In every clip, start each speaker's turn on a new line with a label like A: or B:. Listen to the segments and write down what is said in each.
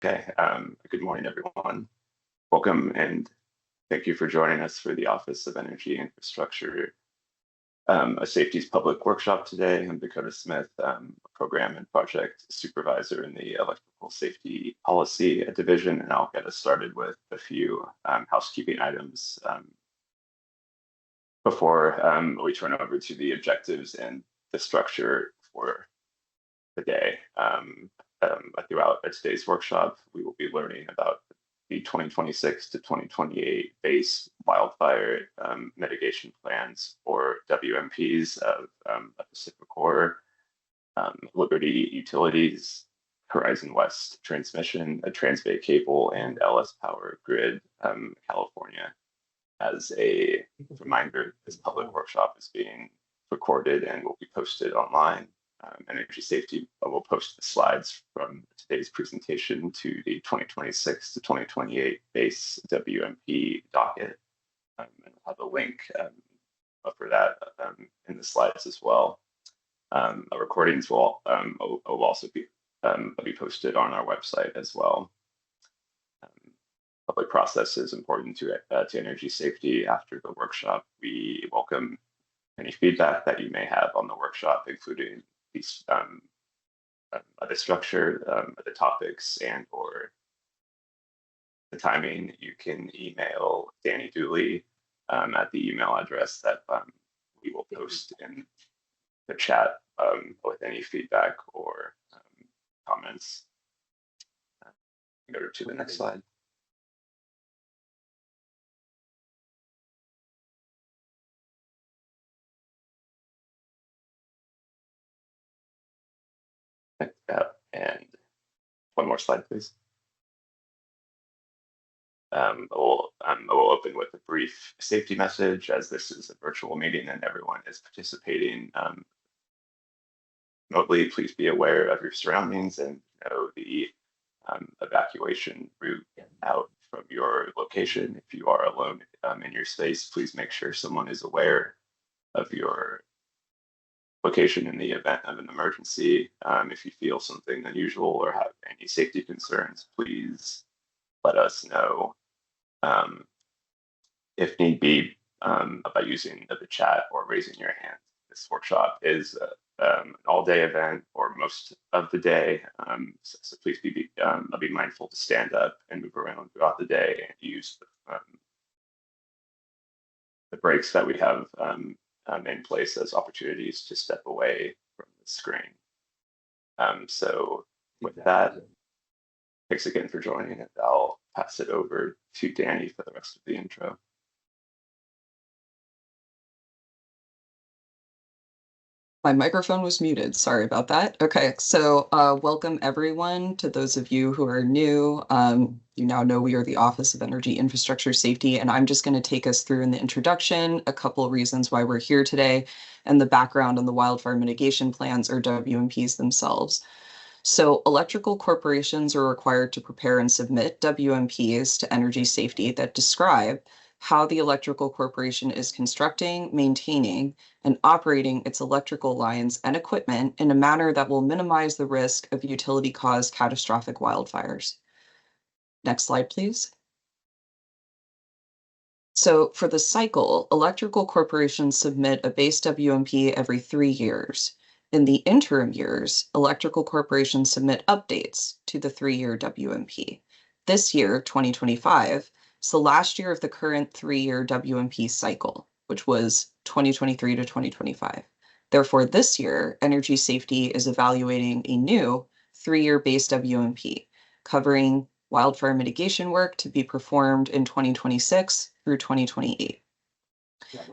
A: Okay, good morning, everyone. Welcome and thank you for joining us for the Office of Energy Infrastructure, a Safeties Public Workshop today. I'm Dakota Smith, Program and Project Supervisor in the Electrical Safety Policy Division, and I'll get us started with a few housekeeping items before we turn over to the objectives and the structure for the day. Throughout today's workshop, we will be learning about the 2026 to 2028 base wildfire mitigation plans, or WMPs, of PacifiCorp, Liberty Utilities, Horizon West Transmission, Transbay Cable, and LS Power Grid California. As a reminder, this public workshop is being recorded and will be posted online. Energy Safety will post the slides from today's presentation to the 2026 to 2028 base WMP docket, and we'll have a link for that in the slides as well. Recordings will also be posted on our website as well. Public process is important to energy safety. After the workshop, we welcome any feedback that you may have on the workshop, including these the structure, the topics, and or the timing. You can email Danny Dooley at the email address that we will post in the chat with any feedback or comments. Go to the next slide. And one more slide, please. We'll open with a brief safety message, as this is a virtual meeting and everyone is participating remotely. Please be aware of your surroundings and know the evacuation route out from your location. If you are alone in your space, please make sure someone is aware of your location in the event of an emergency. If you feel something unusual or have any safety concerns, please let us know. If need be, by using the chat or raising your hand. This workshop is an all-day event, or most of the day, so please be mindful to stand up and move around throughout the day and use the breaks that we have in place as opportunities to step away from the screen. So with that, thanks again for joining, and I'll pass it over to Danny for the rest of the intro.
B: My microphone was muted. Sorry about that. Okay, so welcome everyone. To those of you who are new, you now know we are the Office of Energy Infrastructure Safety, and I'm just going to take us through in the introduction a couple of reasons why we're here today and the background on the wildfire mitigation plans, or WMPs themselves. So electrical corporations are required to prepare and submit WMPs to Energy Safety that describe how the electrical corporation is constructing, maintaining, and operating its electrical lines and equipment in a manner that will minimize the risk of utility-caused catastrophic wildfires. Next slide, please. So for the cycle, electrical corporations submit a base WMP every 3 years. In the interim years, electrical corporations submit updates to the 3-year WMP. This year, 2025, so last year of the current 3-year WMP cycle, which was 2023 to 2025. Therefore, this year, Energy Safety is evaluating a new 3-year base WMP, covering wildfire mitigation work to be performed in 2026 through 2028.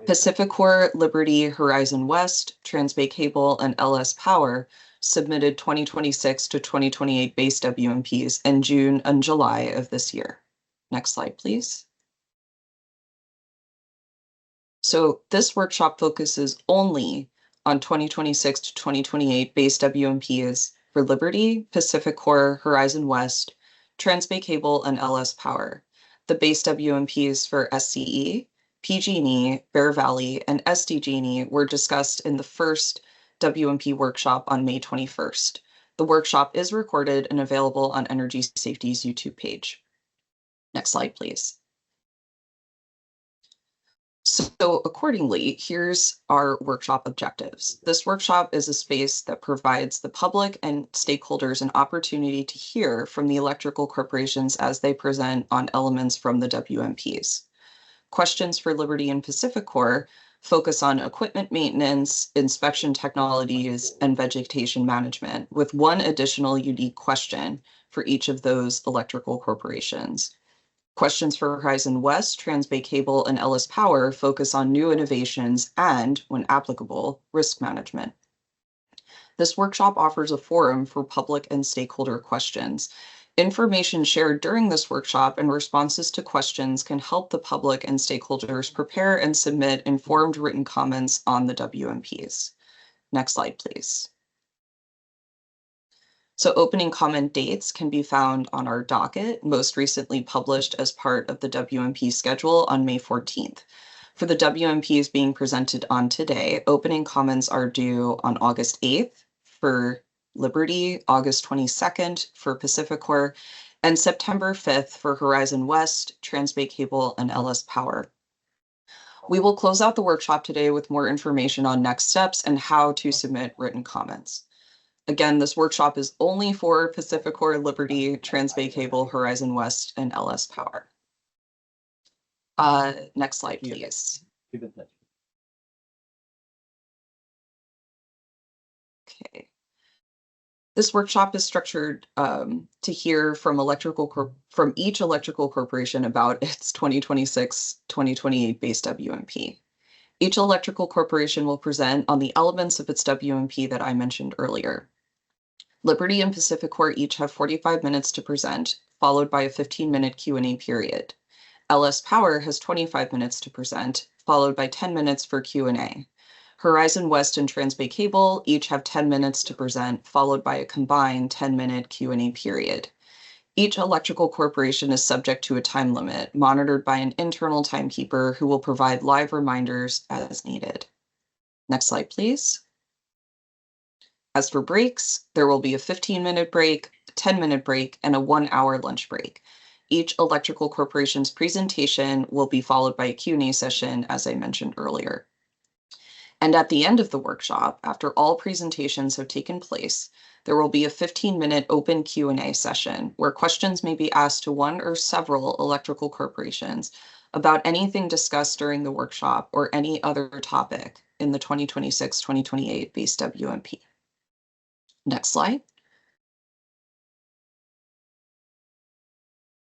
B: PacifiCorp, Liberty, Horizon West, Transbay Cable, and LS Power submitted 2026 to 2028 base WMPs in June and July of this year. Next slide, please. So this workshop focuses only on 2026 to 2028 base WMPs for Liberty, PacifiCorp, Horizon West, Transbay Cable, and LS Power. The base WMPs for SCE, PG&E, Bear Valley, and SDG&E were discussed in the first WMP workshop on May 21st. The workshop is recorded and available on Energy Safety's YouTube page. Next slide, please. So accordingly, here's our workshop objectives. This workshop is a space that provides the public and stakeholders an opportunity to hear from the electrical corporations as they present on elements from the WMPs. Questions for Liberty and PacifiCorp focus on equipment maintenance, inspection technologies, and vegetation management, with one additional unique question for each of those electrical corporations. Questions for Horizon West, Transbay Cable, and Ellis Power focus on new innovations and, when applicable, risk management. This workshop offers a forum for public and stakeholder questions. Information shared during this workshop and responses to questions can help the public and stakeholders prepare and submit informed written comments on the WMPs. Next slide, please. So opening comment dates can be found on our docket, most recently published as part of the WMP schedule on May 14th. For the WMPs being presented on today, opening comments are due on August 8th for Liberty, August 22nd for PacifiCorp, and September 5th for Horizon West, Transbay Cable, and Ellis Power. We will close out the workshop today with more information on next steps and how to submit written comments. Again, this workshop is only for PacifiCorp, Liberty, Transbay Cable, Horizon West, and LS Power. Next slide, please. Okay. This workshop is structured to hear from each electrical corporation about its 2026-2028 base WMP. Each electrical corporation will present on the elements of its WMP that I mentioned earlier. Liberty and PacifiCorp each have 45 minutes to present, followed by a 15-minute Q&A period. LS Power has 25 minutes to present, followed by 10 minutes for Q&A. Horizon West and Transbay Cable each have 10 minutes to present, followed by a combined 10-minute Q&A period. Each electrical corporation is subject to a time limit, monitored by an internal timekeeper who will provide live reminders as needed. Next slide, please. As for breaks, there will be a 15-minute break, a 10-minute break, and a 1-hour lunch break. Each electrical corporation's presentation will be followed by a Q&A session, as I mentioned earlier. And at the end of the workshop, after all presentations have taken place, there will be a 15-minute open Q&A session where questions may be asked to one or several electrical corporations about anything discussed during the workshop or any other topic in the 2026-2028 base WMP. Next slide.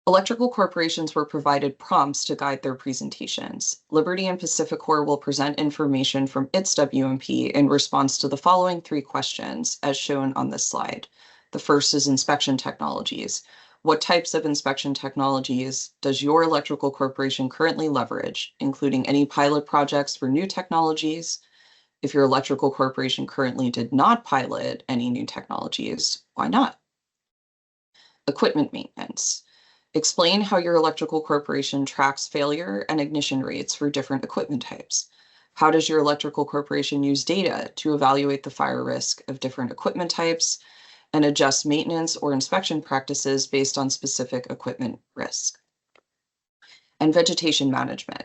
B: Electrical corporations were provided prompts to guide their presentations. Liberty and PacifiCorp will present information from its WMP in response to the following 3 questions, as shown on this slide. The first is inspection technologies. What types of inspection technologies does your electrical corporation currently leverage, including any pilot projects for new technologies? If your electrical corporation currently did not pilot any new technologies, why not? Equipment maintenance. Explain how your electrical corporation tracks failure and ignition rates for different equipment types. How does your electrical corporation use data to evaluate the fire risk of different equipment types and adjust maintenance or inspection practices based on specific equipment risk? And vegetation management.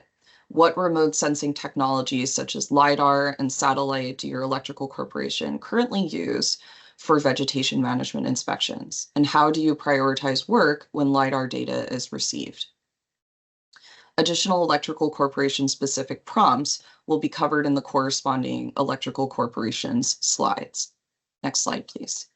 B: What remote sensing technologies such as LiDAR and satellite do your electrical corporation currently use for vegetation management inspections? And how do you prioritize work when LiDAR data is received? Additional electrical corporation specific prompts will be covered in the corresponding electrical corporation's slides. Next slide, please.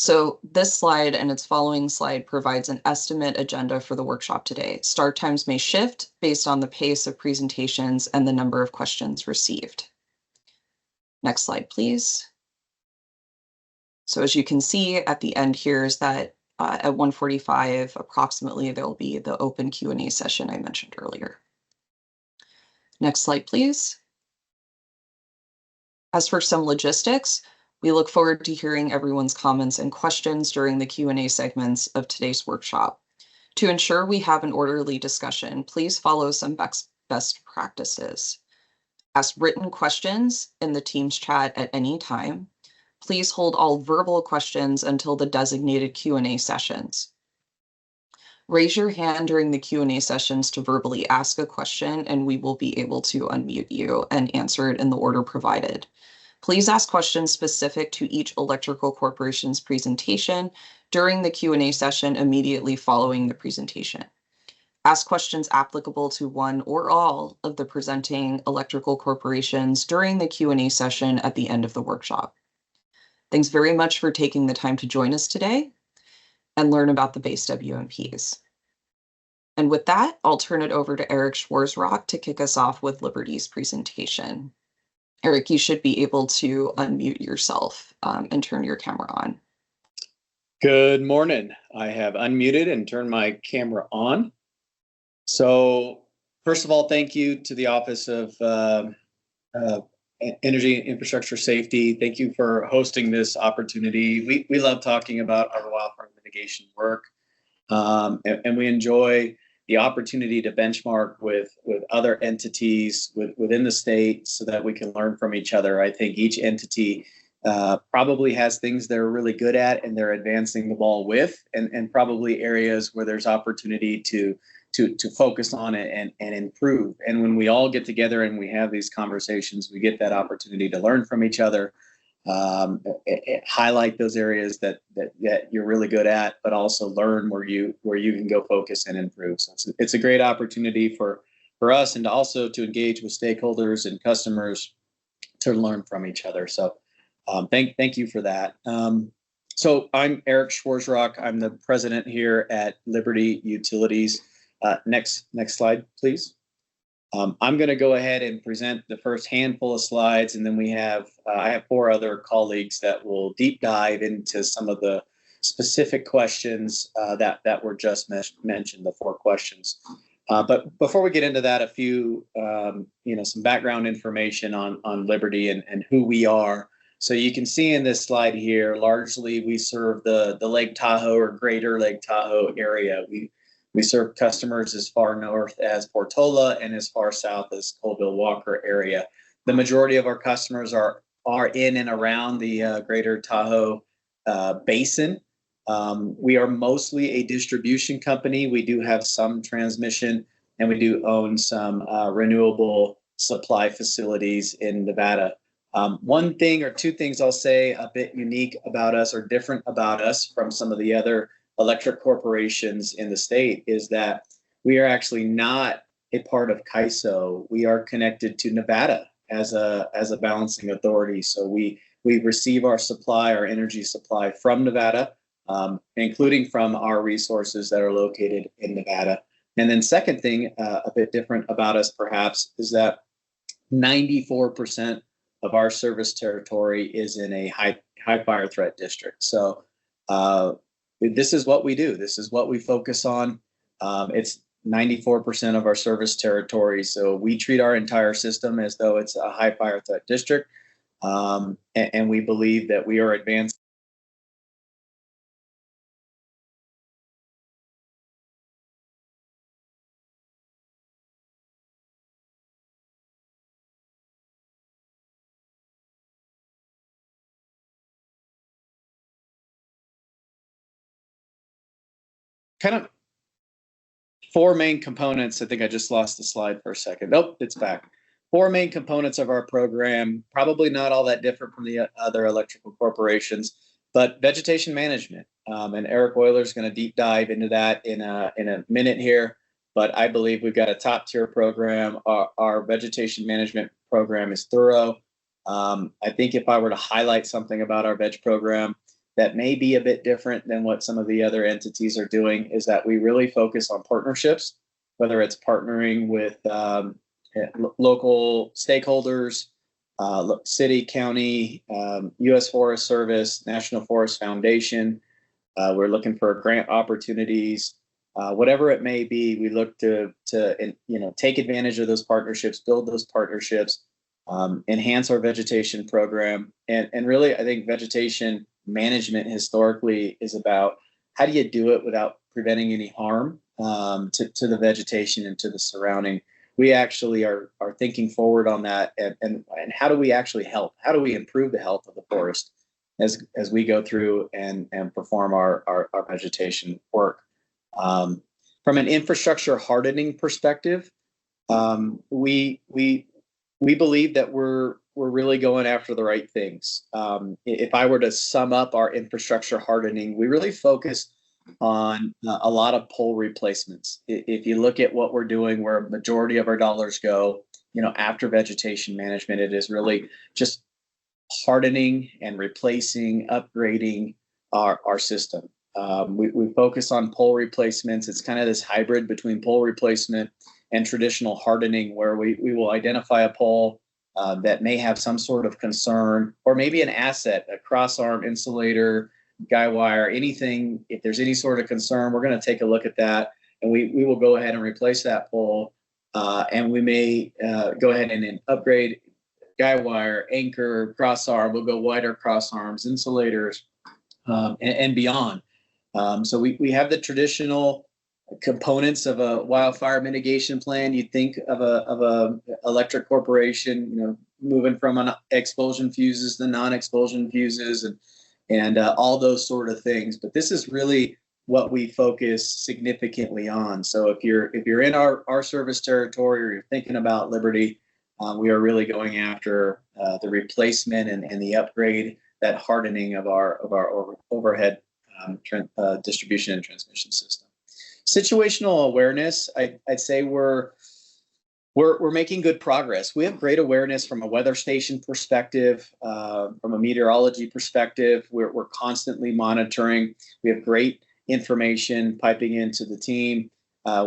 B: So this slide and its following slide provides an estimate agenda for the workshop today. Start times may shift based on the pace of presentations and the number of questions received. Next slide, please. So as you can see at the end here is that at 1:45 approximately, there will be the open Q&A session I mentioned earlier. Next slide, please. As for some logistics, we look forward to hearing everyone's comments and questions during the Q&A segments of today's workshop. To ensure we have an orderly discussion, please follow some best practices. Ask written questions in the Teams chat at any time. Please hold all verbal questions until the designated Q&A sessions. Raise your hand during the Q&A sessions to verbally ask a question, and we will be able to unmute you and answer it in the order provided. Please ask questions specific to each electrical corporation's presentation during the Q&A session immediately following the presentation. Ask questions applicable to one or all of the presenting electrical corporations during the Q&A session at the end of the workshop. Thanks very much for taking the time to join us today and learn about the base WMPs. And with that, I'll turn it over to Eric Schwarzrock to kick us off with Liberty's presentation. Eric, you should be able to unmute yourself and turn your camera on.
C: Good morning. I have unmuted and turned my camera on. So first of all, thank you to the Office of Energy and Infrastructure Safety. Thank you for hosting this opportunity. We love talking about our wildfire mitigation work, and we enjoy the opportunity to benchmark with other entities within the state so that we can learn from each other. I think each entity probably has things they're really good at and they're advancing the ball with, and probably areas where there's opportunity to focus on it and improve. And when we all get together and we have these conversations, we get that opportunity to learn from each other, highlight those areas that you're really good at, but also learn where you can go focus and improve. So it's a great opportunity for us, and also to engage with stakeholders and customers to learn from each other. So thank you for that. So I'm Eric Schwarzrock. I'm the president here at Liberty Utilities. Next slide, please. I'm going to go ahead and present the first handful of slides, and then I have 4 other colleagues that will deep dive into some of the specific questions that were just mentioned, the 4 questions. But before we get into that, a few, some background information on Liberty and who we are. So you can see in this slide here, largely we serve the Lake Tahoe or greater Lake Tahoe area. We serve customers as far north as Portola and as far south as Colville Walker area. The majority of our customers are in and around the greater Tahoe basin. We are mostly a distribution company. We do have some transmission, and we do own some renewable supply facilities in Nevada. One thing or 2 things I'll say a bit unique about us or different about us from some of the other electric corporations in the state is that we are actually not a part of CAISO. We are connected to Nevada as a balancing authority. So we receive our energy supply from Nevada, including from our resources that are located in Nevada. And then second thing, a bit different about us perhaps, is that 94% of our service territory is in a high fire threat district. So this is what we do. This is what we focus on. It's 94% of our service territory. So we treat our entire system as though it's a high fire threat district. And we believe that we are advancing. Kind of 4 main components. I think I just lost the slide for a second. Nope, it's back. 4 main components of our program, probably not all that different from the other electrical corporations, but vegetation management. And Eric Euler is going to deep dive into that in a minute here. But I believe we've got a top tier program. Our vegetation management program is thorough. I think if I were to highlight something about our veg program that may be a bit different than what some of the other entities are doing, is that we really focus on partnerships, whether it's partnering with local stakeholders, city, county, U.S. Forest Service, National Forest Foundation. We're looking for grant opportunities, whatever it may be. We look to take advantage of those partnerships, build those partnerships, enhance our vegetation program, and really, I think vegetation management historically is about how do you do it without preventing any harm to the vegetation and to the surrounding. We actually are thinking forward on that, and how do we actually help? How do we improve the health of the forest? as we go through and perform our vegetation work. From an infrastructure hardening perspective, we believe that we're really going after the right things. If I were to sum up our infrastructure hardening, we really focus on a lot of pole replacements. If you look at what we're doing, where a majority of our dollars go, after vegetation management, it is really just hardening and replacing, upgrading our system. We focus on pole replacements. It's kind of this hybrid between pole replacement and traditional hardening, where we will identify a pole that may have some sort of concern, or maybe an asset, a cross-arm insulator, guy wire, anything. If there's any sort of concern, we're going to take a look at that, and we will go ahead and replace that pole. And we may go ahead and upgrade guy wire, anchor, cross-arm. We'll go wider cross-arms, insulators, and beyond. So we have the traditional components of a wildfire mitigation plan. You'd think of a electric corporation, moving from expulsion fuses to non-expulsion fuses and all those sort of things. But this is really what we focus significantly on. So if you're in our service territory, or you're thinking about Liberty, we are really going after the replacement and the upgrade, that hardening of our overhead distribution and transmission system. Situational awareness, I'd say we're making good progress. We have great awareness from a weather station perspective, from a meteorology perspective. We're constantly monitoring. We have great information piping into the team.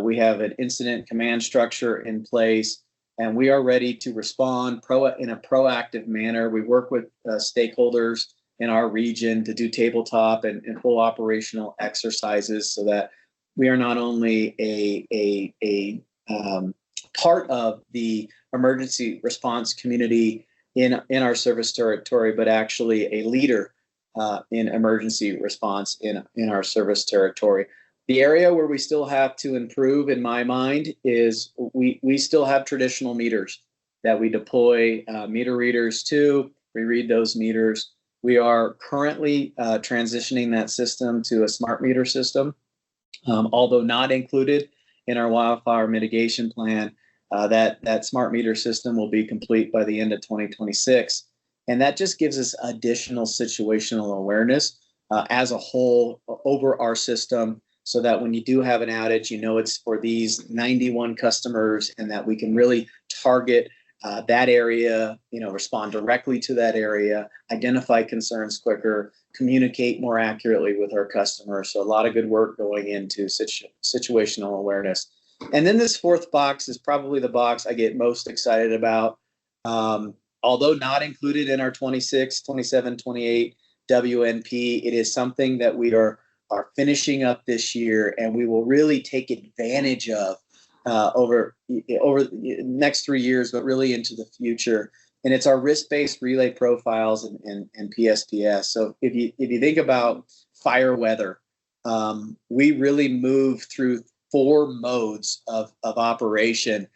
C: We have an incident command structure in place, and we are ready to respond in a proactive manner. We work with stakeholders in our region to do tabletop and full operational exercises, so that we are not only a part of the emergency response community in our service territory, but actually a leader in emergency response in our service territory. The area where we still have to improve, in my mind, is we still have traditional meters that we deploy meter readers to. We read those meters. We are currently transitioning that system to a smart meter system. Although not included in our wildfire mitigation plan, that smart meter system will be complete by the end of 2026. And that just gives us additional situational awareness as a whole over our system, so that when you do have an outage, it's for these 91 customers, and that we can really target that area, respond directly to that area, identify concerns quicker, communicate more accurately with our customers. So a lot of good work going into situational awareness. And then this fourth box is probably the box I get most excited about. Although not included in our 26, 27, 28 WMP, it is something that we are finishing up this year, and we will really take advantage of over the next 3 years, but really into the future. And it's our risk-based relay profiles and PSPS. So if you think about fire weather, we really move through 4 modes of operation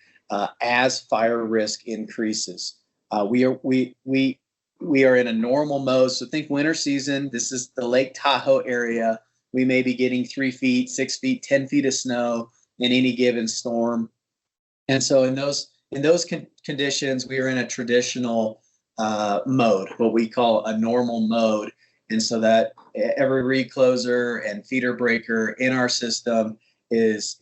C: as fire risk increases. We are in a normal mode. So think winter season. This is the Lake Tahoe area. We may be getting 3 feet, 6 feet, 10 feet of snow in any given storm. And so in those conditions, we are in a traditional mode, what we call a normal mode. And so that every recloser and feeder breaker in our system is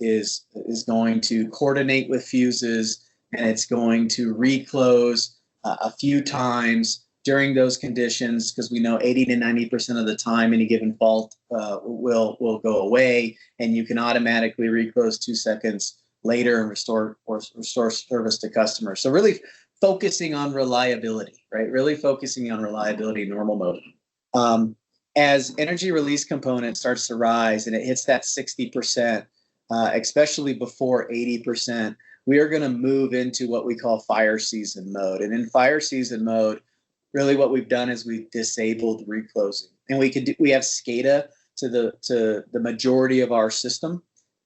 C: going to coordinate with fuses, and it's going to reclose a few times during those conditions, because we know 80 to 90% of the time any given fault will go away, and you can automatically reclose 2 seconds later and restore service to customers. So really focusing on reliability, right? Really focusing on reliability, normal mode. As energy release component starts to rise and it hits that 60%, especially before 80%, we are going to move into what we call fire season mode. And in fire season mode, really what we've done is we've disabled reclosing. And we have SCADA to the majority of our system.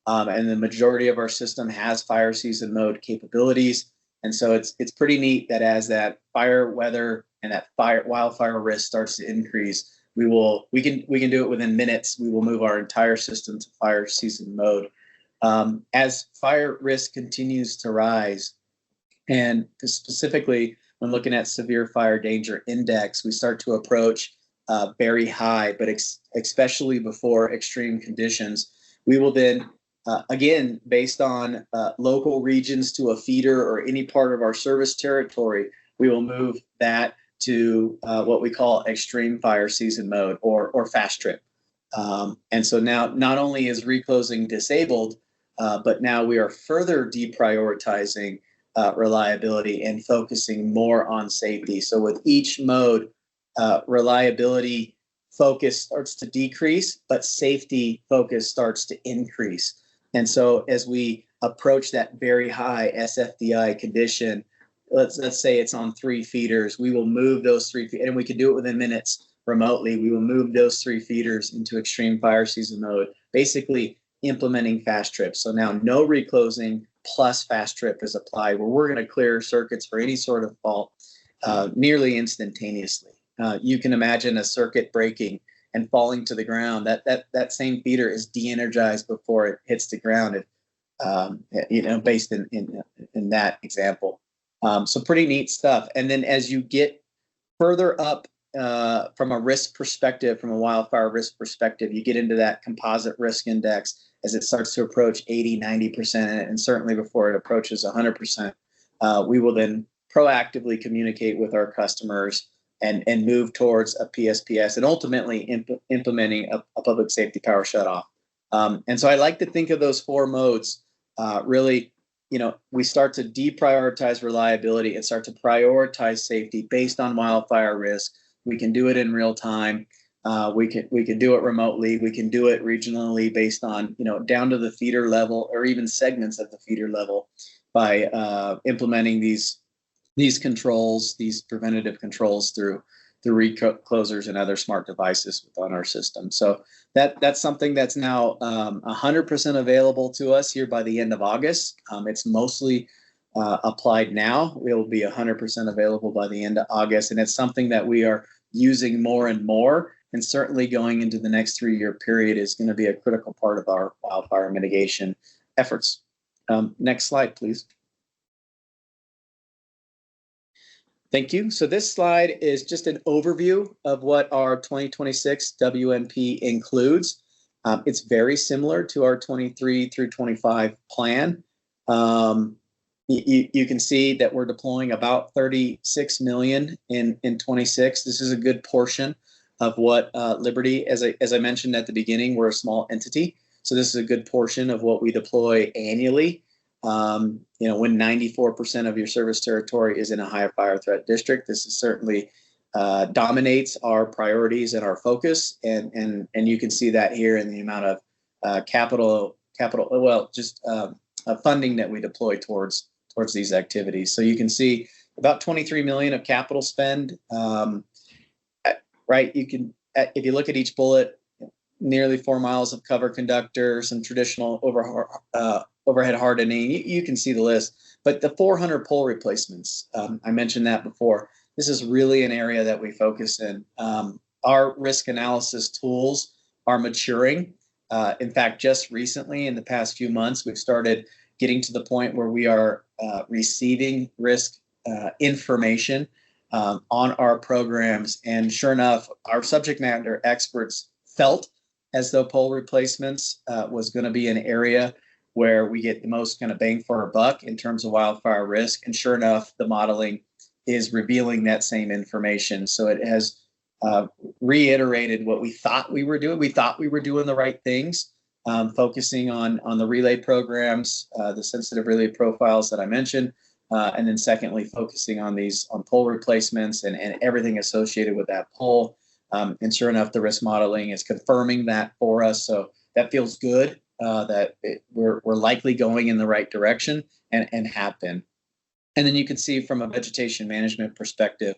C: And the majority of our system has fire season mode capabilities. And so it's pretty neat that as that fire weather and that wildfire risk starts to increase, we can do it within minutes. We will move our entire system to fire season mode. As fire risk continues to rise, and specifically when looking at severe fire danger index, we start to approach very high, but especially before extreme conditions, we will then, again, based on local regions to a feeder or any part of our service territory, we will move that to what we call extreme fire season mode or fast trip. And so now not only is reclosing disabled, but now we are further deprioritizing reliability and focusing more on safety. So with each mode, reliability focus starts to decrease, but safety focus starts to increase. And so as we approach that very high SFDI condition, let's say it's on 3 feeders, we will move those 3 feeders, and we can do it within minutes remotely. We will move those 3 feeders into extreme fire season mode, basically implementing fast trip. So now no reclosing plus fast trip is applied, where we're going to clear circuits for any sort of fault nearly instantaneously. You can imagine a circuit breaking and falling to the ground. That same feeder is de-energized before it hits the ground. Based in that example. So pretty neat stuff. And then as you get further up from a risk perspective, from a wildfire risk perspective, you get into that composite risk index as it starts to approach 80, 90%, and certainly before it approaches 100%, we will then proactively communicate with our customers and move towards a PSPS and ultimately implementing a public safety power shutoff. And so I like to think of those 4 modes really. We start to deprioritize reliability and start to prioritize safety based on wildfire risk. We can do it in real time. We can do it remotely. We can do it regionally based on, down to the feeder level or even segments of the feeder level by implementing these controls, these preventative controls through reclosers and other smart devices within our system. So that's something that's now 100% available to us here by the end of August. It's mostly applied now. It will be 100% available by the end of August. And it's something that we are using more and more. And certainly going into the next 3-year period is going to be a critical part of our wildfire mitigation efforts. Next slide, please. Thank you. So this slide is just an overview of what our 2026 WMP includes. It's very similar to our 23 through 25 plan. You can see that we're deploying about $36 million in 26. This is a good portion of what Liberty, as I mentioned at the beginning, we're a small entity. So this is a good portion of what we deploy annually. When 94% of your service territory is in a high fire threat district, this is certainly dominates our priorities and our focus, and you can see that here in the amount of funding that we deploy towards these activities. So you can see about $23 million of capital spend. Right, if you look at each bullet, nearly 4 miles of cover conductor, some traditional overhead hardening, you can see the list. But the 400 pole replacements, I mentioned that before. This is really an area that we focus in. Our risk analysis tools are maturing. In fact, just recently, in the past few months, we've started getting to the point where we are receiving risk information on our programs. And sure enough, our subject matter experts felt as though pole replacements was going to be an area where we get the most kind of bang for our buck in terms of wildfire risk. And sure enough, the modeling is revealing that same information. So it has reiterated what we thought we were doing. We thought we were doing the right things, focusing on the relay programs, the sensitive relay profiles that I mentioned. And then secondly, focusing on pole replacements and everything associated with that pole. And sure enough, the risk modeling is confirming that for us. So that feels good, that we're likely going in the right direction and have been. And then you can see from a vegetation management perspective,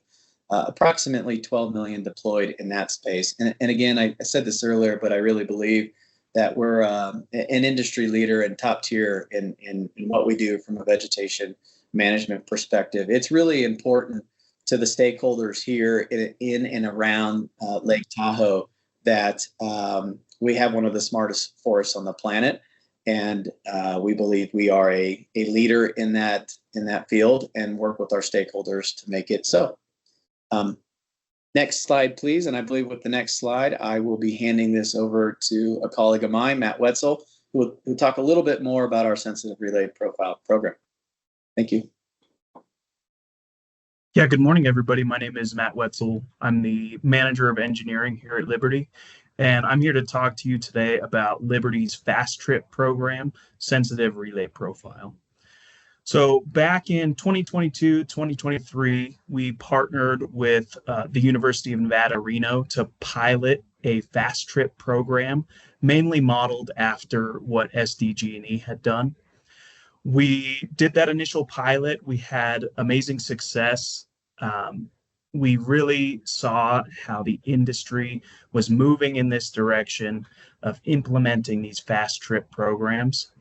C: approximately 12 million deployed in that space. And again, I said this earlier, but I really believe that we're an industry leader and top tier in what we do from a vegetation management perspective. It's really important to the stakeholders here in and around Lake Tahoe that we have one of the smartest forests on the planet, and we believe we are a leader in that field, and work with our stakeholders to make it so. Next slide, please. And I believe with the next slide, I will be handing this over to a colleague of mine, Matt Wetzel, who will talk a little bit more about our sensitive relay profile program. Thank you.
D: Yeah, good morning, everybody. My name is Matt Wetzel. I'm the manager of engineering here at Liberty, and I'm here to talk to you today about Liberty's Fast Trip program, Sensitive Relay Profile. So back in 2022, 2023, we partnered with the University of Nevada, Reno to pilot a Fast Trip program, mainly modeled after what SDG&E had done. We did that initial pilot. We had amazing success. We really saw how the industry was moving in this direction of implementing these fast trip programs.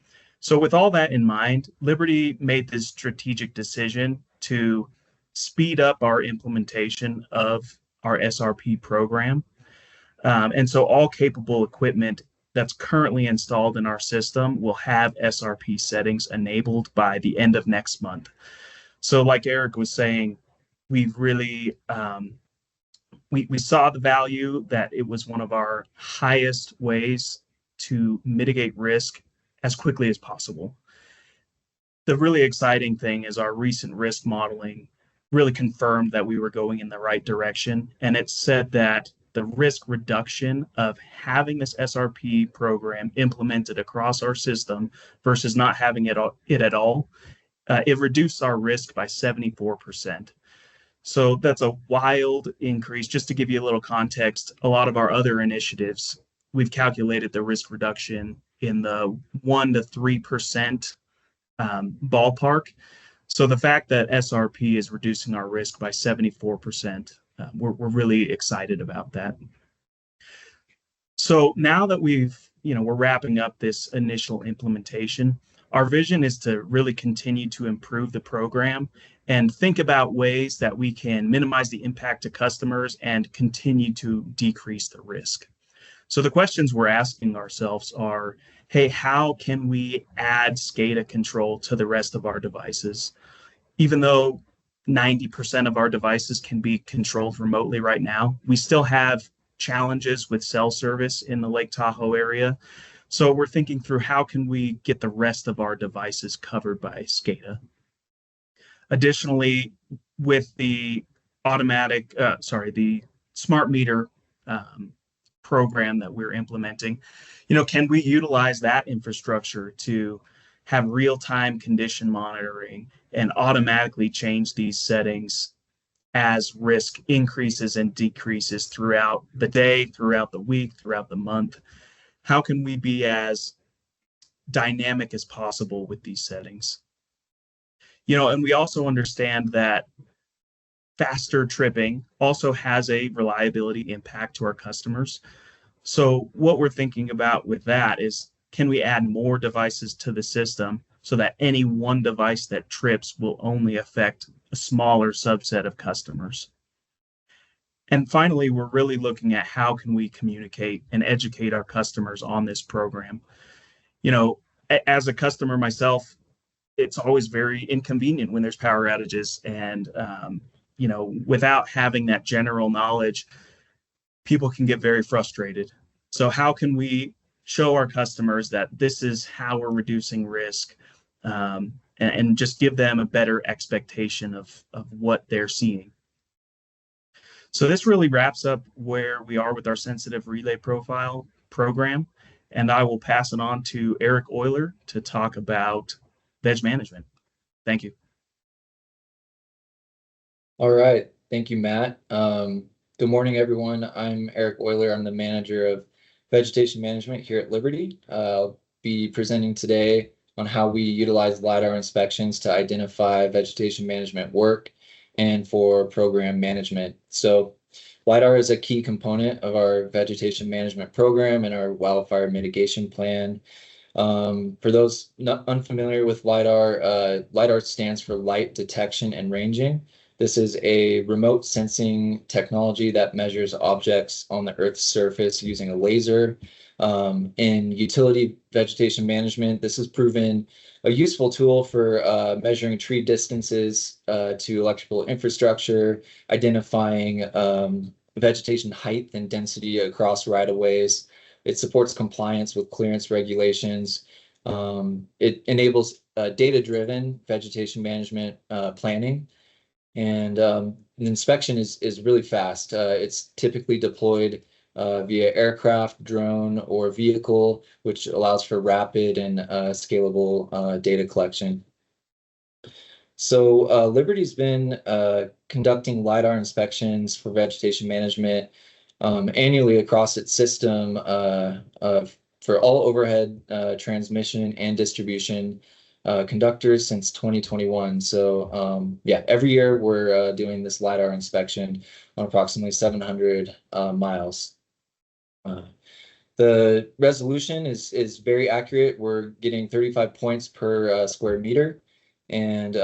D: So with all that in mind, Liberty made this strategic decision to speed up our implementation of our SRP program. And so all capable equipment that's currently installed in our system will have SRP settings enabled by the end of next month. So like Eric was saying, we've really, we saw the value that it was one of our highest ways to mitigate risk as quickly as possible. The really exciting thing is our recent risk modeling really confirmed that we were going in the right direction. And it said that the risk reduction of having this SRP program implemented across our system versus not having it at all, it reduced our risk by 74%. So that's a wild increase. Just to give you a little context, a lot of our other initiatives, we've calculated the risk reduction in the 1 to 3% ballpark. So the fact that SRP is reducing our risk by 74%, we're really excited about that. So now that we're wrapping up this initial implementation, our vision is to really continue to improve the program and think about ways that we can minimize the impact to customers and continue to decrease the risk. So the questions we're asking ourselves are, hey, how can we add SCADA control to the rest of our devices? Even though 90% of our devices can be controlled remotely right now, we still have challenges with cell service in the Lake Tahoe area. So we're thinking through how can we get the rest of our devices covered by SCADA. Additionally, with the the smart meter program that we're implementing, can we utilize that infrastructure to have real-time condition monitoring and automatically change these settings as risk increases and decreases throughout the day, throughout the week, throughout the month? How can we be as dynamic as possible with these settings? And we also understand that faster tripping also has a reliability impact to our customers. So what we're thinking about with that is, can we add more devices to the system so that any one device that trips will only affect a smaller subset of customers? And finally, we're really looking at how can we communicate and educate our customers on this program. As a customer myself, it's always very inconvenient when there's power outages. And, without having that general knowledge, people can get very frustrated. So how can we show our customers that this is how we're reducing risk, and just give them a better expectation of what they're seeing? So this really wraps up where we are with our sensitive relay profile program, and I will pass it on to Eric Euler to talk about veg management. Thank you.
E: All right. Thank you, Matt. Good morning, everyone. I'm Eric Euler. I'm the manager of vegetation management here at Liberty. I'll be presenting today on how we utilize LiDAR inspections to identify vegetation management work and for program management. So LiDAR is a key component of our vegetation management program and our wildfire mitigation plan. For those not unfamiliar with LiDAR, LiDAR stands for light detection and ranging. This is a remote sensing technology that measures objects on the Earth's surface using a laser. In utility vegetation management, this has proven a useful tool for measuring tree distances to electrical infrastructure, identifying vegetation height and density across right-of-ways. It supports compliance with clearance regulations. It enables data-driven vegetation management planning. And the inspection is really fast. It's typically deployed via aircraft, drone, or vehicle, which allows for rapid and scalable data collection. So Liberty's been conducting LiDAR inspections for vegetation management annually across its system for all overhead transmission and distribution conductors since 2021. So yeah, every year we're doing this LiDAR inspection on approximately 700 miles. The resolution is very accurate. We're getting 35 points per square meter. And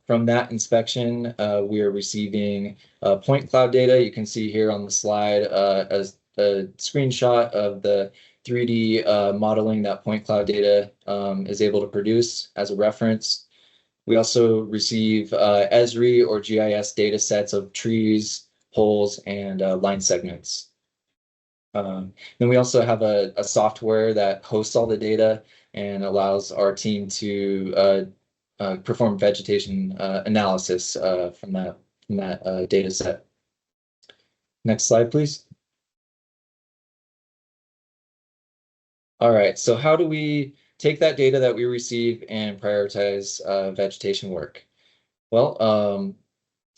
E: from that inspection, we are receiving point cloud data. You can see here on the slide as a screenshot of the 3D modeling that point cloud data is able to produce as a reference. We also receive Esri or GIS data sets of trees, poles, and line segments. Then we also have a software that hosts all the data and allows our team to perform vegetation analysis from that data set. Next slide, please. All right, so how do we take that data that we receive and prioritize vegetation work? Well,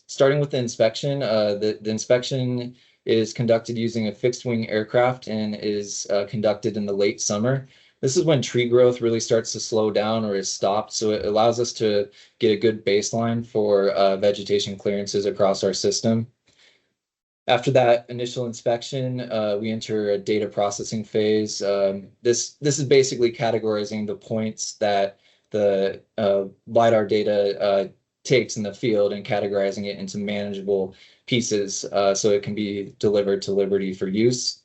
E: starting with the inspection, the inspection is conducted using a fixed-wing aircraft and is conducted in the late summer. This is when tree growth really starts to slow down or is stopped, so it allows us to get a good baseline for vegetation clearances across our system. After that initial inspection, we enter a data processing phase. This is basically categorizing the points that the LiDAR data takes in the field and categorizing it into manageable pieces so it can be delivered to Liberty for use.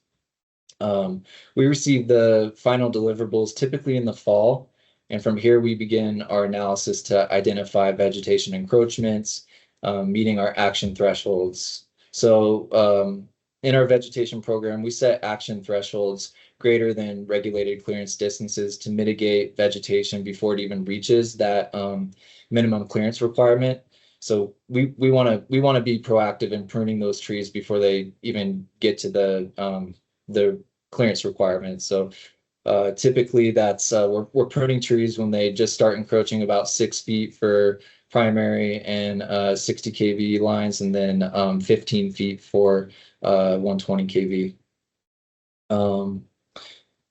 E: We receive the final deliverables typically in the fall, and from here we begin our analysis to identify vegetation encroachments, meeting our action thresholds. So in our vegetation program, we set action thresholds greater than regulated clearance distances to mitigate vegetation before it even reaches that minimum clearance requirement. So we want to be proactive in pruning those trees before they even get to the clearance requirements. So typically that's we're pruning trees when they just start encroaching about 6 feet for primary and 60 kV lines, and then 15 feet for 120 kV.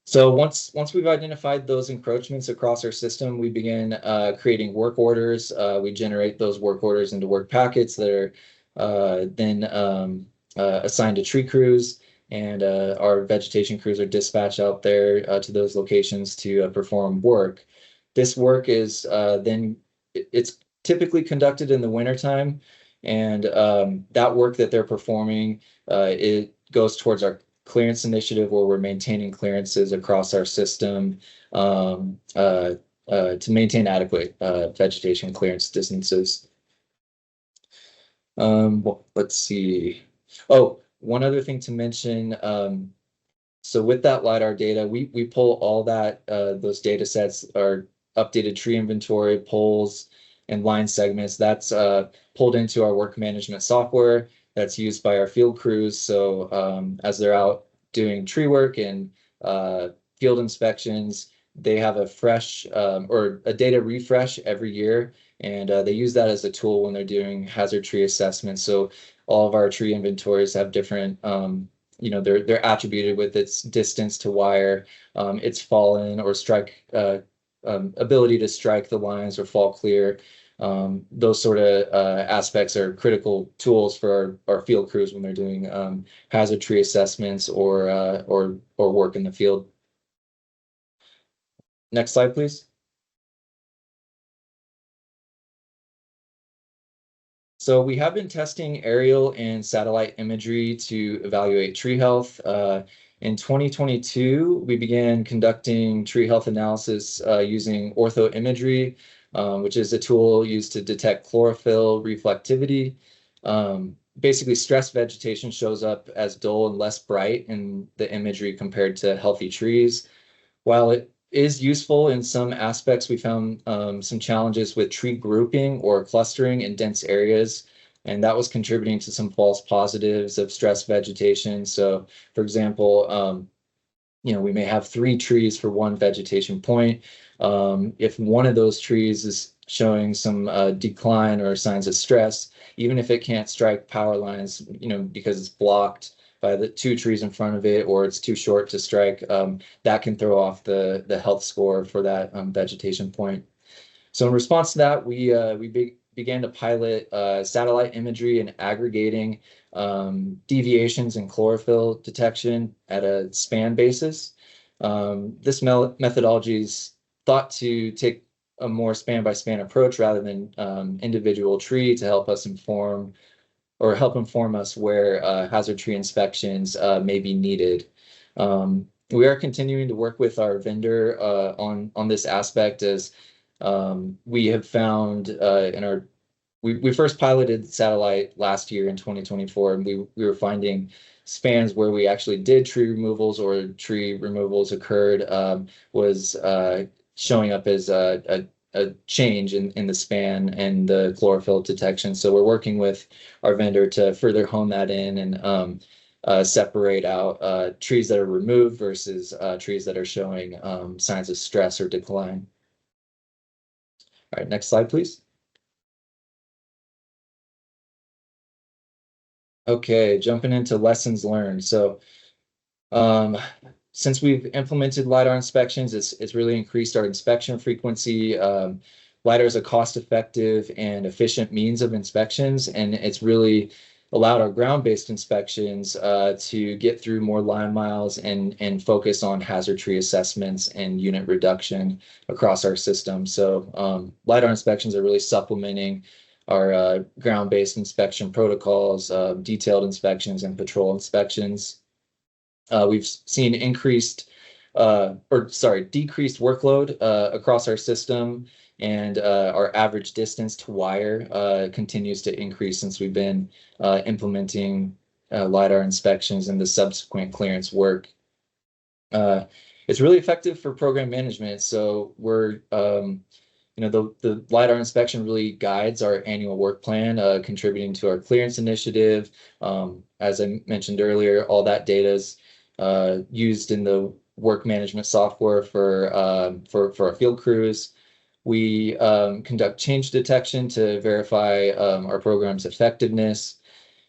E: So once we've identified those encroachments across our system, we begin creating work orders. We generate those work orders into work packets that are then assigned to tree crews, and our vegetation crews are dispatched out there to those locations to perform work. This work is then it's typically conducted in the wintertime, and that work that they're performing, it goes towards our clearance initiative where we're maintaining clearances across our system to maintain adequate vegetation clearance distances. Well, let's see. Oh, one other thing to mention. So with that LiDAR data, we pull all that those data sets, our updated tree inventory, poles, and line segments. That's pulled into our work management software that's used by our field crews. So as they're out doing tree work and field inspections, they have a fresh or a data refresh every year, and they use that as a tool when they're doing hazard tree assessments. So all of our tree inventories have different, they're attributed with its distance to wire, its fallen or strike ability to strike the lines or fall clear. Those sort of aspects are critical tools for our field crews when they're doing hazard tree assessments or work in the field. Next slide, please. So we have been testing aerial and satellite imagery to evaluate tree health. In 2022, we began conducting tree health analysis using orthoimagery, which is a tool used to detect chlorophyll reflectivity. Basically, stressed vegetation shows up as dull and less bright in the imagery compared to healthy trees. While it is useful in some aspects, we found some challenges with tree grouping or clustering in dense areas, and that was contributing to some false positives of stress vegetation. So, for example, we may have 3 trees for one vegetation point. If one of those trees is showing some decline or signs of stress, even if it can't strike power lines, because it's blocked by the 2 trees in front of it, or it's too short to strike, that can throw off the health score for that vegetation point. So in response to that, we began to pilot satellite imagery and aggregating deviations in chlorophyll detection at a span basis. This methodology is thought to take a more span-by-span approach rather than individual tree to help inform us where hazard tree inspections may be needed. We are continuing to work with our vendor on this aspect, as we have found we first piloted satellite last year in 2024, and we were finding spans where we actually did tree removals or tree removals occurred was showing up as a change in the span and the chlorophyll detection. So we're working with our vendor to further hone that in and separate out trees that are removed versus trees that are showing signs of stress or decline. All right, next slide, please. Okay, jumping into lessons learned. So since we've implemented LiDAR inspections, it's really increased our inspection frequency. LiDAR is a cost-effective and efficient means of inspections, and it's really allowed our ground-based inspections to get through more line miles and focus on hazard tree assessments and unit reduction across our system. So LiDAR inspections are really supplementing our ground-based inspection protocols, detailed inspections, and patrol inspections. We've seen decreased workload across our system, and our average distance to wire continues to increase since we've been implementing LiDAR inspections and the subsequent clearance work. It's really effective for program management. So we're the LiDAR inspection really guides our annual work plan, contributing to our clearance initiative. As I mentioned earlier, all that data is used in the work management software for our field crews. We conduct change detection to verify our program's effectiveness.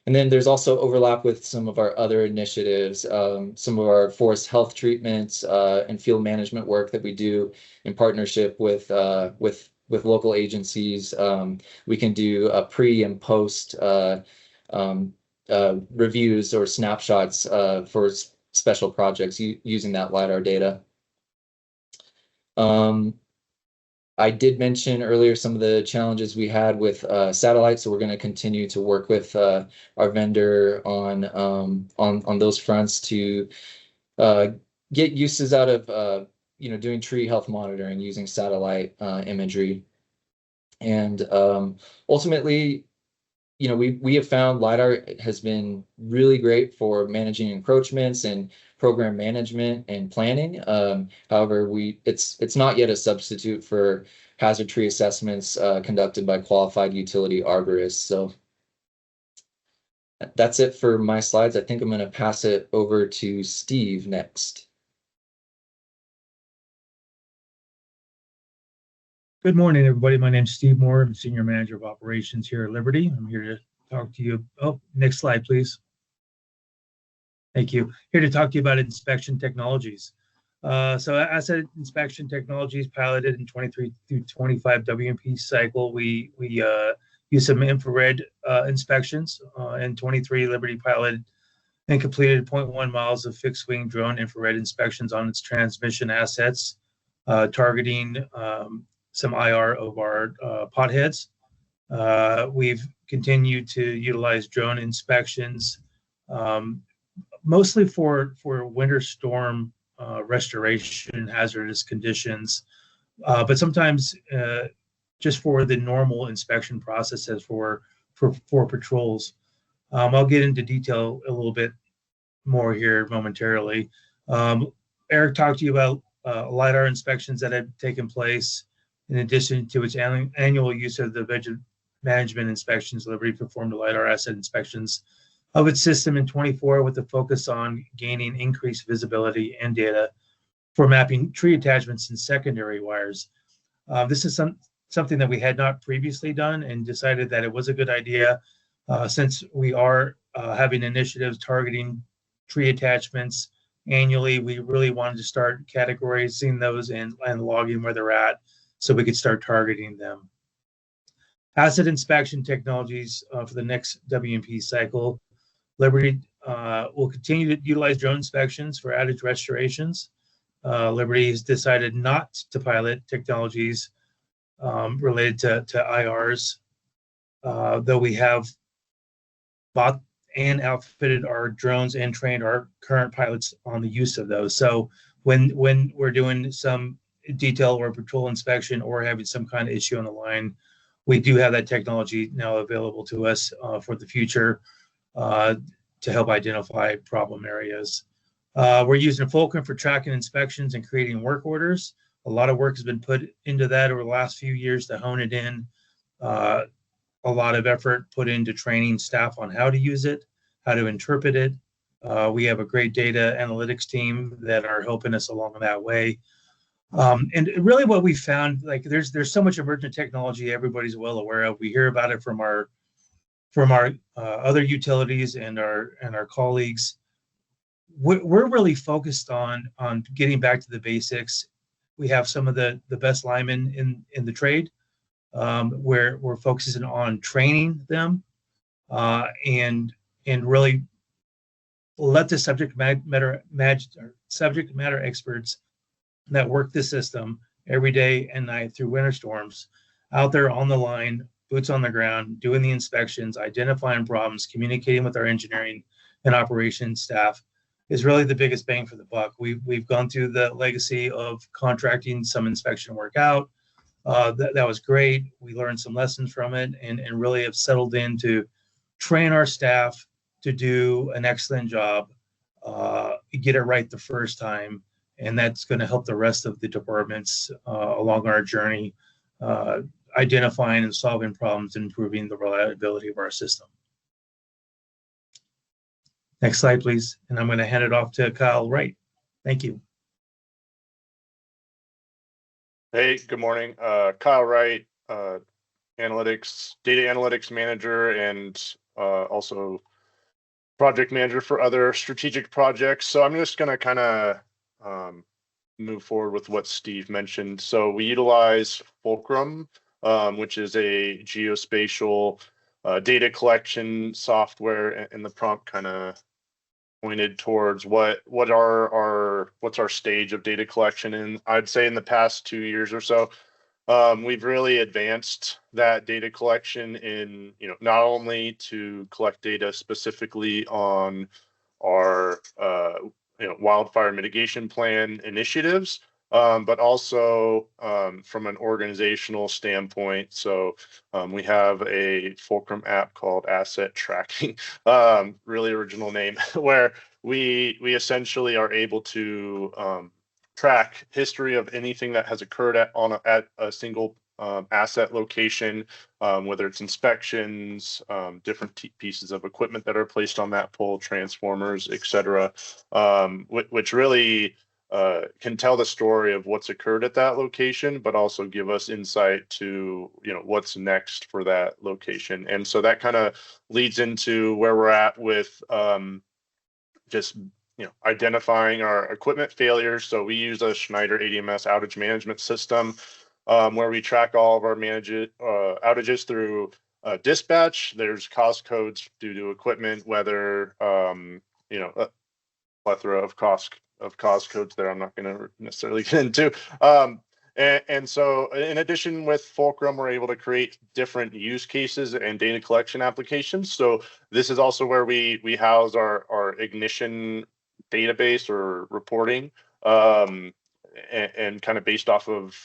E: And then there's also overlap with some of our other initiatives, some of our forest health treatments and field management work that we do in partnership with local agencies. We can do a pre and post reviews or snapshots for special projects using that LiDAR data. I did mention earlier some of the challenges we had with satellites, so we're going to continue to work with our vendor on those fronts to get uses out of doing tree health monitoring using satellite imagery. And ultimately, we have found LiDAR has been really great for managing encroachments and program management and planning. However, it's not yet a substitute for hazard tree assessments conducted by qualified utility arborists. So that's it for my slides. I think I'm going to pass it over to Steve next.
F: Good morning, everybody. My name is Steve Moore. I'm Senior Manager of Operations here at Liberty. I'm here to talk to you. Oh, next slide, please. Thank you. Here to talk to you about inspection technologies. So asset inspection technologies piloted in 23 through 25 WMP cycle. We use some infrared inspections. In 23, Liberty piloted and completed 0.1 miles of fixed wing drone infrared inspections on its transmission assets, targeting some IR of our potheads. We've continued to utilize drone inspections, mostly for winter storm restoration, hazardous conditions, but sometimes just for the normal inspection processes for patrols. I'll get into detail a little bit more here momentarily. Eric talked to you about LiDAR inspections that had taken place in addition to its annual use of the budget management inspections. Liberty performed the LiDAR asset inspections of its system in 24 with a focus on gaining increased visibility and data for mapping tree attachments and secondary wires. This is something that we had not previously done and decided that it was a good idea since we are having initiatives targeting tree attachments annually. We really wanted to start categorizing those and logging where they're at so we could start targeting them. Asset inspection technologies for the next WMP cycle. Liberty will continue to utilize drone inspections for outage restorations. Liberty has decided not to pilot technologies related to IRs, though we have bought and outfitted our drones and trained our current pilots on the use of those. So when we're doing some detail or patrol inspection or having some kind of issue on the line, we do have that technology now available to us for the future to help identify problem areas. We're using Fulcrum for tracking inspections and creating work orders. A lot of work has been put into that over the last few years to hone it in. A lot of effort put into training staff on how to use it, how to interpret it. We have a great data analytics team that are helping us along that way. And really what we found, like there's so much emergent technology everybody's well aware of. We hear about it from our other utilities and our colleagues. We're really focused on getting back to the basics. We have some of the best linemen in the trade. We're focusing on training them and really let the subject matter experts that work the system every day and night through winter storms out there on the line, boots on the ground, doing the inspections, identifying problems, communicating with our engineering and operations staff is really the biggest bang for the buck. We've gone through the legacy of contracting some inspection work out. That was great. We learned some lessons from it and really have settled in to train our staff to do an excellent job, get it right the first time. And that's going to help the rest of the departments along our journey, identifying and solving problems and improving the reliability of our system. Next slide, please. And I'm going to hand it off to Kyle Wright. Thank you.
G: Hey, good morning. Kyle Wright, data analytics manager, and also project manager for other strategic projects. So I'm just going to kind of move forward with what Steve mentioned. So we utilize Fulcrum, which is a geospatial data collection software, and the prompt kind of pointed towards what's our stage of data collection. And I'd say in the past 2 years or so, we've really advanced that data collection in, not only to collect data specifically on our wildfire mitigation plan initiatives, but also from an organizational standpoint. So we have a Fulcrum app called Asset Tracking, really original name, where we essentially are able to track history of anything that has occurred at a single asset location, whether it's inspections, different pieces of equipment that are placed on that pole, transformers, etc., which really can tell the story of what's occurred at that location, but also give us insight to what's next for that location. And so that kind of leads into where we're at with just identifying our equipment failures. So we use a Schneider ADMS outage management system where we track all of our outages through dispatch. There's cause codes due to equipment, weather, a plethora of cause codes there I'm not going to necessarily get into. And so in addition with Fulcrum, we're able to create different use cases and data collection applications. So this is also where we house our ignition database or reporting, and kind of based off of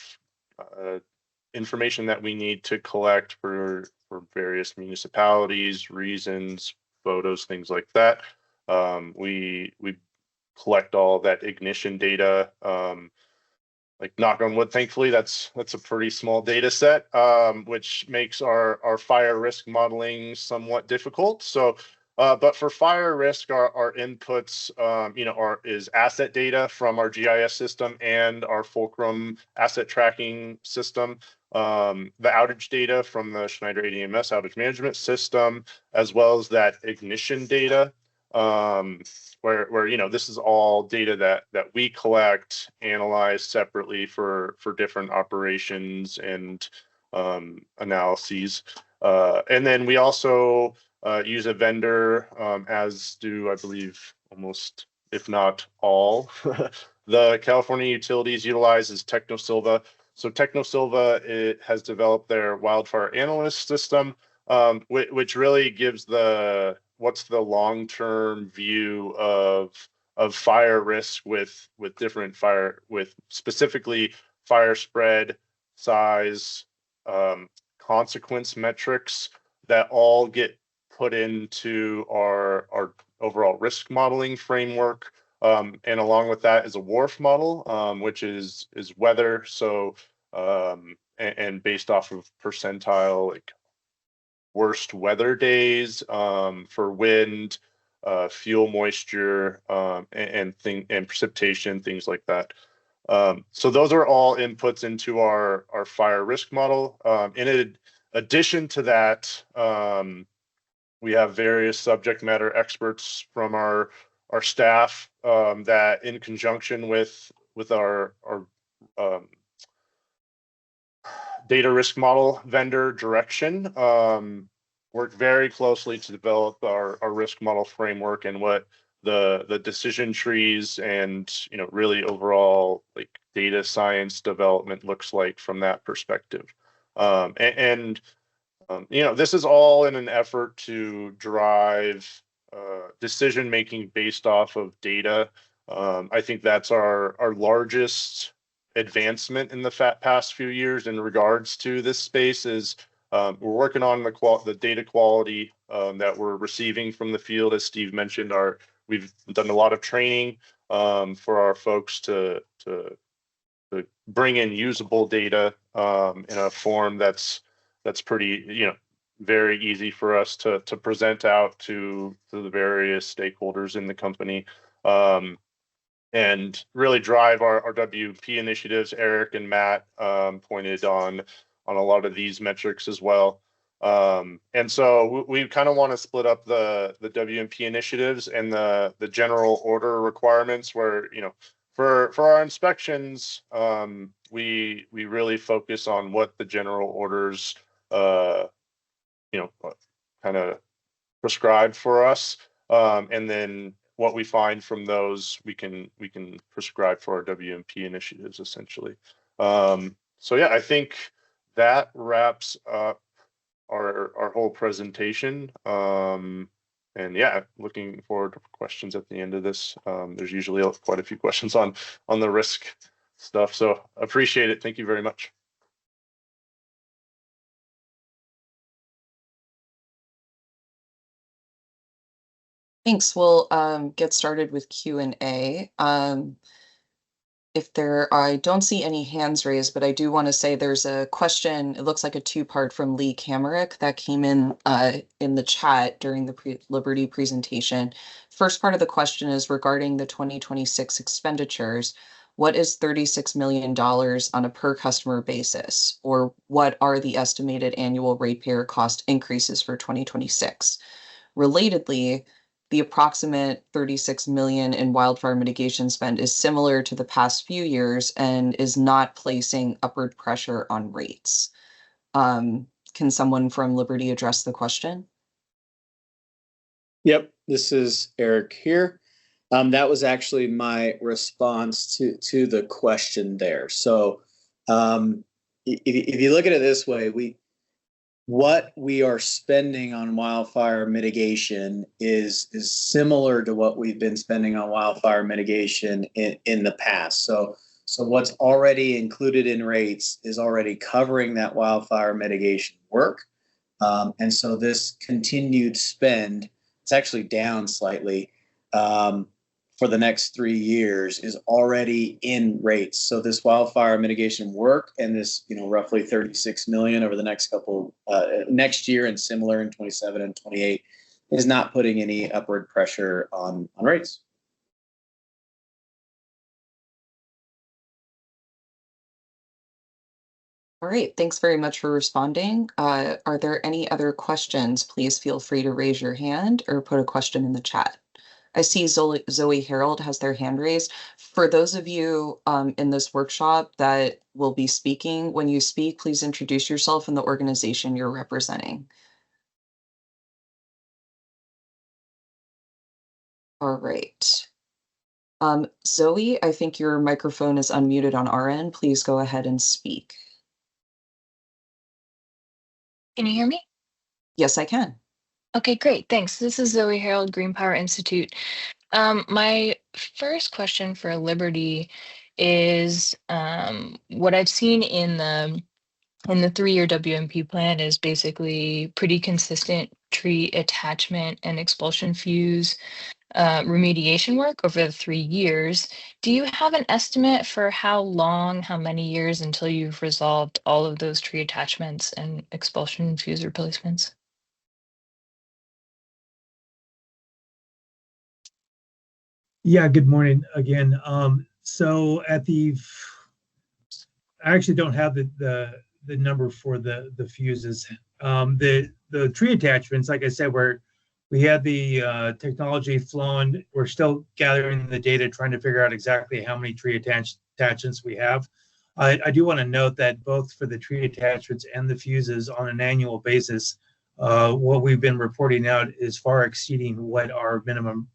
G: information that we need to collect for various municipalities, reasons, photos, things like that. We collect all that ignition data. Like knock on wood, thankfully, that's a pretty small data set, which makes our fire risk modeling somewhat difficult. So, but for fire risk, our inputs, is asset data from our GIS system and our Fulcrum asset tracking system, the outage data from the Schneider ADMS outage management system, as well as that ignition data. Where this is all data that we collect, analyze separately for different operations and analyses. And then we also use a vendor, as do I believe almost, if not all, the California utilities utilizes TechnoSilva. So TechnoSilva, it has developed their wildfire analyst system, which really gives what's the long-term view of fire risk with different fire, with specifically fire spread, size, consequence metrics that all get put into our overall risk modeling framework. And along with that is a WRF model, which is weather. So and based off of percentile, like worst weather days for wind, fuel moisture, and precipitation, things like that. So those are all inputs into our fire risk model. In addition to that, we have various subject matter experts from our staff that, in conjunction with our data risk model vendor Direction, work very closely to develop our risk model framework and what the decision trees and really overall like data science development looks like from that perspective. This is all in an effort to drive decision making based off of data. I think that's our largest advancement in the past few years in regards to this space. Is we're working on the data quality that we're receiving from the field. As Steve mentioned, we've done a lot of training for our folks to bring in usable data in a form that's pretty very easy for us to present out to the various stakeholders in the company. And really drive our WP initiatives. Eric and Matt pointed on a lot of these metrics as well. And so we kind of want to split up the WMP initiatives and the general order requirements, where for our inspections, we really focus on what the general orders kind of prescribed for us, and then what we find from those, we can prescribe for our WMP initiatives, essentially. So yeah, I think that wraps up our whole presentation. And yeah, looking forward to questions at the end of this. There's usually quite a few questions on the risk stuff, so appreciate it. Thank you very much.
B: Thanks. We'll get started with Q&A. I don't see any hands raised, but I do want to say there's a question. It looks like a two-part from Lee Kamerick that came in the chat during the Liberty presentation. First part of the question is regarding the 2026 expenditures. What is $36 million on a per customer basis, or what are the estimated annual ratepayer cost increases for 2026? Relatedly, the approximate 36 million in wildfire mitigation spend is similar to the past few years and is not placing upward pressure on rates. Can someone from Liberty address the question?
C: Yep, this is Eric here. That was actually my response to the question there. So If you look at it this way, what we are spending on wildfire mitigation is similar to what we've been spending on wildfire mitigation in the past. So what's already included in rates is already covering that wildfire mitigation work. And so this continued spend, it's actually down slightly, for the next 3 years is already in rates. So this wildfire mitigation work and this, roughly 36 million over the next next year and similar in 27 and 28 is not putting any upward pressure on rates.
B: All right, thanks very much for responding. Are there any other questions? Please feel free to raise your hand or put a question in the chat. I see Zoe Harold has their hand raised. For those of you in this workshop that will be speaking, when you speak, please introduce yourself and the organization you're representing. All right. Zoe, I think your microphone is unmuted on our end. Please go ahead and speak.
H: Can you hear me?
B: Yes, I can.
H: Okay, great. Thanks. This is Zoe Harold, Green Power Institute. My first question for Liberty is what I've seen in the 3-year WMP plan is basically pretty consistent tree attachment and expulsion fuse remediation work over the 3 years. Do you have an estimate for how many years until you've resolved all of those tree attachments and expulsion fuse replacements?
F: Yeah, good morning again. So I actually don't have the number for the fuses. The tree attachments, like I said, we had the technology flowing. We're still gathering the data, trying to figure out exactly how many tree attachments we have. I do want to note that both for the tree attachments and the fuses on an annual basis, what we've been reporting out is far exceeding what our minimum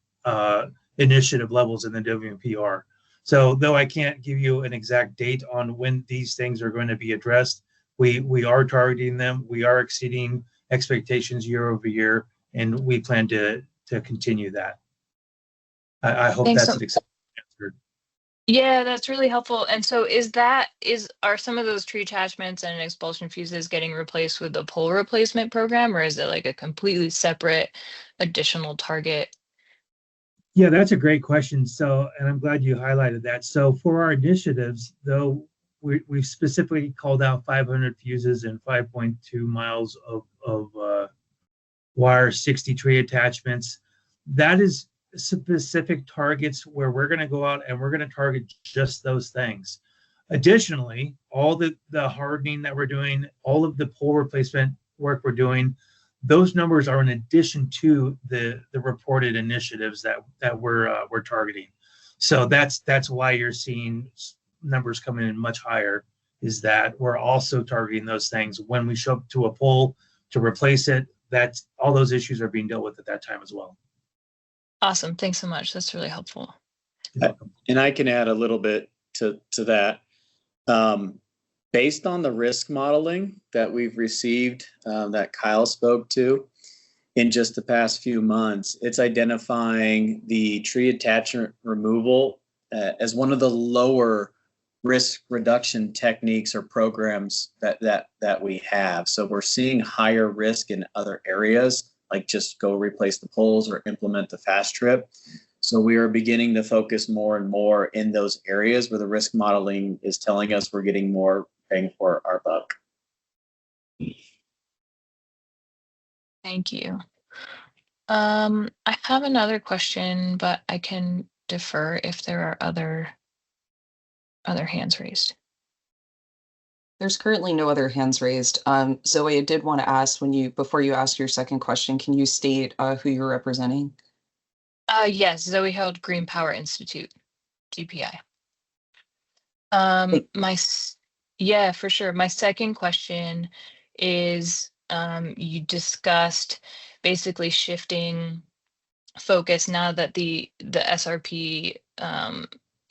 F: initiative levels in the WMP are. So though I can't give you an exact date on when these things are going to be addressed, we are targeting them. We are exceeding expectations year over year, and we plan to continue that. I hope
H: Thanks
F: that's an acceptable answer.
H: Yeah, that's really helpful. And so are some of those tree attachments and expulsion fuses getting replaced with the pole replacement program, or is it like a completely separate additional target?
F: Yeah, that's a great question. So, and I'm glad you highlighted that. So for our initiatives, though, we've specifically called out 500 fuses and 5.2 miles of wire, 60 tree attachments. That is specific targets where we're going to go out and we're going to target just those things. Additionally, all the hardening that we're doing, all of the pole replacement work we're doing, those numbers are in addition to the reported initiatives that we're targeting. So that's why you're seeing numbers coming in much higher, is that we're also targeting those things. When we show up to a pole to replace it, that's all those issues are being dealt with at that time as well.
H: Awesome. Thanks so much. That's really helpful.
C: And I can add a little bit to that. Based on the risk modeling that we've received, that Kyle spoke to in just the past few months, it's identifying the tree attachment removal as one of the lower risk reduction techniques or programs that we have. So we're seeing higher risk in other areas, like just go replace the poles or implement the fast trip. So we are beginning to focus more and more in those areas where the risk modeling is telling us we're getting more bang for our buck.
H: Thank you. I have another question, but I can defer if there are other hands raised.
B: There's currently no other hands raised. Zoe, I did want to ask, before you ask your second question, can you state who you're representing?
H: Yes, Zoe Held, Green Power Institute, GPI. Yeah, for sure. My second question is, you discussed basically shifting focus now that the SRP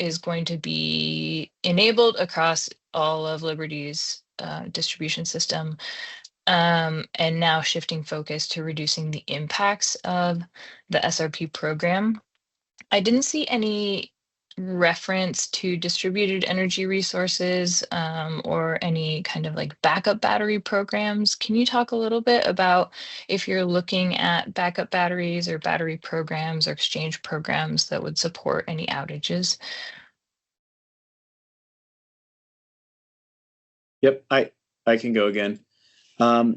H: is going to be enabled across all of Liberty's distribution system, and now shifting focus to reducing the impacts of the SRP program. I didn't see any reference to distributed energy resources or any kind of like backup battery programs. Can you talk a little bit about if you're looking at backup batteries or battery programs or exchange programs that would support any outages?
C: Yep, I can go again.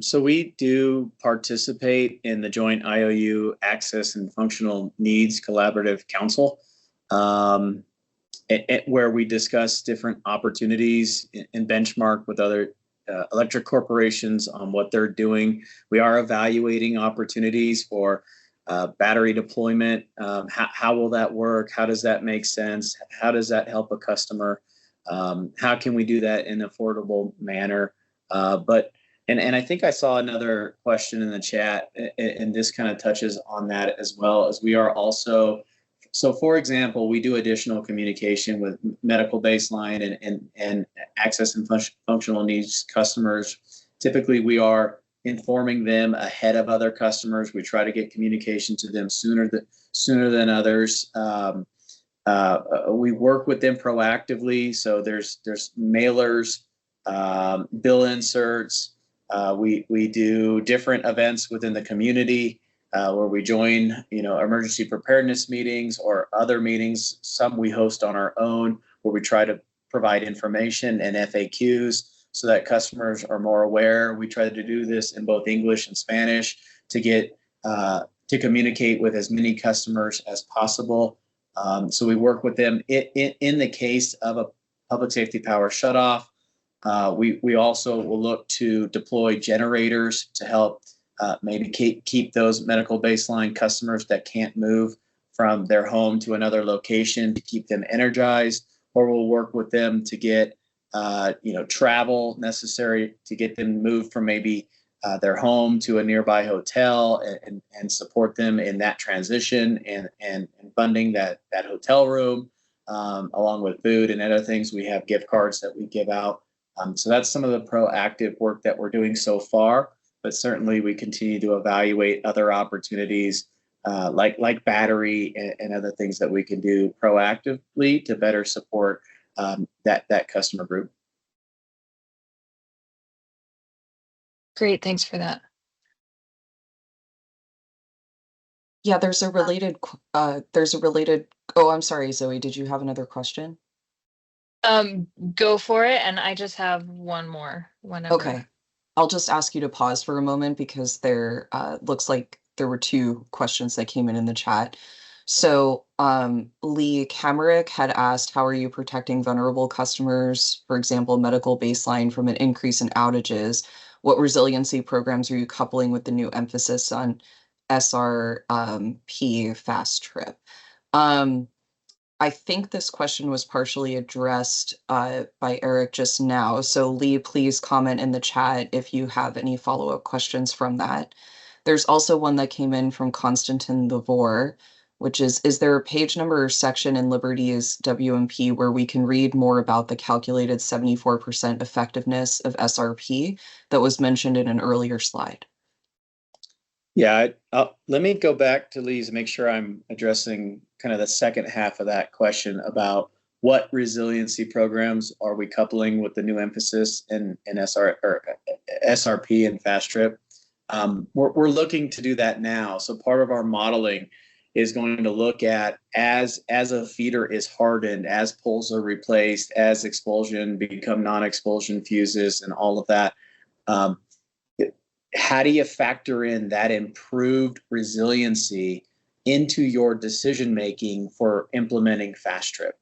C: So we do participate in the joint IOU Access and Functional Needs Collaborative Council, where we discuss different opportunities and benchmark with other electric corporations on what they're doing. We are evaluating opportunities for battery deployment. How will that work? How does that make sense? How does that help a customer? How can we do that in an affordable manner? And I think I saw another question in the chat, and this kind of touches on that as well, as we are also, so for example, we do additional communication with medical baseline and access and functional needs customers. Typically, we are informing them ahead of other customers. We try to get communication to them sooner than others. We work with them proactively. So there's mailers, bill inserts. We do different events within the community where we join, emergency preparedness meetings or other meetings. Some we host on our own, where we try to provide information and FAQs so that customers are more aware. We try to do this in both English and Spanish to get to communicate with as many customers as possible. So we work with them in the case of a public safety power shutoff. We also will look to deploy generators to help maybe keep those medical baseline customers that can't move from their home to another location, to keep them energized, or we'll work with them to get travel necessary to get them moved from maybe their home to a nearby hotel and support them in that transition and funding that hotel room, along with food and other things. We have gift cards that we give out. So that's some of the proactive work that we're doing so far, but certainly we continue to evaluate other opportunities like battery and other things that we can do proactively to better support that customer group.
H: Great, thanks for that.
B: Yeah, there's a related, oh, I'm sorry, Zoe, did you have another question?
H: Go for it, and I just have one more whenever.
B: Okay, I'll just ask you to pause for a moment because there looks like there were two questions that came in the chat. So Lee Kamerick had asked, how are you protecting vulnerable customers, for example, medical baseline, from an increase in outages? What resiliency programs are you coupling with the new emphasis on SRP fast trip? I think this question was partially addressed by Eric just now. So Lee, please comment in the chat if you have any follow-up questions from that. There's also one that came in from Konstantin Lavore, which is there a page number or section in Liberty's WMP where we can read more about the calculated 74% effectiveness of SRP that was mentioned in an earlier slide?
C: Yeah, let me go back to Lee's and make sure I'm addressing kind of the second half of that question about what resiliency programs are we coupling with the new emphasis in SRP and fast trip. We're looking to do that now. So part of our modeling is going to look at as a feeder is hardened, as poles are replaced, as expulsion become non-expulsion fuses and all of that. How do you factor in that improved resiliency into your decision making for implementing fast trip?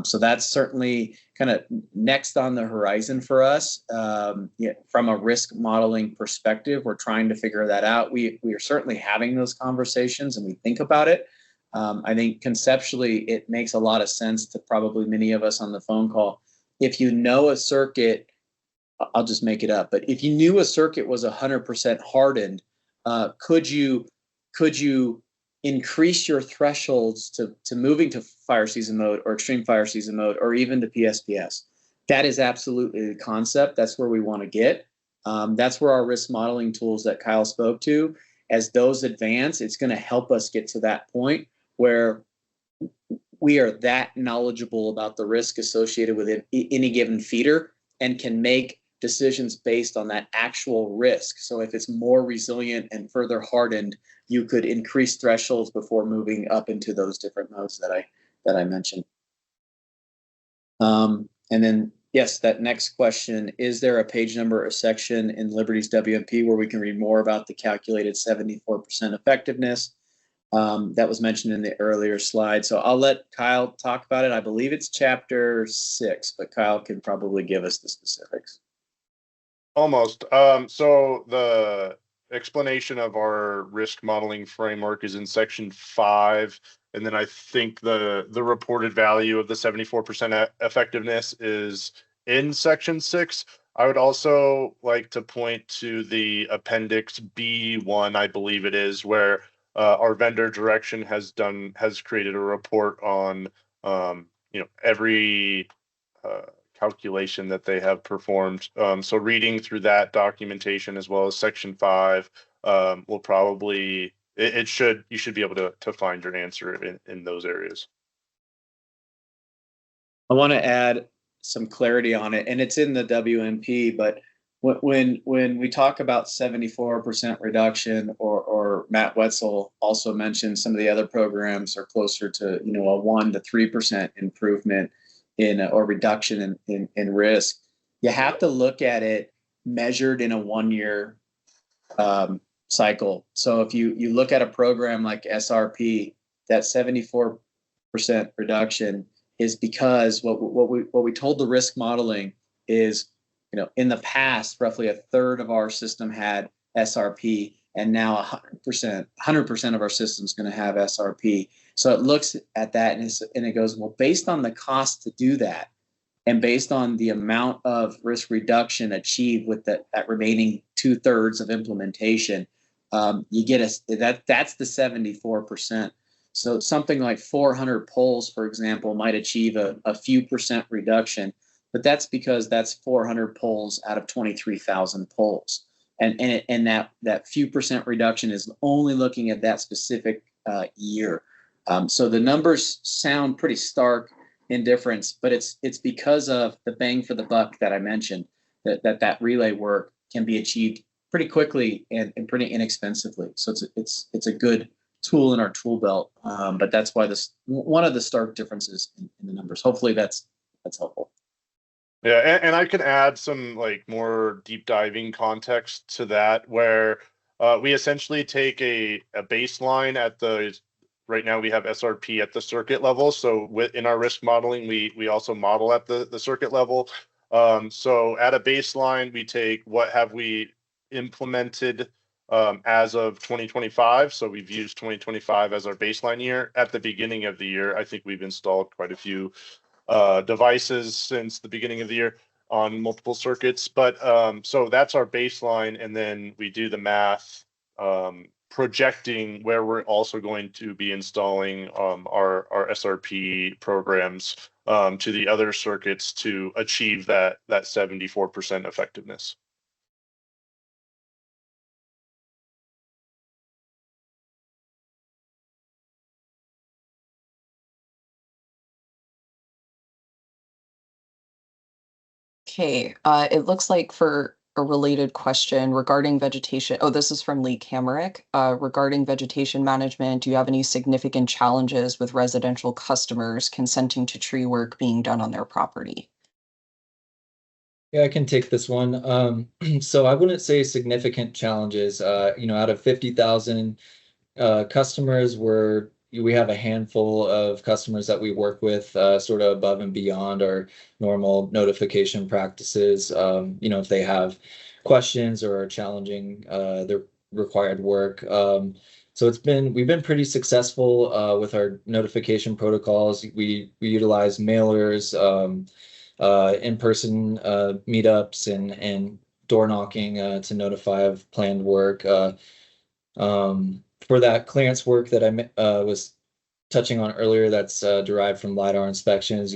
C: So that's certainly kind of next on the horizon for us. From a risk modeling perspective, we're trying to figure that out. We are certainly having those conversations and we think about it. I think conceptually it makes a lot of sense to probably many of us on the phone call. If you know a circuit, I'll just make it up, but if you knew a circuit was 100% hardened, could you increase your thresholds to moving to fire season mode or extreme fire season mode or even to PSPS. That is absolutely the concept. That's where we want to get. That's where our risk modeling tools that Kyle spoke to, as those advance, it's going to help us get to that point where we are that knowledgeable about the risk associated with any given feeder and can make decisions based on that actual risk. So if it's more resilient and further hardened, you could increase thresholds before moving up into those different modes that I mentioned. And then, yes, that next question, is there a page number or section in Liberty's WMP where we can read more about the calculated 74% effectiveness? That was mentioned in the earlier slide. So I'll let Kyle talk about it. I believe it's chapter 6, but Kyle can probably give us the specifics.
G: Almost. So the explanation of our risk modeling framework is in section 5. And then I think the reported value of the 74% effectiveness is in section 6. I would also like to point to the appendix B1, I believe it is, where our vendor direction has created a report on every calculation that they have performed. So reading through that documentation as well as section 5 will probably you should be able to find your answer in those areas.
C: I want to add some clarity on it, and it's in the WMP, but when we talk about 74% reduction, or Matt Wetzel also mentioned some of the other programs are closer to a 1 to 3% improvement or reduction in risk, you have to look at it measured in a 1-year cycle. So if you look at a program like SRP, that 74% reduction is because what we told the risk modeling is, in the past, roughly a third of our system had SRP, and now 100% of our system is going to have SRP. So it looks at that and it goes, well, based on the cost to do that, and based on the amount of risk reduction achieved with that remaining 2/3 of implementation, you get that's the 74%. So something like 400 polls, for example, might achieve a few percent reduction, but that's because that's 400 polls out of 23,000 polls. And that few percent reduction is only looking at that specific year. So the numbers sound pretty stark in difference, but it's because of the bang for the buck that I mentioned, that relay work can be achieved pretty quickly and pretty inexpensively. So it's a good tool in our tool belt, but that's why one of the stark differences in the numbers. Hopefully that's helpful.
G: Yeah, and I can add some more deep diving context to that, where we essentially take a baseline at right now we have SRP at the circuit level. So in our risk modeling, we also model at the circuit level. So at a baseline, we take what have we implemented as of 2025. So we've used 2025 as our baseline year. At the beginning of the year, I think we've installed quite a few devices since the beginning of the year on multiple circuits. But so that's our baseline, and then we do the math projecting where we're also going to be installing our SRP programs to the other circuits to achieve that 74% effectiveness.
B: Okay, it looks like for a related question regarding vegetation. Oh, this is from Lee Kamerick. Regarding vegetation management, do you have any significant challenges with residential customers consenting to tree work being done on their property?
E: Yeah, I can take this one. So I wouldn't say significant challenges. Out of 50,000 customers, we have a handful of customers that we work with sort of above and beyond our normal notification practices. If they have questions or are challenging their required work. So we've been pretty successful with our notification protocols. We utilize mailers, in-person meetups, and door knocking to notify of planned work. For that clearance work that I was touching on earlier, that's derived from LiDAR inspections.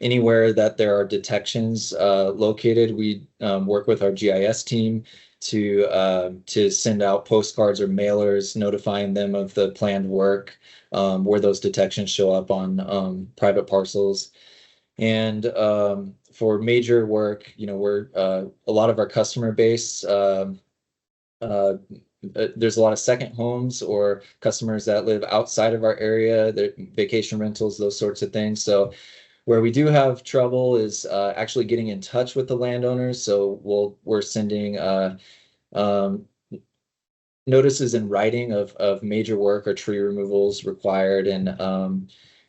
E: Anywhere that there are detections located, we work with our GIS team to send out postcards or mailers notifying them of the planned work where those detections show up on private parcels. And for major work, we're a lot of our customer base. There's a lot of second homes or customers that live outside of our area, vacation rentals, those sorts of things. So where we do have trouble is actually getting in touch with the landowners. So we're sending um, notices in writing of major work or tree removals required, and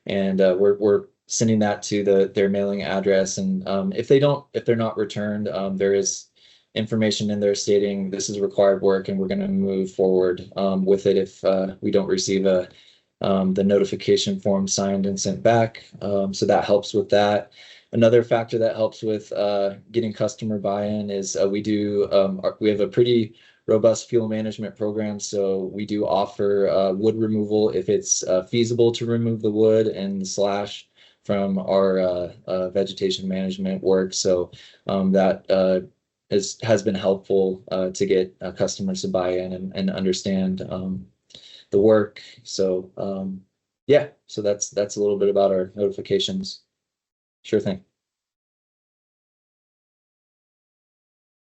E: we're sending that to their mailing address. And if they're not returned, there is information in there stating this is required work, and we're going to move forward with it if we don't receive the notification form signed and sent back. So that helps with that. Another factor that helps with getting customer buy-in is we have a pretty robust fuel management program. So we do offer wood removal if it's feasible to remove the wood and the slash from our vegetation management work. So that has been helpful to get customers to buy in and understand the work. So yeah, so that's a little bit about our notifications. Sure thing.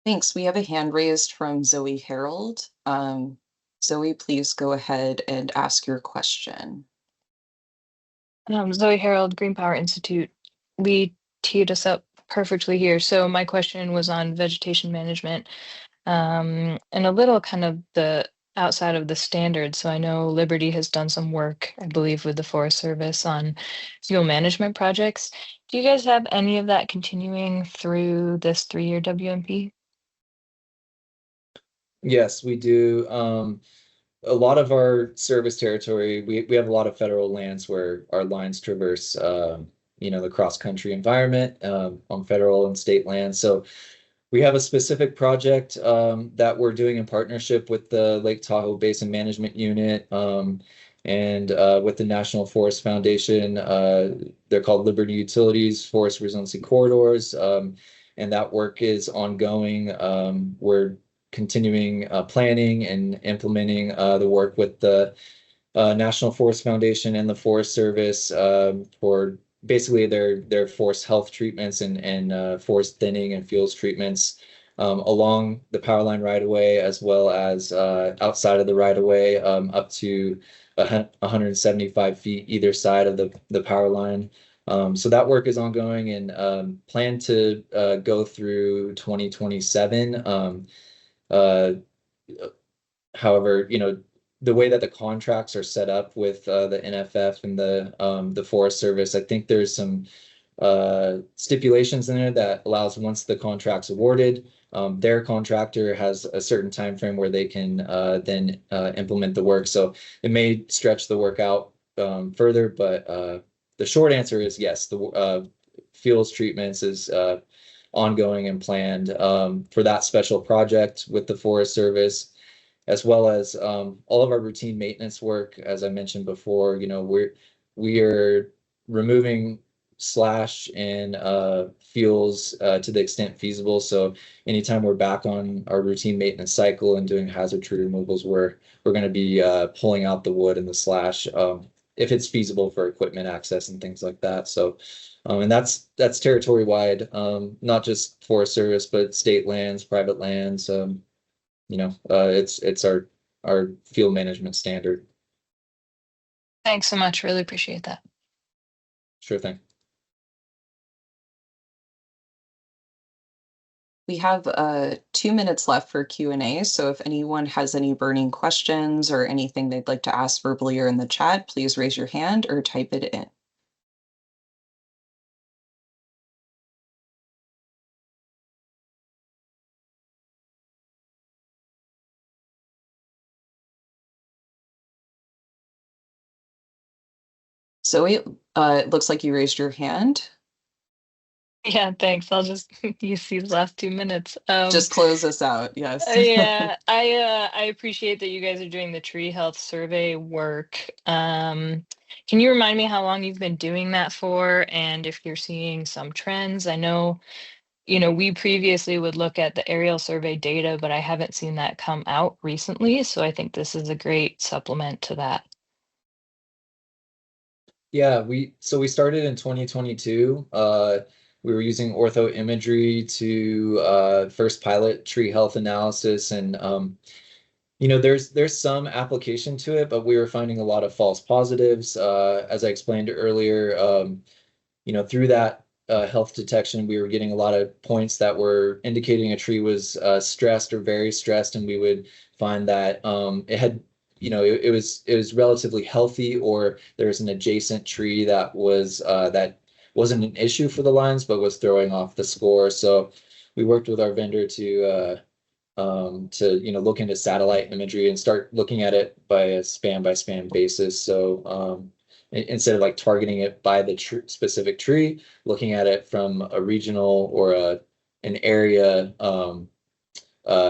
B: Thanks. We have a hand raised from Zoe Harold. Zoe, please go ahead and ask your question.
H: Zoe Harold, Green Power Institute. Lee teed us up perfectly here. So my question was on vegetation management, and a little kind of the outside of the standard. So I know Liberty has done some work, I believe, with the Forest Service on fuel management projects. Do you guys have any of that continuing through this 3-year WMP?
E: Yes, we do. A lot of our service territory, we have a lot of federal lands where our lines traverse, the cross-country environment on federal and state lands. So we have a specific project that we're doing in partnership with the Lake Tahoe Basin Management Unit and with the National Forest Foundation. They're called Liberty Utilities Forest Resiliency Corridors, and that work is ongoing. We're continuing planning and implementing the work with the National Forest Foundation and the Forest Service for basically their forest health treatments and forest thinning and fuels treatments along the power line right of way, as well as outside of the right of way up to 175 feet either side of the power line. So that work is ongoing and plan to go through 2027. However, the way that the contracts are set up with the NFF and the Forest Service, I think there's some stipulations in there that allows once the contract's awarded, their contractor has a certain time frame where they can then implement the work. So it may stretch the work out further, but the short answer is yes, the fuels treatments is ongoing and planned for that special project with the Forest Service, as well as all of our routine maintenance work. As I mentioned before, we are removing slash and fuels to the extent feasible. So anytime we're back on our routine maintenance cycle and doing hazard tree removals, we're going to be pulling out the wood and the slash if it's feasible for equipment access and things like that. So and that's territory wide, not just Forest Service, but state lands, private lands. It's our field management standard.
H: Thanks so much. Really appreciate that.
E: Sure thing.
B: We have 2 minutes left for Q&A, so if anyone has any burning questions or anything they'd like to ask verbally or in the chat, please raise your hand or type it in. Zoe, it looks like you raised your hand.
H: Yeah, thanks. I'll just use these last 2 minutes.
B: Just close us out. Yes.
H: Yeah, I appreciate that you guys are doing the tree health survey work. Can you remind me how long you've been doing that for, and if you're seeing some trends? I know, we previously would look at the aerial survey data, but I haven't seen that come out recently, so I think this is a great supplement to that.
E: Yeah, we started in 2022. We were using ortho imagery to first pilot tree health analysis, and there's some application to it, but we were finding a lot of false positives. As I explained earlier, through that health detection, we were getting a lot of points that were indicating a tree was stressed or very stressed, and we would find that it had, it was relatively healthy, or there's an adjacent tree that wasn't an issue for the lines, but was throwing off the score. So we worked with our vendor to look into satellite imagery and start looking at it by a span by span basis. So instead of like targeting it by the specific tree, looking at it from a regional or an area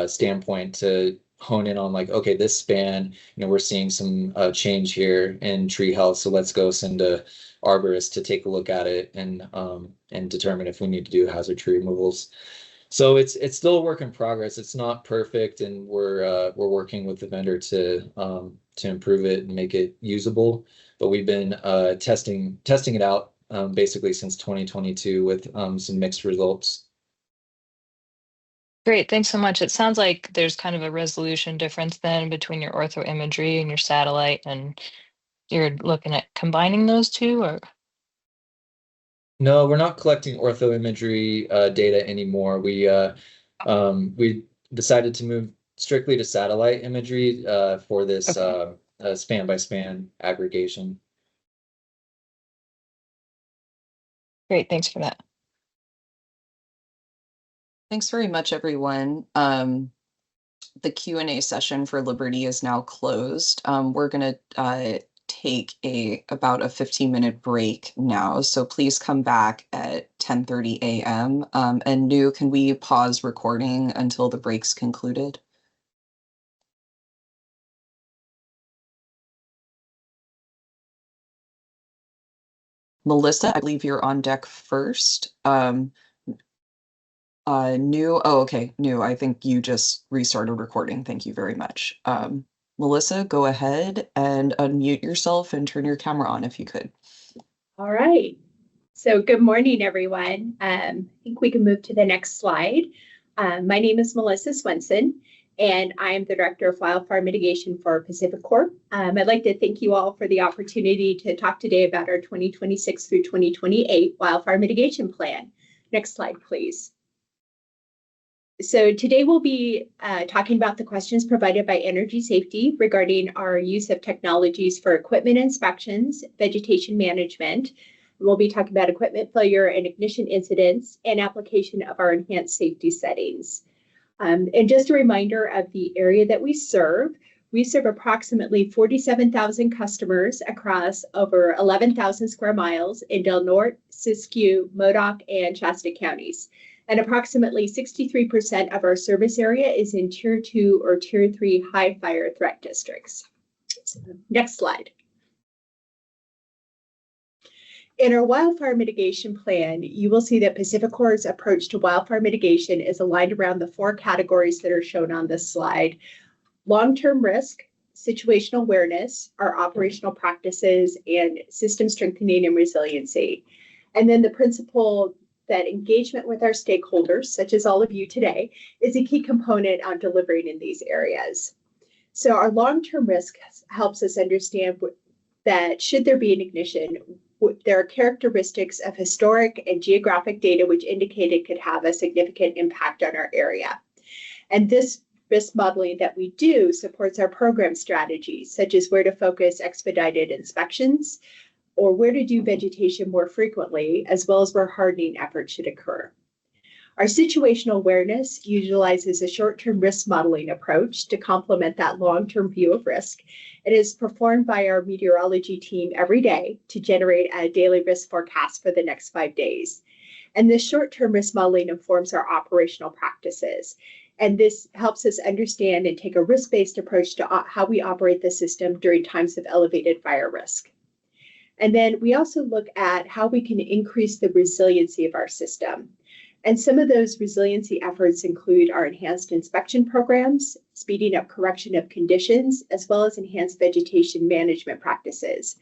E: standpoint to hone in on, like, okay, this span, we're seeing some change here in tree health, so let's go send a arborist to take a look at it and determine if we need to do hazard tree removals. So it's still a work in progress. It's not perfect, and we're working with the vendor to improve it and make it usable. But we've been testing it out basically since 2022 with some mixed results.
H: Great, thanks so much. It sounds like there's kind of a resolution difference then between your ortho imagery and your satellite, and you're looking at combining those two, or?
E: No, we're not collecting ortho imagery data anymore. We decided to move strictly to satellite imagery for this span by span aggregation.
H: Great, thanks for that.
B: Thanks very much, everyone. The Q&A session for Liberty is now closed. We're going to take about a 15-minute break now, so please come back at 10:30 a.m. And New, can we pause recording until the break's concluded? Melissa, I believe you're on deck first. New, okay, New, I think you just restarted recording. Thank you very much. Melissa, go ahead and unmute yourself and turn your camera on if you could.
I: All right. So good morning, everyone. I think we can move to the next slide. My name is Melissa Swenson, and I am the Director of Wildfire Mitigation for PacifiCorp. I'd like to thank you all for the opportunity to talk today about our 2026 through 2028 Wildfire Mitigation Plan. Next slide, please. So today we'll be talking about the questions provided by Energy Safety regarding our use of technologies for equipment inspections, vegetation management. We'll be talking about equipment failure and ignition incidents and application of our enhanced safety settings. And just a reminder of the area that we serve approximately 47,000 customers across over 11,000 square miles in Del Norte, Siskiyou, Modoc, and Shasta counties. And approximately 63% of our service area is in Tier 2 or Tier 3 high fire threat districts. Next slide. In our wildfire mitigation plan, you will see that PacifiCorp's approach to wildfire mitigation is aligned around the 4 categories that are shown on this slide: long-term risk, situational awareness, our operational practices, and system strengthening and resiliency. And then the principle that engagement with our stakeholders, such as all of you today, is a key component on delivering in these areas. So our long-term risk helps us understand that should there be an ignition, there are characteristics of historic and geographic data which indicate it could have a significant impact on our area. And this risk modeling that we do supports our program strategies, such as where to focus expedited inspections, or where to do vegetation more frequently, as well as where hardening efforts should occur. Our situational awareness utilizes a short-term risk modeling approach to complement that long-term view of risk. It is performed by our meteorology team every day to generate a daily risk forecast for the next 5 days. And this short-term risk modeling informs our operational practices. And this helps us understand and take a risk-based approach to how we operate the system during times of elevated fire risk. And then we also look at how we can increase the resiliency of our system. And some of those resiliency efforts include our enhanced inspection programs, speeding up correction of conditions, as well as enhanced vegetation management practices.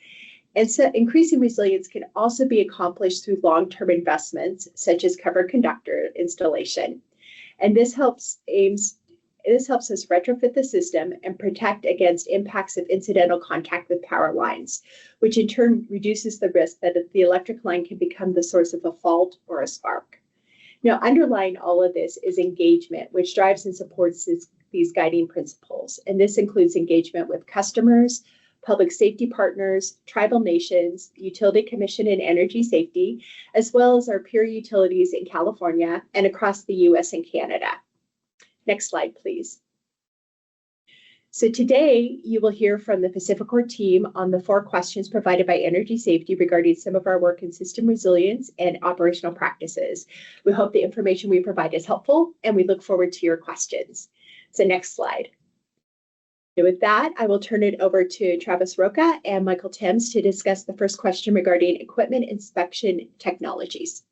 I: And so increasing resilience can also be accomplished through long-term investments, such as covered conductor installation. And this helps us retrofit the system and protect against impacts of incidental contact with power lines, which in turn reduces the risk that the electric line can become the source of a fault or a spark. Now, underlying all of this is engagement, which drives and supports these guiding principles. And this includes engagement with customers, public safety partners, tribal nations, Utility Commission and Energy Safety, as well as our peer utilities in California and across the US and Canada. Next slide, please. So today you will hear from the PacifiCorp team on the 4 questions provided by Energy Safety regarding some of our work in system resilience and operational practices. We hope the information we provide is helpful, and we look forward to your questions. So next slide. And with that, I will turn it over to Travis Roca and Michael Thames to discuss the first question regarding equipment inspection technologies.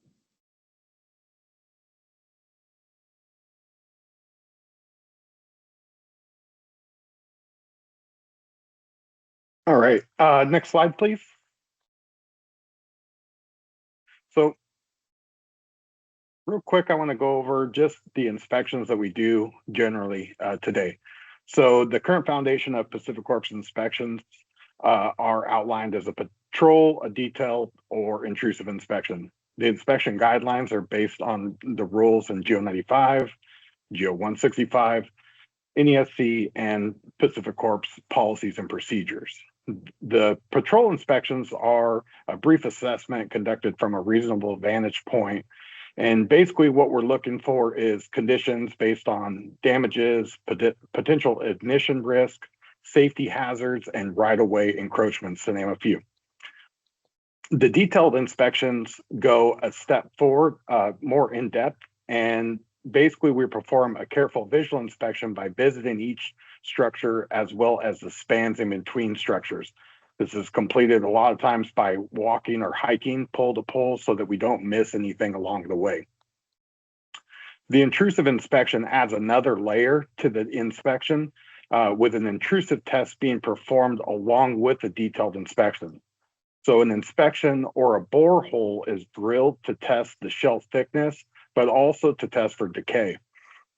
J: All right, next slide, please. So real quick, I want to go over just the inspections that we do generally today. So the current foundation of PacifiCorp's inspections are outlined as a patrol, a detailed, or intrusive inspection. The inspection guidelines are based on the rules in GO 95, GO 165, NESC, and PacifiCorp's policies and procedures. The patrol inspections are a brief assessment conducted from a reasonable vantage point. And basically what we're looking for is conditions based on damages, potential ignition risk, safety hazards, and right-of-way encroachments, to name a few. The detailed inspections go a step forward, more in-depth, and basically we perform a careful visual inspection by visiting each structure as well as the spans in between structures. This is completed a lot of times by walking or hiking pole to pole so that we don't miss anything along the way. The intrusive inspection adds another layer to the inspection with an intrusive test being performed along with the detailed inspection. So an inspection or a borehole is drilled to test the shell thickness, but also to test for decay.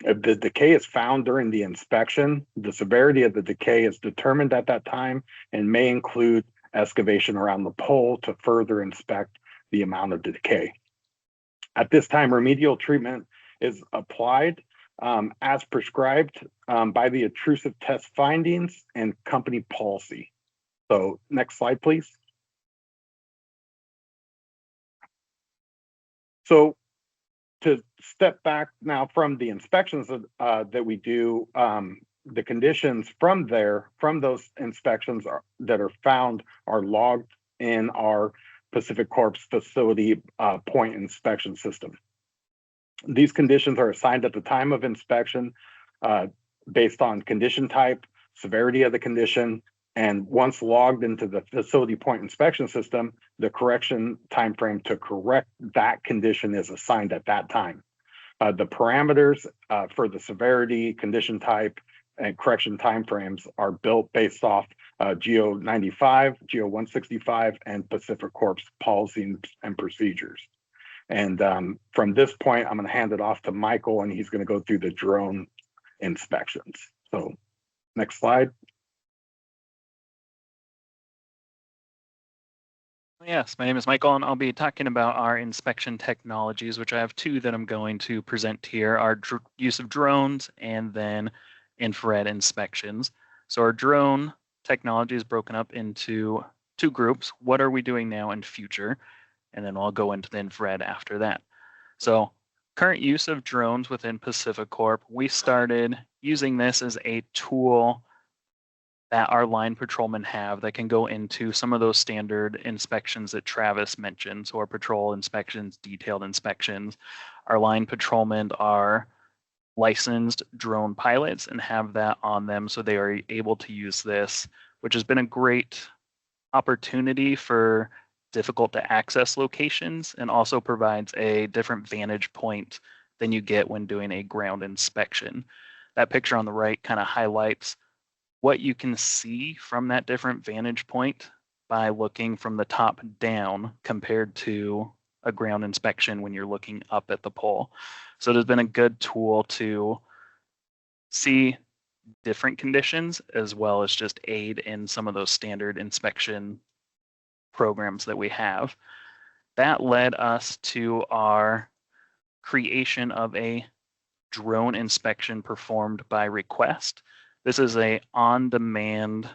J: If the decay is found during the inspection, the severity of the decay is determined at that time and may include excavation around the pole to further inspect the amount of the decay. At this time, remedial treatment is applied as prescribed by the intrusive test findings and company policy. So next slide, please. So to step back now from the inspections that we do, the conditions from those inspections that are found are logged in our PacifiCorp's facility point inspection system. These conditions are assigned at the time of inspection based on condition type, severity of the condition, and once logged into the facility point inspection system, the correction timeframe to correct that condition is assigned at that time. The parameters for the severity, condition type, and correction timeframes are built based off GO 95, GO 165, and PacifiCorp's policies and procedures. And from this point, I'm going to hand it off to Michael, and he's going to go through the drone inspections. So next slide.
K: Yes, my name is Michael, and I'll be talking about our inspection technologies, which I have 2 that I'm going to present here, our use of drones and then infrared inspections. So our drone technology is broken up into 2 groups. What are we doing now and future? And then I'll go into the infrared after that. So current use of drones within PacifiCorp, we started using this as a tool that our line patrolmen have that can go into some of those standard inspections that Travis mentioned. So our patrol inspections, detailed inspections. Our line patrolmen are licensed drone pilots and have that on them, so they are able to use this, which has been a great opportunity for difficult to access locations, and also provides a different vantage point than you get when doing a ground inspection. That picture on the right kind of highlights what you can see from that different vantage point by looking from the top down compared to a ground inspection when you're looking up at the pole. So it has been a good tool to see different conditions as well as just aid in some of those standard inspection programs that we have. That led us to our creation of a drone inspection performed by request. This is a on-demand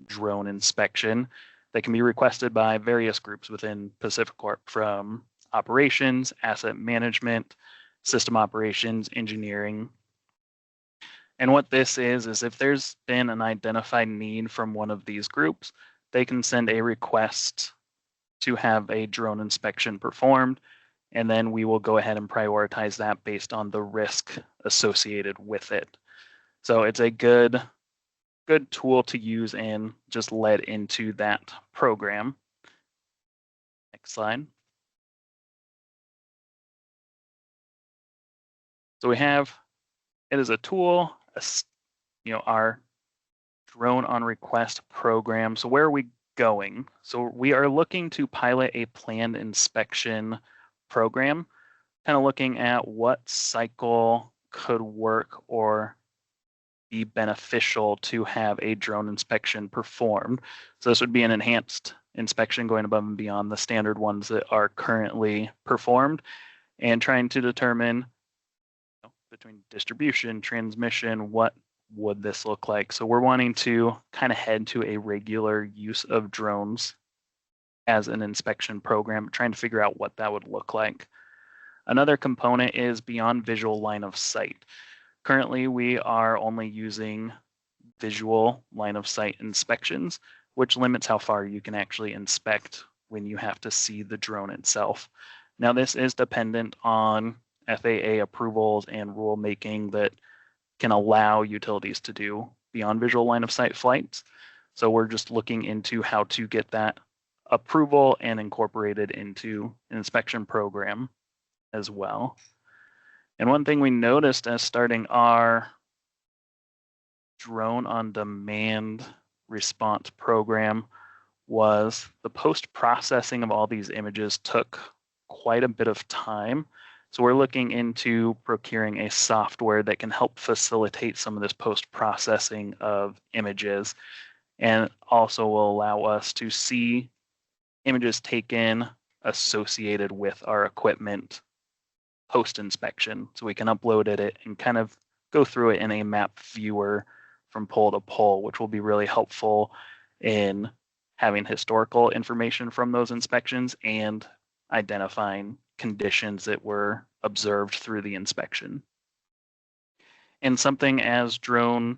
K: drone inspection that can be requested by various groups within PacifiCorp, from operations, asset management, system operations, engineering. And what this is if there's been an identified need from one of these groups, they can send a request to have a drone inspection performed, and then we will go ahead and prioritize that based on the risk associated with it. So it's a good tool to use and just led into that program. Next slide. So we have it as a tool, our drone on request program. So where are we going? So we are looking to pilot a planned inspection program, kind of looking at what cycle could work or be beneficial to have a drone inspection performed. So this would be an enhanced inspection going above and beyond the standard ones that are currently performed, and trying to determine between distribution, transmission, what would this look like? So we're wanting to kind of head to a regular use of drones as an inspection program, trying to figure out what that would look like. Another component is beyond visual line of sight. Currently, we are only using visual line of sight inspections, which limits how far you can actually inspect when you have to see the drone itself. Now, this is dependent on FAA approvals and rulemaking that can allow utilities to do beyond visual line of sight flights. So we're just looking into how to get that approval and incorporated into an inspection program as well. And one thing we noticed as starting our drone on demand response program was the post-processing of all these images took quite a bit of time. So we're looking into procuring a software that can help facilitate some of this post-processing of images, and also will allow us to see images taken associated with our equipment post-inspection. So we can upload it and kind of go through it in a map viewer from pole to pole, which will be really helpful in having historical information from those inspections and identifying conditions that were observed through the inspection. And something as drone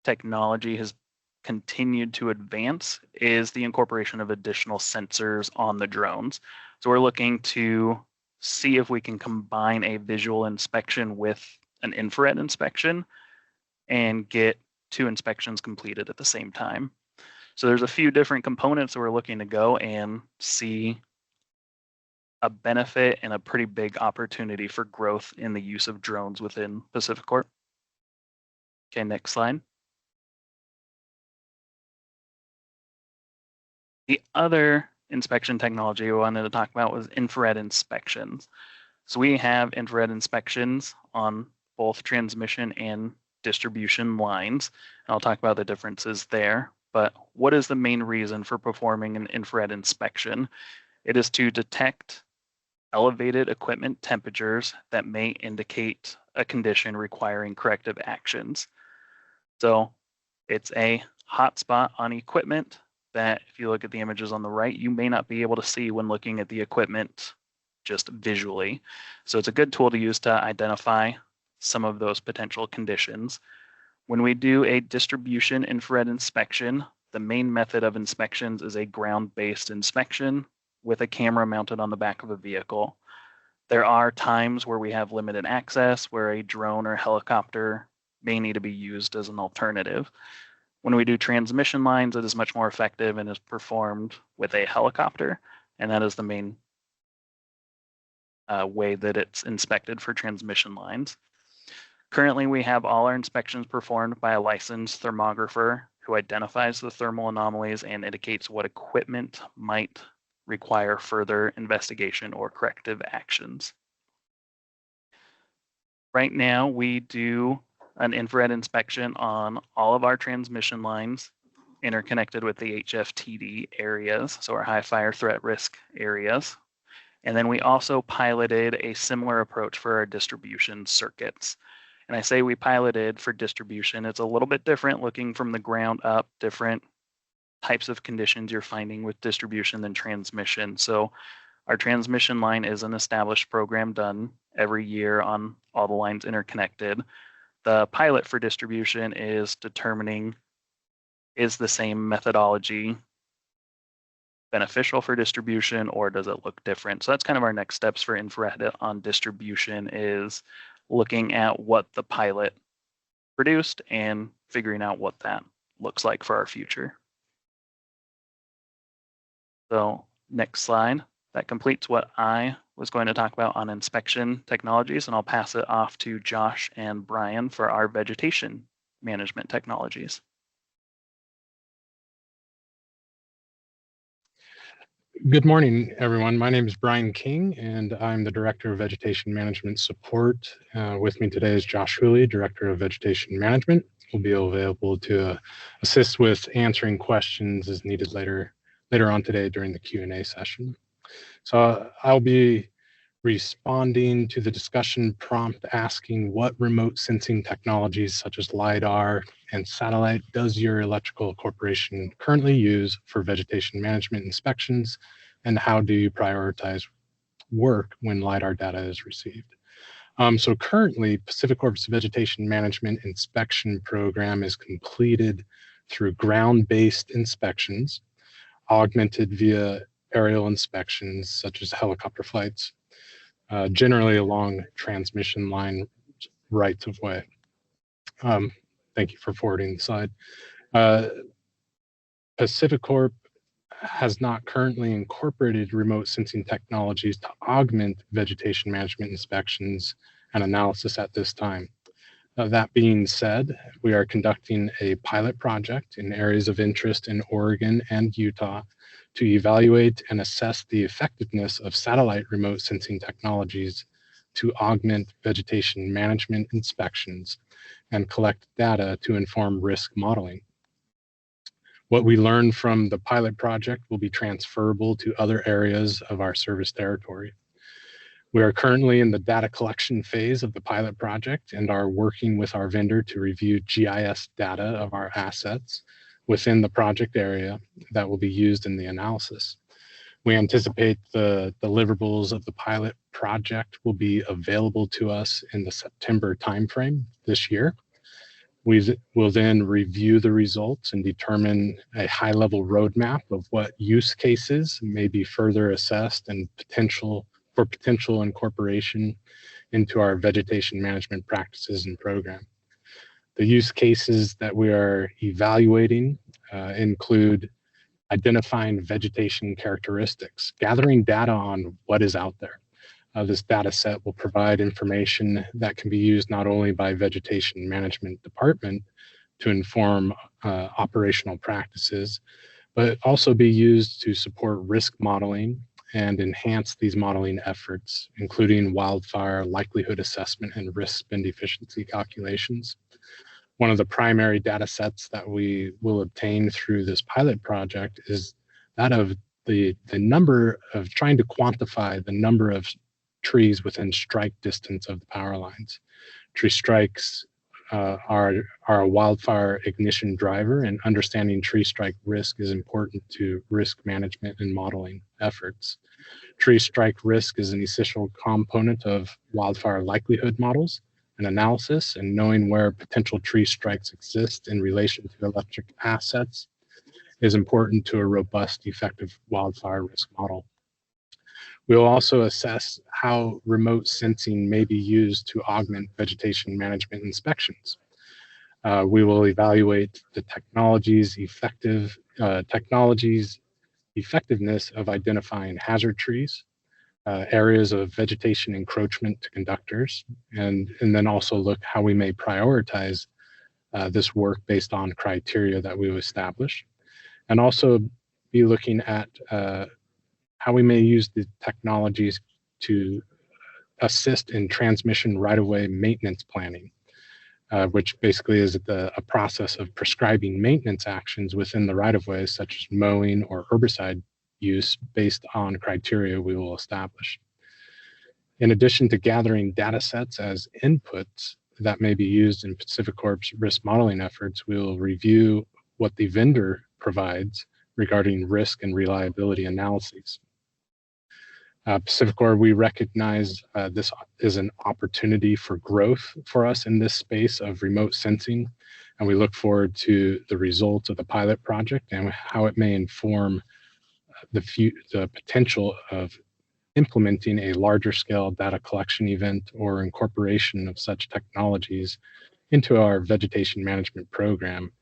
K: technology has continued to advance is the incorporation of additional sensors on the drones. So we're looking to see if we can combine a visual inspection with an infrared inspection and get two inspections completed at the same time. So there's a few different components that we're looking to go and see a benefit and a pretty big opportunity for growth in the use of drones within PacifiCorp. Okay, next slide. The other inspection technology we wanted to talk about was infrared inspections. So we have infrared inspections on both transmission and distribution lines. And I'll talk about the differences there. But what is the main reason for performing an infrared inspection? It is to detect elevated equipment temperatures that may indicate a condition requiring corrective actions. So it's a hotspot on equipment that, if you look at the images on the right, you may not be able to see when looking at the equipment just visually. So it's a good tool to use to identify some of those potential conditions. When we do a distribution infrared inspection, the main method of inspections is a ground-based inspection with a camera mounted on the back of a vehicle. There are times where we have limited access, where a drone or helicopter may need to be used as an alternative. When we do transmission lines, it is much more effective and is performed with a helicopter, and that is the main way that it's inspected for transmission lines. Currently, we have all our inspections performed by a licensed thermographer who identifies the thermal anomalies and indicates what equipment might require further investigation or corrective actions. Right now, we do an infrared inspection on all of our transmission lines interconnected with the HFTD areas, so our high fire threat risk areas. And then we also piloted a similar approach for our distribution circuits. And I say we piloted for distribution. It's a little bit different looking from the ground up, different types of conditions you're finding with distribution than transmission. So our transmission line is an established program done every year on all the lines interconnected. The pilot for distribution is determining, is the same methodology beneficial for distribution or does it look different? So that's kind of our next steps for infrared on distribution, is looking at what the pilot produced and figuring out what that looks like for our future. So next slide, that completes what I was going to talk about on inspection technologies, and I'll pass it off to Josh and Brian for our vegetation management technologies.
L: Good morning, everyone. My name is Brian King, and I'm the Director of Vegetation Management Support. With me today is Josh Hooley, Director of Vegetation Management. We'll be available to assist with answering questions as needed later on today during the Q&A session. So I'll be responding to the discussion prompt asking what remote sensing technologies such as LiDAR and satellite does your electrical corporation currently use for vegetation management inspections, and how do you prioritize work when LiDAR data is received? So currently, PacifiCorp's vegetation management inspection program is completed through ground-based inspections, augmented via aerial inspections such as helicopter flights, generally along transmission line rights of way. Thank you for forwarding the slide. PacifiCorp has not currently incorporated remote sensing technologies to augment vegetation management inspections and analysis at this time. That being said, we are conducting a pilot project in areas of interest in Oregon and Utah to evaluate and assess the effectiveness of satellite remote sensing technologies to augment vegetation management inspections and collect data to inform risk modeling. What we learn from the pilot project will be transferable to other areas of our service territory. We are currently in the data collection phase of the pilot project and are working with our vendor to review GIS data of our assets within the project area that will be used in the analysis. We anticipate the deliverables of the pilot project will be available to us in the September timeframe this year. We will then review the results and determine a high-level roadmap of what use cases may be further assessed and potential incorporation into our vegetation management practices and program. The use cases that we are evaluating include identifying vegetation characteristics, gathering data on what is out there. This data set will provide information that can be used not only by vegetation management department to inform operational practices, but also be used to support risk modeling and enhance these modeling efforts, including wildfire likelihood assessment and risk spend efficiency calculations. One of the primary data sets that we will obtain through this pilot project is that of the number of trying to quantify the number of trees within strike distance of the power lines. Tree strikes are a wildfire ignition driver, and understanding tree strike risk is important to risk management and modeling efforts. Tree strike risk is an essential component of wildfire likelihood models and analysis, and knowing where potential tree strikes exist in relation to electric assets is important to a robust, effective wildfire risk model. We will also assess how remote sensing may be used to augment vegetation management inspections. We will evaluate the technology's effectiveness of identifying hazard trees, areas of vegetation encroachment to conductors, and then also look how we may prioritize this work based on criteria that we will establish, and also be looking at how we may use the technologies to assist in transmission right-of-way maintenance planning, which basically is a process of prescribing maintenance actions within the right-of-way, such as mowing or herbicide use based on criteria we will establish. In addition to gathering data sets as inputs that may be used in PacifiCorp's risk modeling efforts, we will review what the vendor provides regarding risk and reliability analyses. PacifiCorp, we recognize this is an opportunity for growth for us in this space of remote sensing, and we look forward to the results of the pilot project and how it may inform the potential of implementing a larger scale data collection event or incorporation of such technologies into our vegetation management program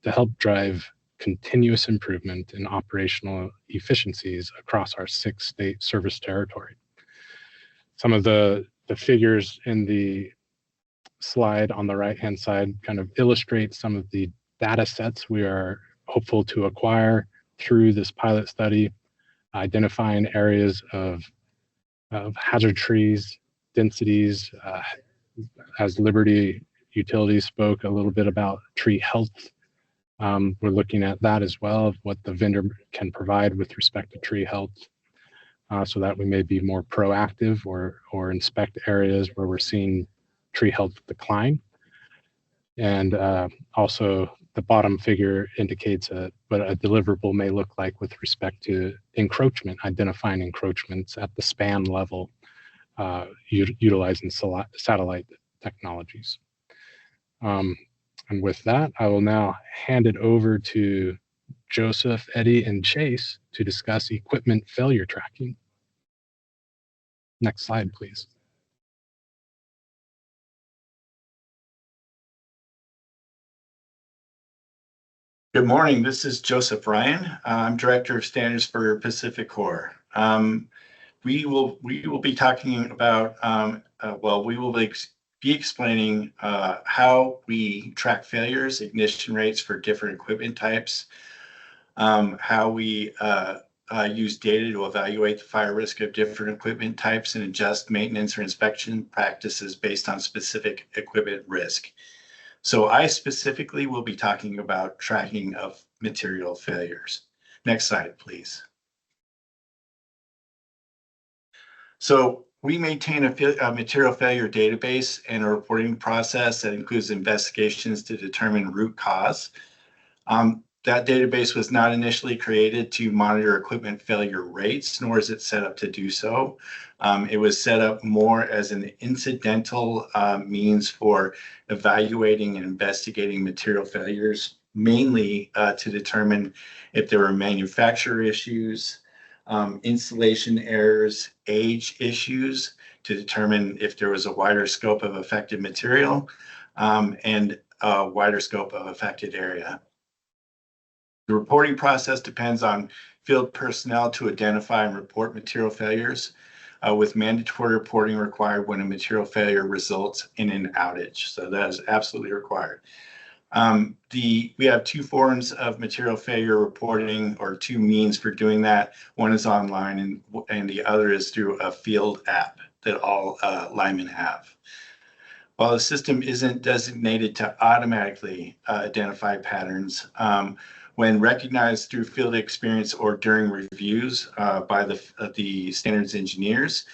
L: to help drive continuous improvement in operational efficiencies across our 6-state service territory. Some of the figures in the slide on the right-hand side kind of illustrate some of the data sets we are hopeful to acquire through this pilot study, identifying areas of hazard trees, densities, as Liberty Utilities spoke a little bit about tree health. We're looking at that as well, of what the vendor can provide with respect to tree health, so that we may be more proactive or inspect areas where we're seeing tree health decline. And also the bottom figure indicates what a deliverable may look like with respect to encroachment, identifying encroachments at the span level, utilizing satellite technologies. And with that, I will now hand it over to Joseph, Eddie, and Chase to discuss equipment failure tracking. Next slide, please.
M: Good morning. This is Joseph Ryan. I'm Director of Standards for PacifiCorp. We will be talking about, we will be explaining how we track failures, ignition rates for different equipment types, how we use data to evaluate the fire risk of different equipment types and adjust maintenance or inspection practices based on specific equipment risk. So I specifically will be talking about tracking of material failures. Next slide, please. So we maintain a material failure database and a reporting process that includes investigations to determine root cause. That database was not initially created to monitor equipment failure rates, nor is it set up to do so. It was set up more as an incidental means for evaluating and investigating material failures, mainly to determine if there were manufacturer issues, installation errors, age issues, to determine if there was a wider scope of affected material, and a wider scope of affected area. The reporting process depends on field personnel to identify and report material failures, with mandatory reporting required when a material failure results in an outage. So that is absolutely required. We have two forms of material failure reporting, or two means for doing that. One is online and the other is through a field app that all linemen have. While the system isn't designated to automatically identify patterns, when recognized through field experience or during reviews by the standards engineers,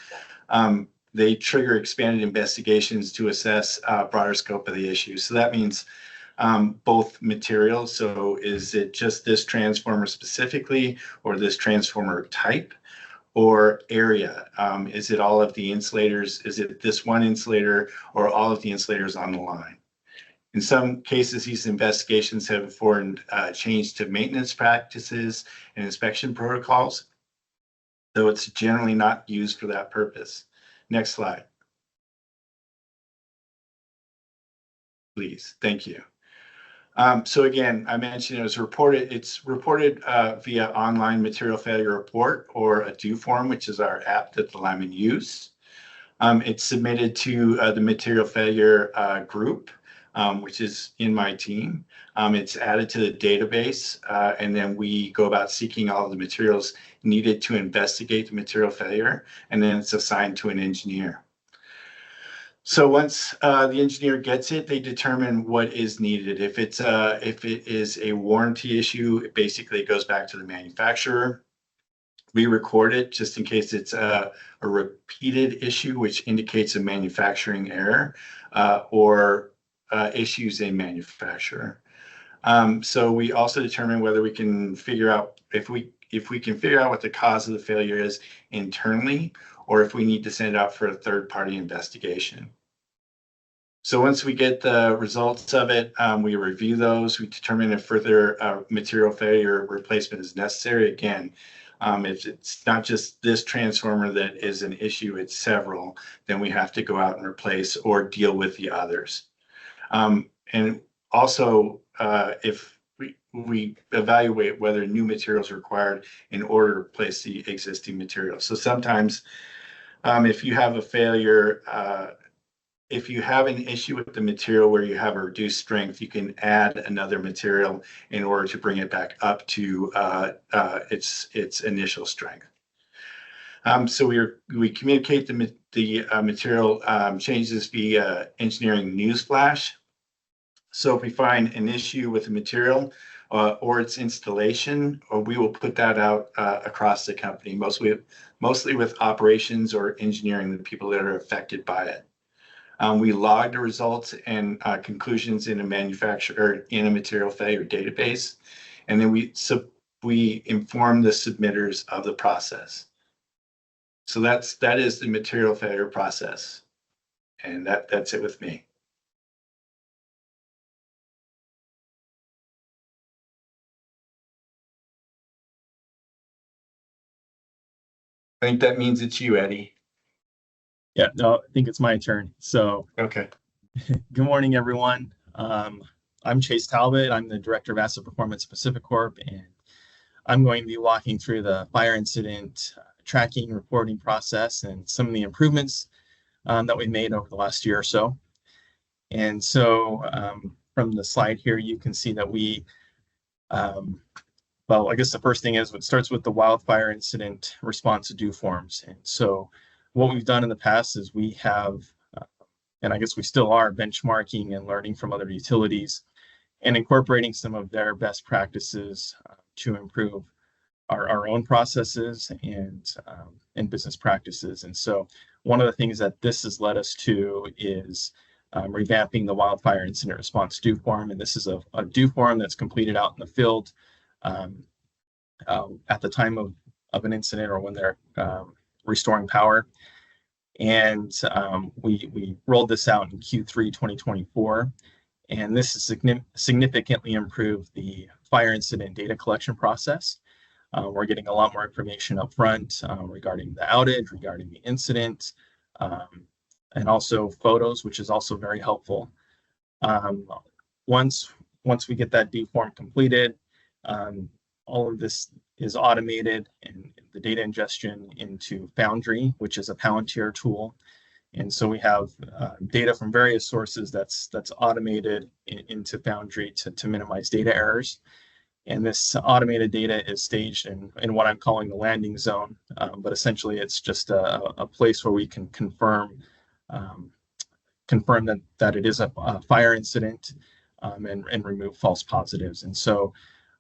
M: they trigger expanded investigations to assess a broader scope of the issue. So that means both materials. So is it just this transformer specifically, or this transformer type, or area. Is it all of the insulators? Is it this one insulator or all of the insulators on the line? In some cases, these investigations have informed change to maintenance practices and inspection protocols, though it's generally not used for that purpose. Next slide. Please, thank you. So again, I mentioned it's reported via online material failure report or a do form, which is our app that the linemen use. It's submitted to the material failure group, which is in my team. It's added to the database, and then we go about seeking all of the materials needed to investigate the material failure, and then it's assigned to an engineer. So once the engineer gets it, they determine what is needed. If it is a warranty issue, it basically goes back to the manufacturer. We record it just in case it's a repeated issue, which indicates a manufacturing error or issues in manufacturer. So we also determine whether we can figure out if we can figure out what the cause of the failure is internally, or if we need to send it out for a third-party investigation. So once we get the results of it, we review those. We determine if further material failure replacement is necessary. Again, if it's not just this transformer that is an issue, it's several, then we have to go out and replace or deal with the others. And also, if we evaluate whether new materials are required in order to replace the existing material. So sometimes if you have a failure, if you have an issue with the material where you have a reduced strength, you can add another material in order to bring it back up to its initial strength. So we communicate the material changes via engineering newsflash. So if we find an issue with the material or its installation, we will put that out across the company, mostly with operations or engineering, the people that are affected by it. We log the results and conclusions in a material failure database, and then we inform the submitters of the process. So that is the material failure process, and that's it with me. I think that means it's you, Eddie.
N: Yeah, no, I think it's my turn. So,
M: okay.
N: Good morning, everyone. I'm Chase Talbot. I'm the Director of Asset Performance at PacifiCorp, and I'm going to be walking through the fire incident tracking reporting process and some of the improvements that we've made over the last year or so. And so from the slide here, you can see that we, well, I guess the first thing is it starts with the wildfire incident response to do forms. And so what we've done in the past is we have, and I guess we still are, benchmarking and learning from other utilities and incorporating some of their best practices to improve our own processes and business practices. And so one of the things that this has led us to is revamping the wildfire incident response do form. And this is a do form that's completed out in the field at the time of an incident or when they're restoring power. And we rolled this out in Q3 2024. And this has significantly improved the fire incident data collection process. We're getting a lot more information up front regarding the outage, regarding the incident, and also photos, which is also very helpful. Once we get that D form completed, all of this is automated and the data ingestion into Foundry, which is a Palantir tool. And so we have data from various sources that's automated into Foundry to minimize data errors. And this automated data is staged in what I'm calling the landing zone, but essentially it's just a place where we can confirm that it is a fire incident and remove false positives. And so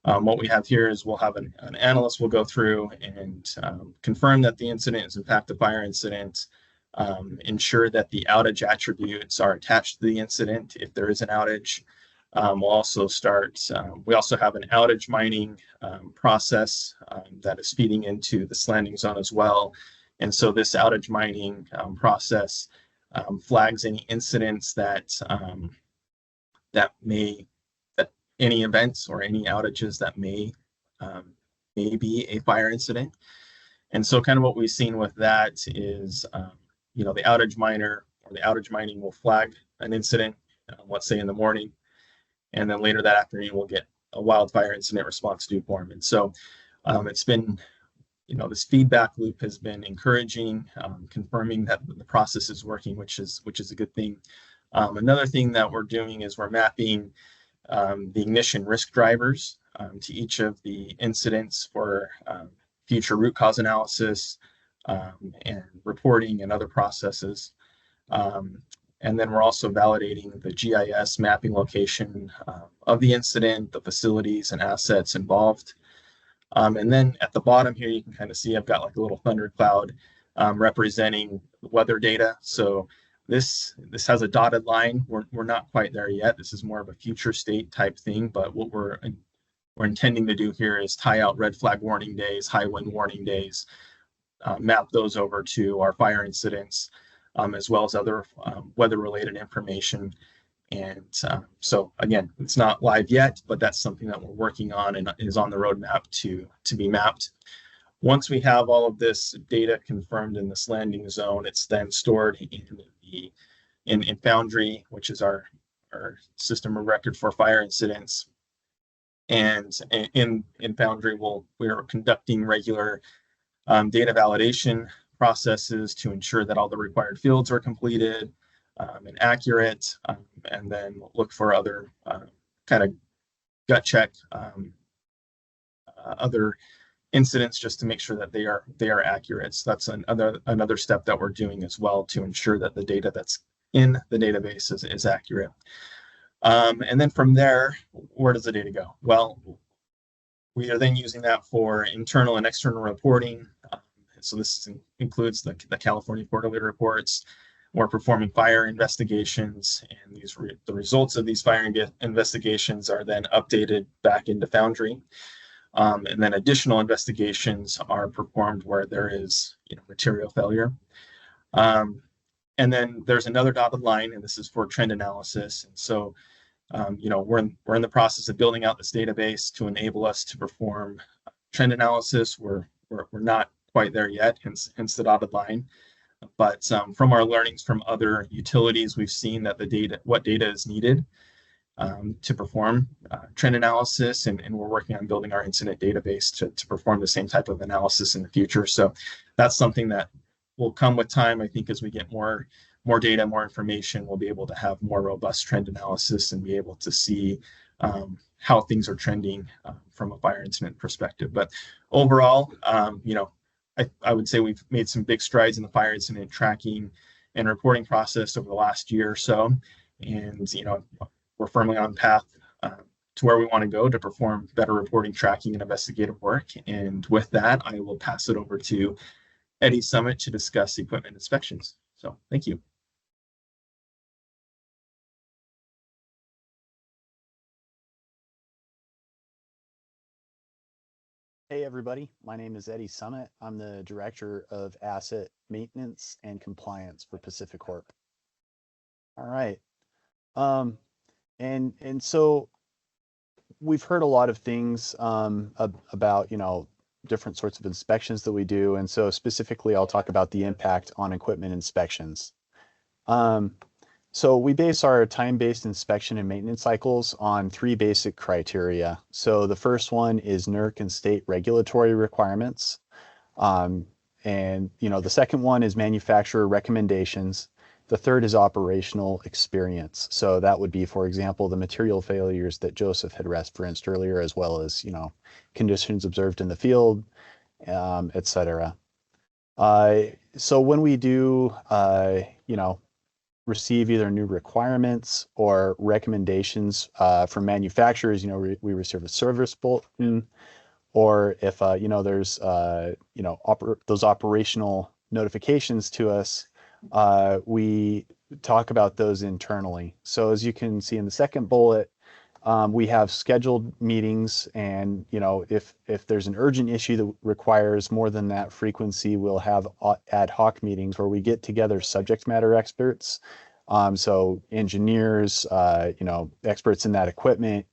N: what we have here is we'll have an analyst will go through and confirm that the incident is in fact a fire incident, ensure that the outage attributes are attached to the incident if there is an outage, We'll also start, we also have an outage mining process that is feeding into this landing zone as well. And so this outage mining process flags any incidents that any events or any outages that may be a fire incident. And so kind of what we've seen with that is, the outage miner or the outage mining will flag an incident, let's say in the morning, and then later that afternoon we'll get a wildfire incident response due form. And so it's been, this feedback loop has been encouraging, confirming that the process is working, which is a good thing. Another thing that we're doing is we're mapping the ignition risk drivers to each of the incidents for future root cause analysis and reporting and other processes. And then we're also validating the GIS mapping location of the incident, the facilities and assets involved. And then at the bottom here, you can kind of see I've got like a little thundercloud representing weather data. So this has a dotted line. We're not quite there yet. This is more of a future state type thing, but what we're intending to do here is tie out red flag warning days, high wind warning days, map those over to our fire incidents, as well as other weather-related information. And so again, it's not live yet, but that's something that we're working on and is on the roadmap to be mapped. Once we have all of this data confirmed in this landing zone, it's then stored in Foundry, which is our system of record for fire incidents. And in Foundry, we're conducting regular data validation processes to ensure that all the required fields are completed and accurate, and then look for other kind of gut check other incidents just to make sure that they are accurate. So that's another step that we're doing as well to ensure that the data that's in the database is accurate. And then from there, where does the data go? Well, we are then using that for internal and external reporting. So this includes the California quarterly reports. We're performing fire investigations, and the results of these fire investigations are then updated back into Foundry. And then additional investigations are performed where there is material failure. And then there's another dotted line, and this is for trend analysis. And so we're in the process of building out this database to enable us to perform trend analysis. We're not quite there yet, hence the dotted line. But from our learnings from other utilities, we've seen that what data is needed to perform trend analysis, and we're working on building our incident database to perform the same type of analysis in the future. So that's something that will come with time. I think as we get more data, more information, we'll be able to have more robust trend analysis and be able to see how things are trending from a fire incident perspective. But overall, I would say we've made some big strides in the fire incident tracking and reporting process over the last year or so. And, we're firmly on path to where we want to go to perform better reporting, tracking, and investigative work. And with that, I will pass it over to Eddie Summit to discuss equipment inspections. So thank you.
O: Hey everybody, my name is Eddie Summit. I'm the Director of Asset Maintenance and Compliance for PacifiCorp. All right. And so we've heard a lot of things about, different sorts of inspections that we do. And so specifically, I'll talk about the impact on equipment inspections. So we base our time-based inspection and maintenance cycles on 3 basic criteria. So the first one is NERC and state regulatory requirements. And, the second one is manufacturer recommendations. The third is operational experience. So that would be, for example, the material failures that Joseph had referenced earlier, as well as, conditions observed in the field, et cetera. So when we do, receive either new requirements or recommendations from manufacturers, we receive a service bulletin, or if, there's, those operational notifications to us, we talk about those internally. So as you can see in the second bullet, We have scheduled meetings, and if there's an urgent issue that requires more than that frequency, we'll have ad hoc meetings where we get together subject matter experts. So engineers, experts in that equipment,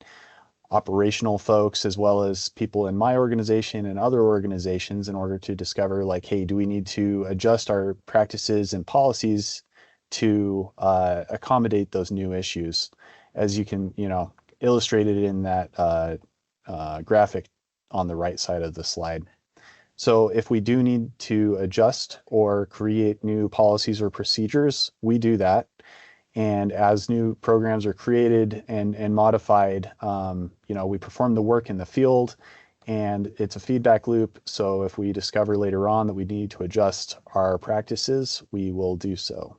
O: operational folks, as well as people in my organization and other organizations, in order to discover, like, hey, do we need to adjust our practices and policies to accommodate those new issues? As you can, illustrated in that graphic on the right side of the slide. So if we do need to adjust or create new policies or procedures, we do that. And as new programs are created and modified, we perform the work in the field, and it's a feedback loop. So if we discover later on that we need to adjust our practices, we will do so.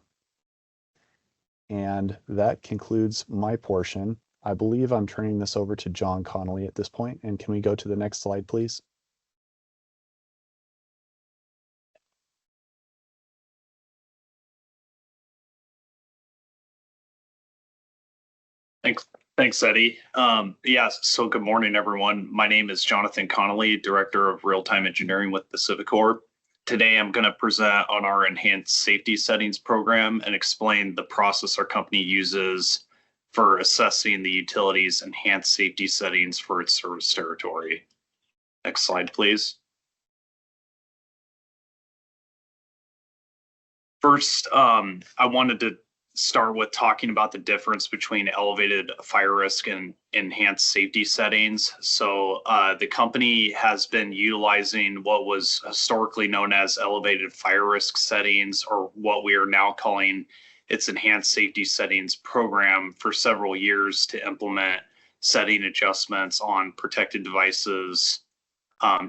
O: And that concludes my portion. I believe I'm turning this over to John Connolly at this point. And can we go to the next slide, please?
P: Thanks, Eddie. So good morning, everyone. My name is Jonathan Connolly, Director of Real-Time Engineering with PacifiCorp. Today, I'm going to present on our Enhanced Safety Settings program and explain the process our company uses for assessing the utility's enhanced safety settings for its service territory. Next slide, please. First, I wanted to start with talking about the difference between elevated fire risk and enhanced safety settings. So the company has been utilizing what was historically known as elevated fire risk settings, or what we are now calling its enhanced safety settings program, for several years to implement setting adjustments on protected devices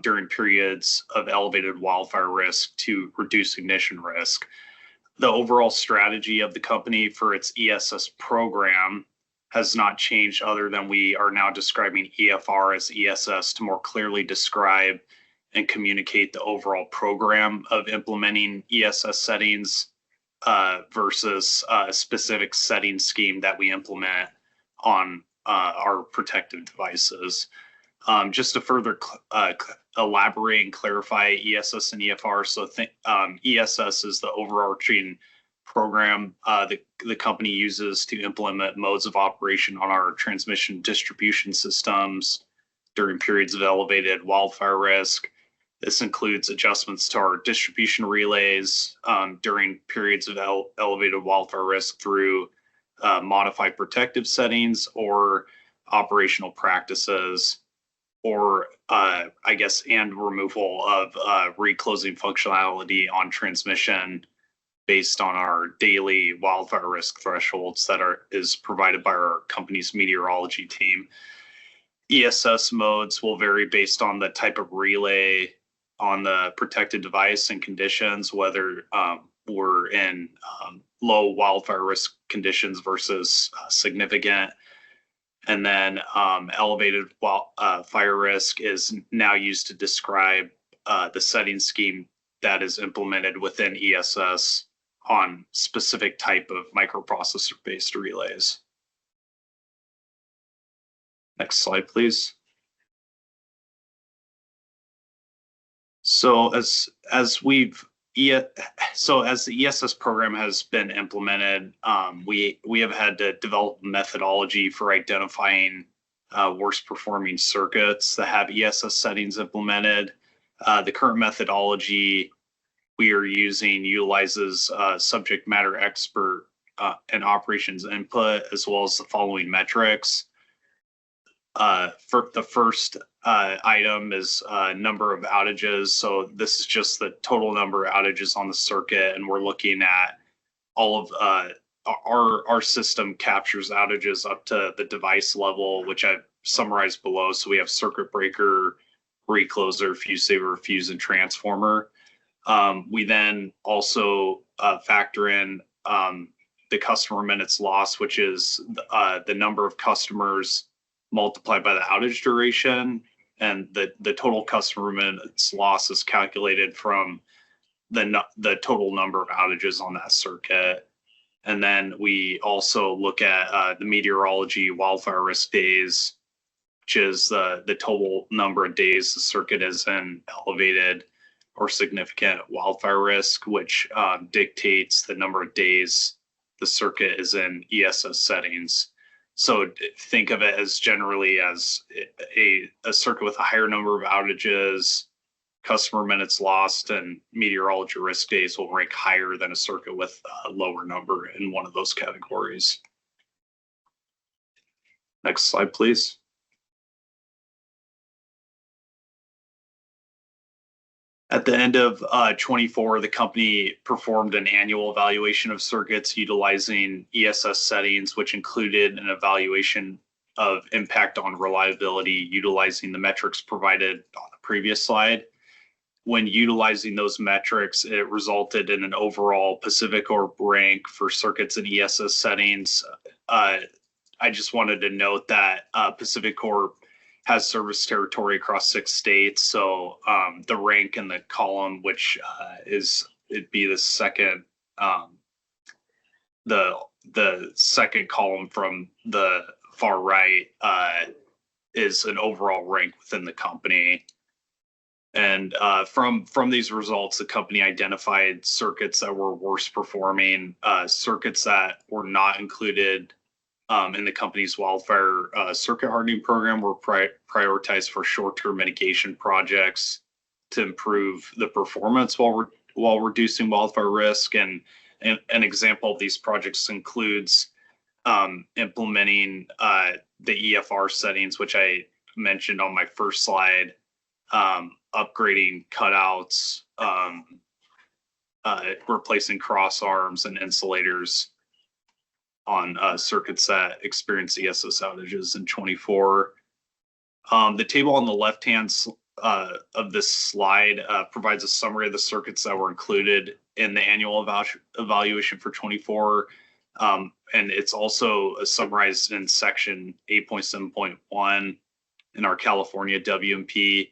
P: during periods of elevated wildfire risk to reduce ignition risk. The overall strategy of the company for its ESS program has not changed, other than we are now describing EFR as ESS to more clearly describe and communicate the overall program of implementing ESS settings versus a specific setting scheme that we implement on our protective devices. Just to further elaborate and clarify ESS and EFR, so ESS is the overarching program the company uses to implement modes of operation on our transmission distribution systems during periods of elevated wildfire risk. This includes adjustments to our distribution relays during periods of elevated wildfire risk through modified protective settings or operational practices, or and removal of reclosing functionality on transmission based on our daily wildfire risk thresholds that is provided by our company's meteorology team. ESS modes will vary based on the type of relay on the protected device and conditions, whether we're in low wildfire risk conditions versus significant. And then elevated fire risk is now used to describe the setting scheme that is implemented within ESS on specific type of microprocessor-based relays. Next slide, please. So as the ESS program has been implemented, we have had to develop methodology for identifying worst performing circuits that have ESS settings implemented. The current methodology we are using utilizes subject matter expert and operations input, as well as the following metrics. For the first item is number of outages. So this is just the total number of outages on the circuit, and we're looking at all of our system captures outages up to the device level, which I've summarized below. So we have circuit breaker, recloser, fuse saver, fuse, and transformer. We then also factor in the customer minutes lost, which is the number of customers multiplied by the outage duration, and the total customer minutes loss is calculated from the total number of outages on that circuit. And then we also look at the meteorology wildfire risk days, which is the total number of days the circuit is in elevated or significant wildfire risk, which dictates the number of days the circuit is in ESS settings. So think of it as generally as a circuit with a higher number of outages, customer minutes lost, and meteorology risk days will rank higher than a circuit with a lower number in one of those categories. Next slide, please. At the end of 24, the company performed an annual evaluation of circuits utilizing ESS settings, which included an evaluation of impact on reliability utilizing the metrics provided on the previous slide. When utilizing those metrics, it resulted in an overall PacifiCorp rank for circuits and ESS settings. I just wanted to note that PacifiCorp has service territory across 6 states. So the rank in the column, which it'd be the second, the second column from the far right, is an overall rank within the company. And from these results, the company identified circuits that were worst performing, circuits that were not included in the company's wildfire circuit hardening program were prioritized for short-term mitigation projects to improve the performance while reducing wildfire risk. And an example of these projects includes implementing the EFR settings, which I mentioned on my first slide, upgrading cutouts, replacing cross arms and insulators on circuits that experience ESS outages in 24. The table on the left-hand of this slide provides a summary of the circuits that were included in the annual evaluation for 24. And it's also summarized in section 8.7.1 in our California WMP.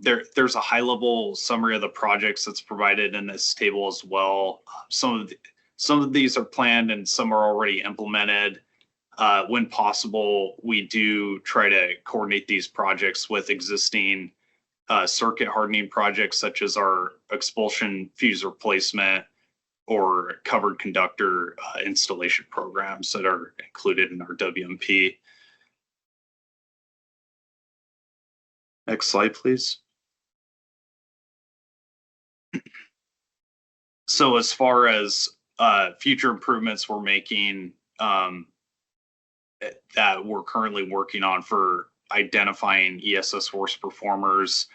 P: There's a high-level summary of the projects that's provided in this table as well. Some of these are planned and some are already implemented. When possible, we do try to coordinate these projects with existing circuit hardening projects, such as our expulsion fuse replacement or covered conductor installation programs that are included in our WMP. Next slide, please. So as far as future improvements we're making that we're currently working on for identifying ESS worst performers,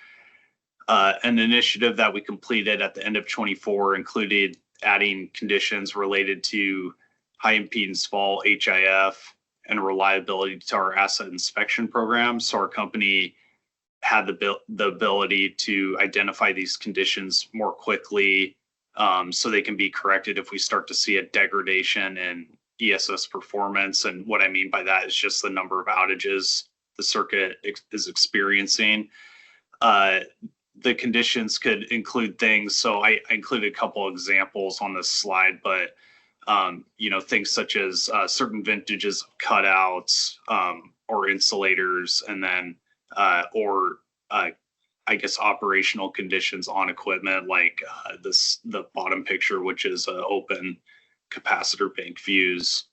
P: an initiative that we completed at the end of 24 included adding conditions related to high impedance fault, HIF, and reliability to our asset inspection program. So our company had the ability to identify these conditions more quickly, so they can be corrected if we start to see a degradation in ESS performance. And what I mean by that is just the number of outages the circuit is experiencing. The conditions could include things, so I included a couple examples on this slide, but things such as certain vintages of cutouts or insulators, and then I guess operational conditions on equipment like the bottom picture, which is an open capacitor bank fuse.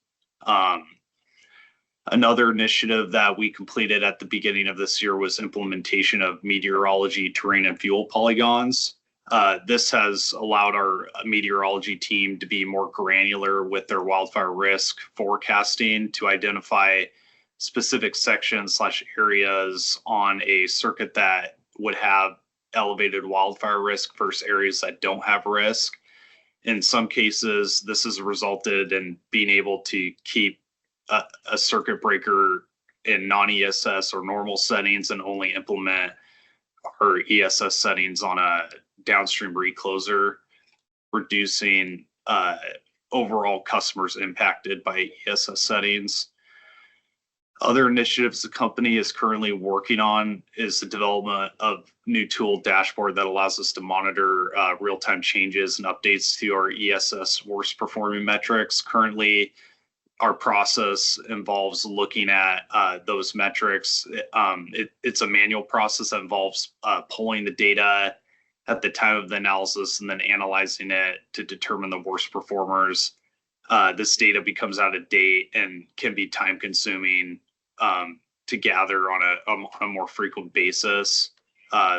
P: Another initiative that we completed at the beginning of this year was implementation of meteorology, terrain, and fuel polygons. This has allowed our meteorology team to be more granular with their wildfire risk forecasting to identify specific sections / areas on a circuit that would have elevated wildfire risk versus areas that don't have risk. In some cases, this has resulted in being able to keep a circuit breaker in non-ESS or normal settings and only implement our ESS settings on a downstream recloser, reducing overall customers impacted by ESS settings. Other initiatives the company is currently working on is the development of new tool dashboard that allows us to monitor real-time changes and updates to our ESS worst performing metrics. Currently, our process involves looking at those metrics. It's a manual process that involves pulling the data at the time of the analysis and then analyzing it to determine the worst performers. This data becomes out of date and can be time consuming to gather on a more frequent basis.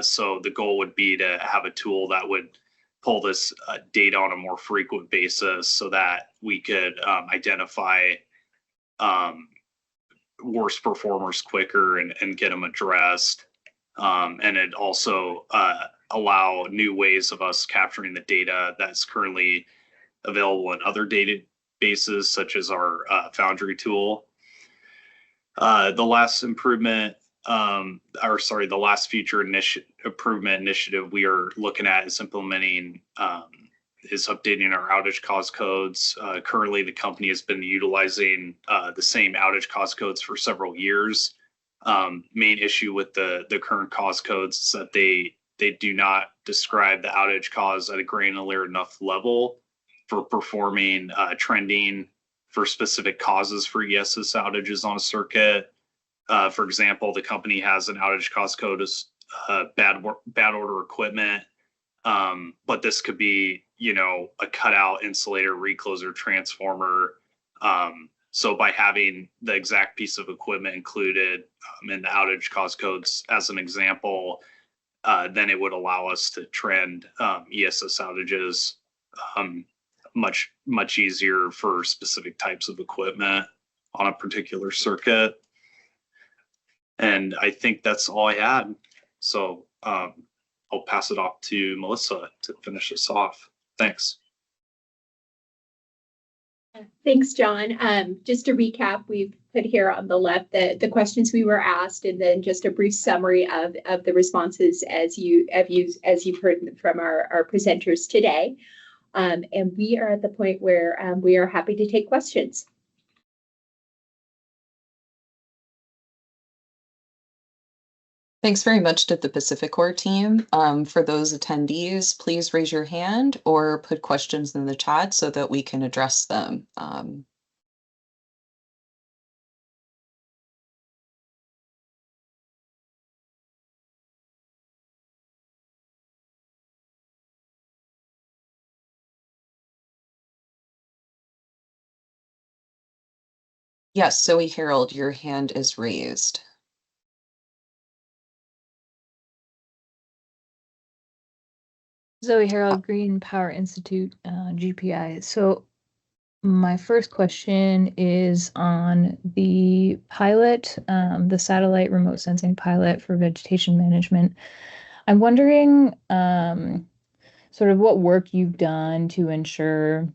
P: So the goal would be to have a tool that would pull this data on a more frequent basis so that we could identify worst performers quicker and get them addressed. And it also allow new ways of us capturing the data that's currently available in other databases, such as our Foundry tool. The last improvement, the last future improvement initiative we are looking at is implementing, is updating our outage cause codes. Currently, the company has been utilizing the same outage cause codes for several years. Main issue with the current cause codes is that they do not describe the outage cause at a granular enough level for performing trending for specific causes for ESS outages on a circuit. For example, the company has an outage cause code as bad order equipment, but this could be, a cutout insulator, recloser, transformer. So by having the exact piece of equipment included in the outage cause codes as an example, then it would allow us to trend ESS outages much easier for specific types of equipment on a particular circuit. And I think that's all I had. So I'll pass it off to Melissa to finish this off. Thanks.
I: Thanks, John. Just to recap, we've put here on the left the questions we were asked, and then just a brief summary of the responses as you've heard from our presenters today. And we are at the point where we are happy to take questions.
B: Thanks very much to the PacifiCorp team. For those attendees, please raise your hand or put questions in the chat so that we can address them. Yes, Zoe Harold, your hand is raised.
H: Zoe Harold, Green Power Institute, GPI. So my first question is on the pilot, the satellite remote sensing pilot for vegetation management. I'm wondering sort of what work you've done to ensure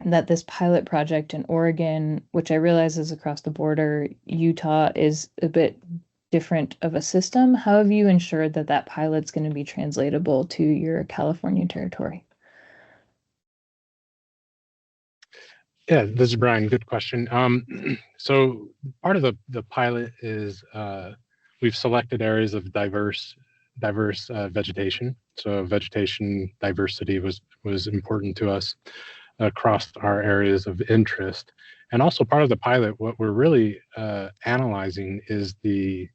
H: that this pilot project in Oregon, which I realize is across the border, Utah, is a bit different of a system. How have you ensured that that pilot's going to be translatable to your California territory?
L: Yeah, this is Brian. Good question. So part of the pilot is we've selected areas of diverse vegetation. So vegetation diversity was important to us across our areas of interest. And also part of the pilot, what we're really analyzing is the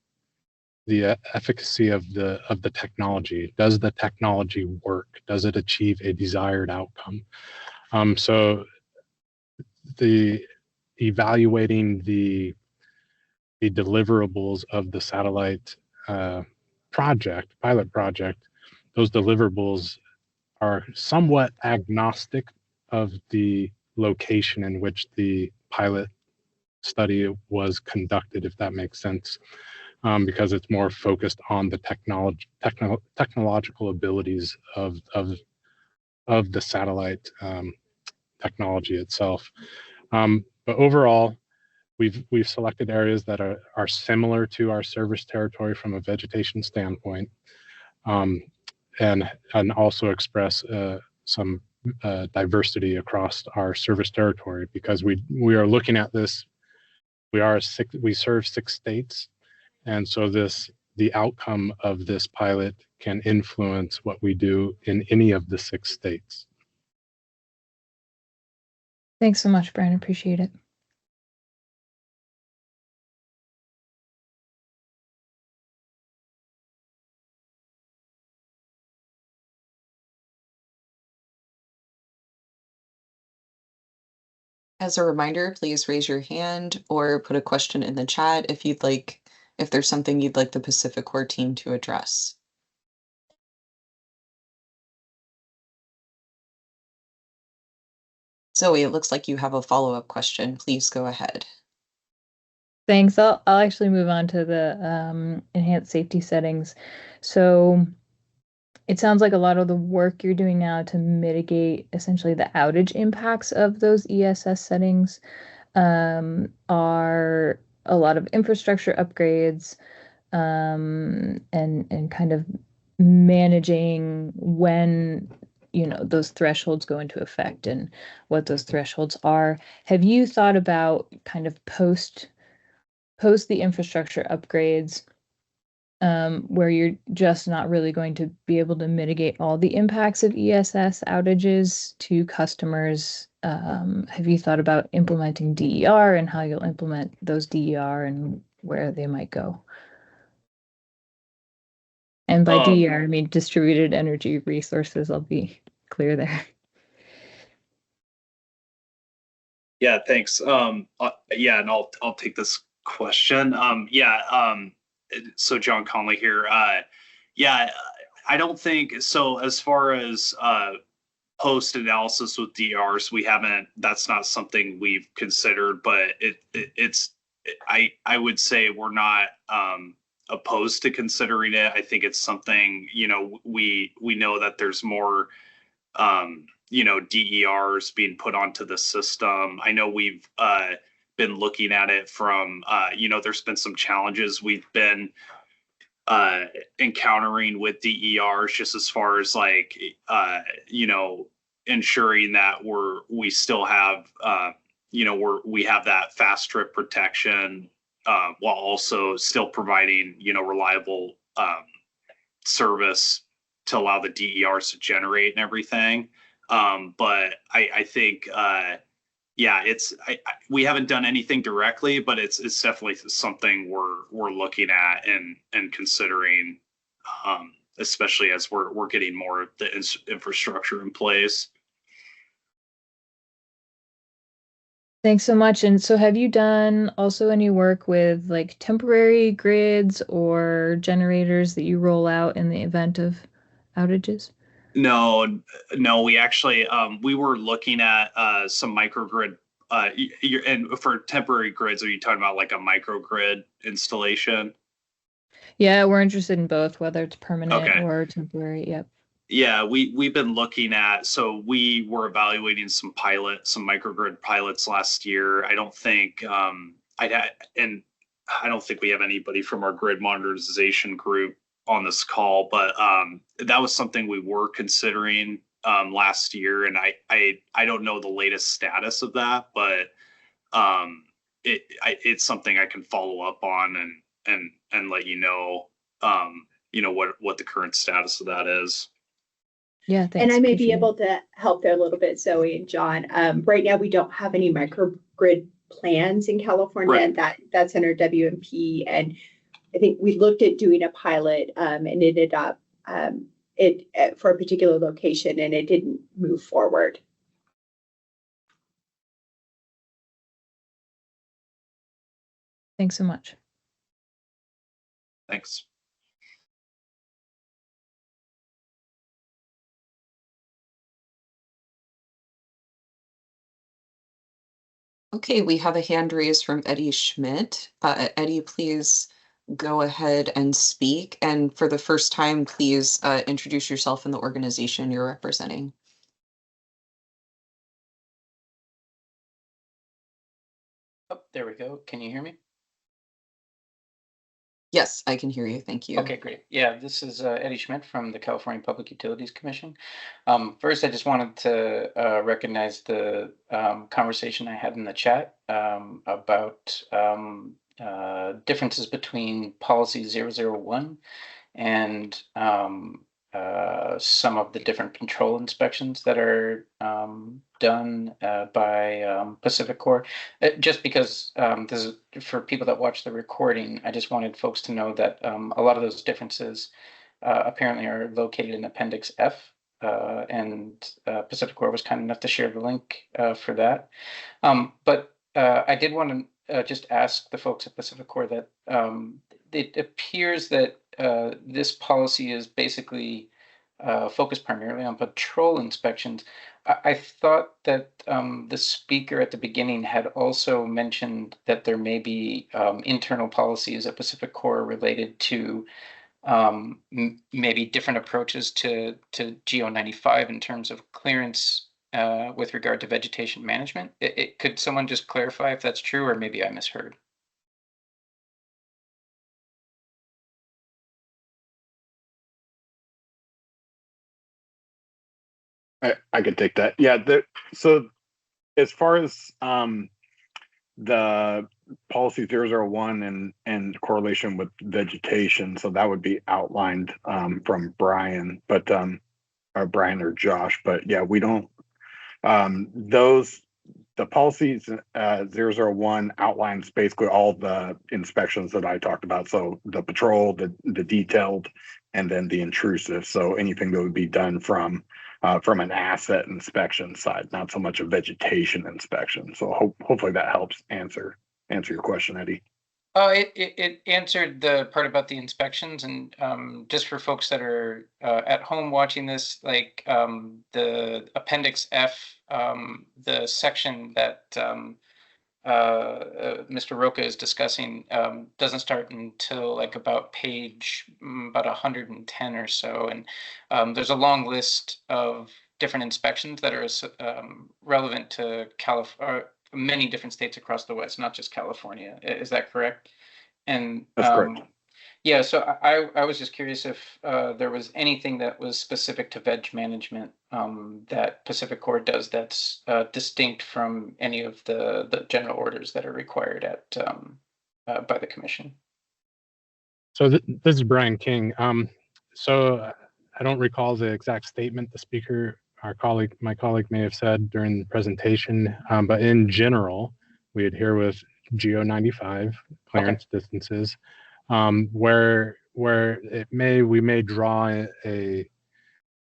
L: efficacy of the technology. Does the technology work? Does it achieve a desired outcome? So the evaluating the deliverables of the satellite pilot project, those deliverables are somewhat agnostic of the location in which the pilot study was conducted, if that makes sense, because it's more focused on the technological abilities of the satellite technology itself. But overall, we've selected areas that are similar to our service territory from a vegetation standpoint, and also express some diversity across our service territory, because we are looking at this We serve 6 states, and so the outcome of this pilot can influence what we do in any of the 6 states.
H: Thanks so much, Brian. Appreciate it.
B: As a reminder, please raise your hand or put a question in the chat if there's something you'd like the PacifiCorp team to address. Zoe, it looks like you have a follow-up question. Please go ahead.
H: Thanks. I'll actually move on to the enhanced safety settings. So it sounds like a lot of the work you're doing now to mitigate essentially the outage impacts of those ESS settings are a lot of infrastructure upgrades and kind of managing when those thresholds go into effect and what those thresholds are. Have you thought about kind of post the infrastructure upgrades where you're just not really going to be able to mitigate all the impacts of ESS outages to customers? Have you thought about implementing DER and how you'll implement those DER and where they might go? And by DER, I mean distributed energy resources. I'll be clear there.
P: Yeah, thanks. Yeah, and I'll take this question. So John Conley here. Yeah, I don't think so. As far as post analysis with DRs, that's not something we've considered, but I would say we're not opposed to considering it. I think it's something, we know that there's more DERs being put onto the system. I know we've been looking at it from there's been some challenges we've been encountering with DERs, just as far as ensuring that we still have we have that fast trip protection while also still providing reliable service to allow the DERs to generate and everything. But I think we haven't done anything directly, but it's definitely something we're looking at and considering, especially as we're getting more of the infrastructure in place.
H: Thanks so much. And so have you done also any work with temporary grids or generators that you roll out in the event of outages?
P: No, we actually, we were looking at some microgrid, and for temporary grids, are you talking about a microgrid installation?
H: Yeah, we're interested in both, whether it's permanent or temporary. Yep.
P: Yeah, we've been looking at, so we were evaluating some microgrid pilots last year. I don't think I don't think we have anybody from our grid modernization group on this call, but that was something we were considering last year, and I don't know the latest status of that, but it's something I can follow up on and let you know what the current status of that is.
H: Yeah, thanks.
I: And I may be able to help there a little bit, Zoe and John. Right now, we don't have any microgrid plans in California,
P: right.
I: And that's under WMP. And I think we looked at doing a pilot and ended up for a particular location, and it didn't move forward.
H: Thanks so much.
P: Thanks.
B: Okay, we have a hand raised from Eddie Schmidt. Eddie, please go ahead and speak. And for the first time, please introduce yourself and the organization you're representing.
Q: Oh, there we go. Can you hear me?
B: Yes, I can hear you. Thank you.
Q: Okay, great. Yeah, this is Eddie Schmidt from the California Public Utilities Commission. First, I just wanted to recognize the conversation I had in the chat about differences between policy 001 and some of the different control inspections that are done by PacifiCorp. Just because this is for people that watch the recording, I just wanted folks to know that a lot of those differences apparently are located in Appendix F, and PacifiCorp was kind enough to share the link for that. But I did want to just ask the folks at PacifiCorp that it appears that this policy is basically focused primarily on patrol inspections. I thought that the speaker at the beginning had also mentioned that there may be internal policies at PacifiCorp related to maybe different approaches to GO 95 in terms of clearance with regard to vegetation management. Could someone just clarify if that's true, or maybe I misheard?
J: I could take that. Yeah. So as far as the policy 001 and correlation with vegetation, so that would be outlined from Brian, but or Brian or Josh. But yeah, we don't the policies 001 outlines basically all the inspections that I talked about. So the patrol, the detailed, and then the intrusive. So anything that would be done from an asset inspection side, not so much a vegetation inspection. So hopefully that helps answer your question, Eddie.
Q: It answered the part about the inspections, and just for folks that are at home watching this, like the Appendix F, the section that Mr. Roca is discussing doesn't start until like about page about 110 or so, and there's a long list of different inspections that are relevant to many different states across the West, not just California. Is that correct? And
J: that's correct.
Q: Yeah, so I was just curious if there was anything that was specific to veg management that PacifiCorp does that's distinct from any of the general orders that are required at by the commission.
L: So this is Brian King. So I don't recall the exact statement the speaker, my colleague may have said during the presentation, but in general, we adhere with GO 95 clearance distances, where we may draw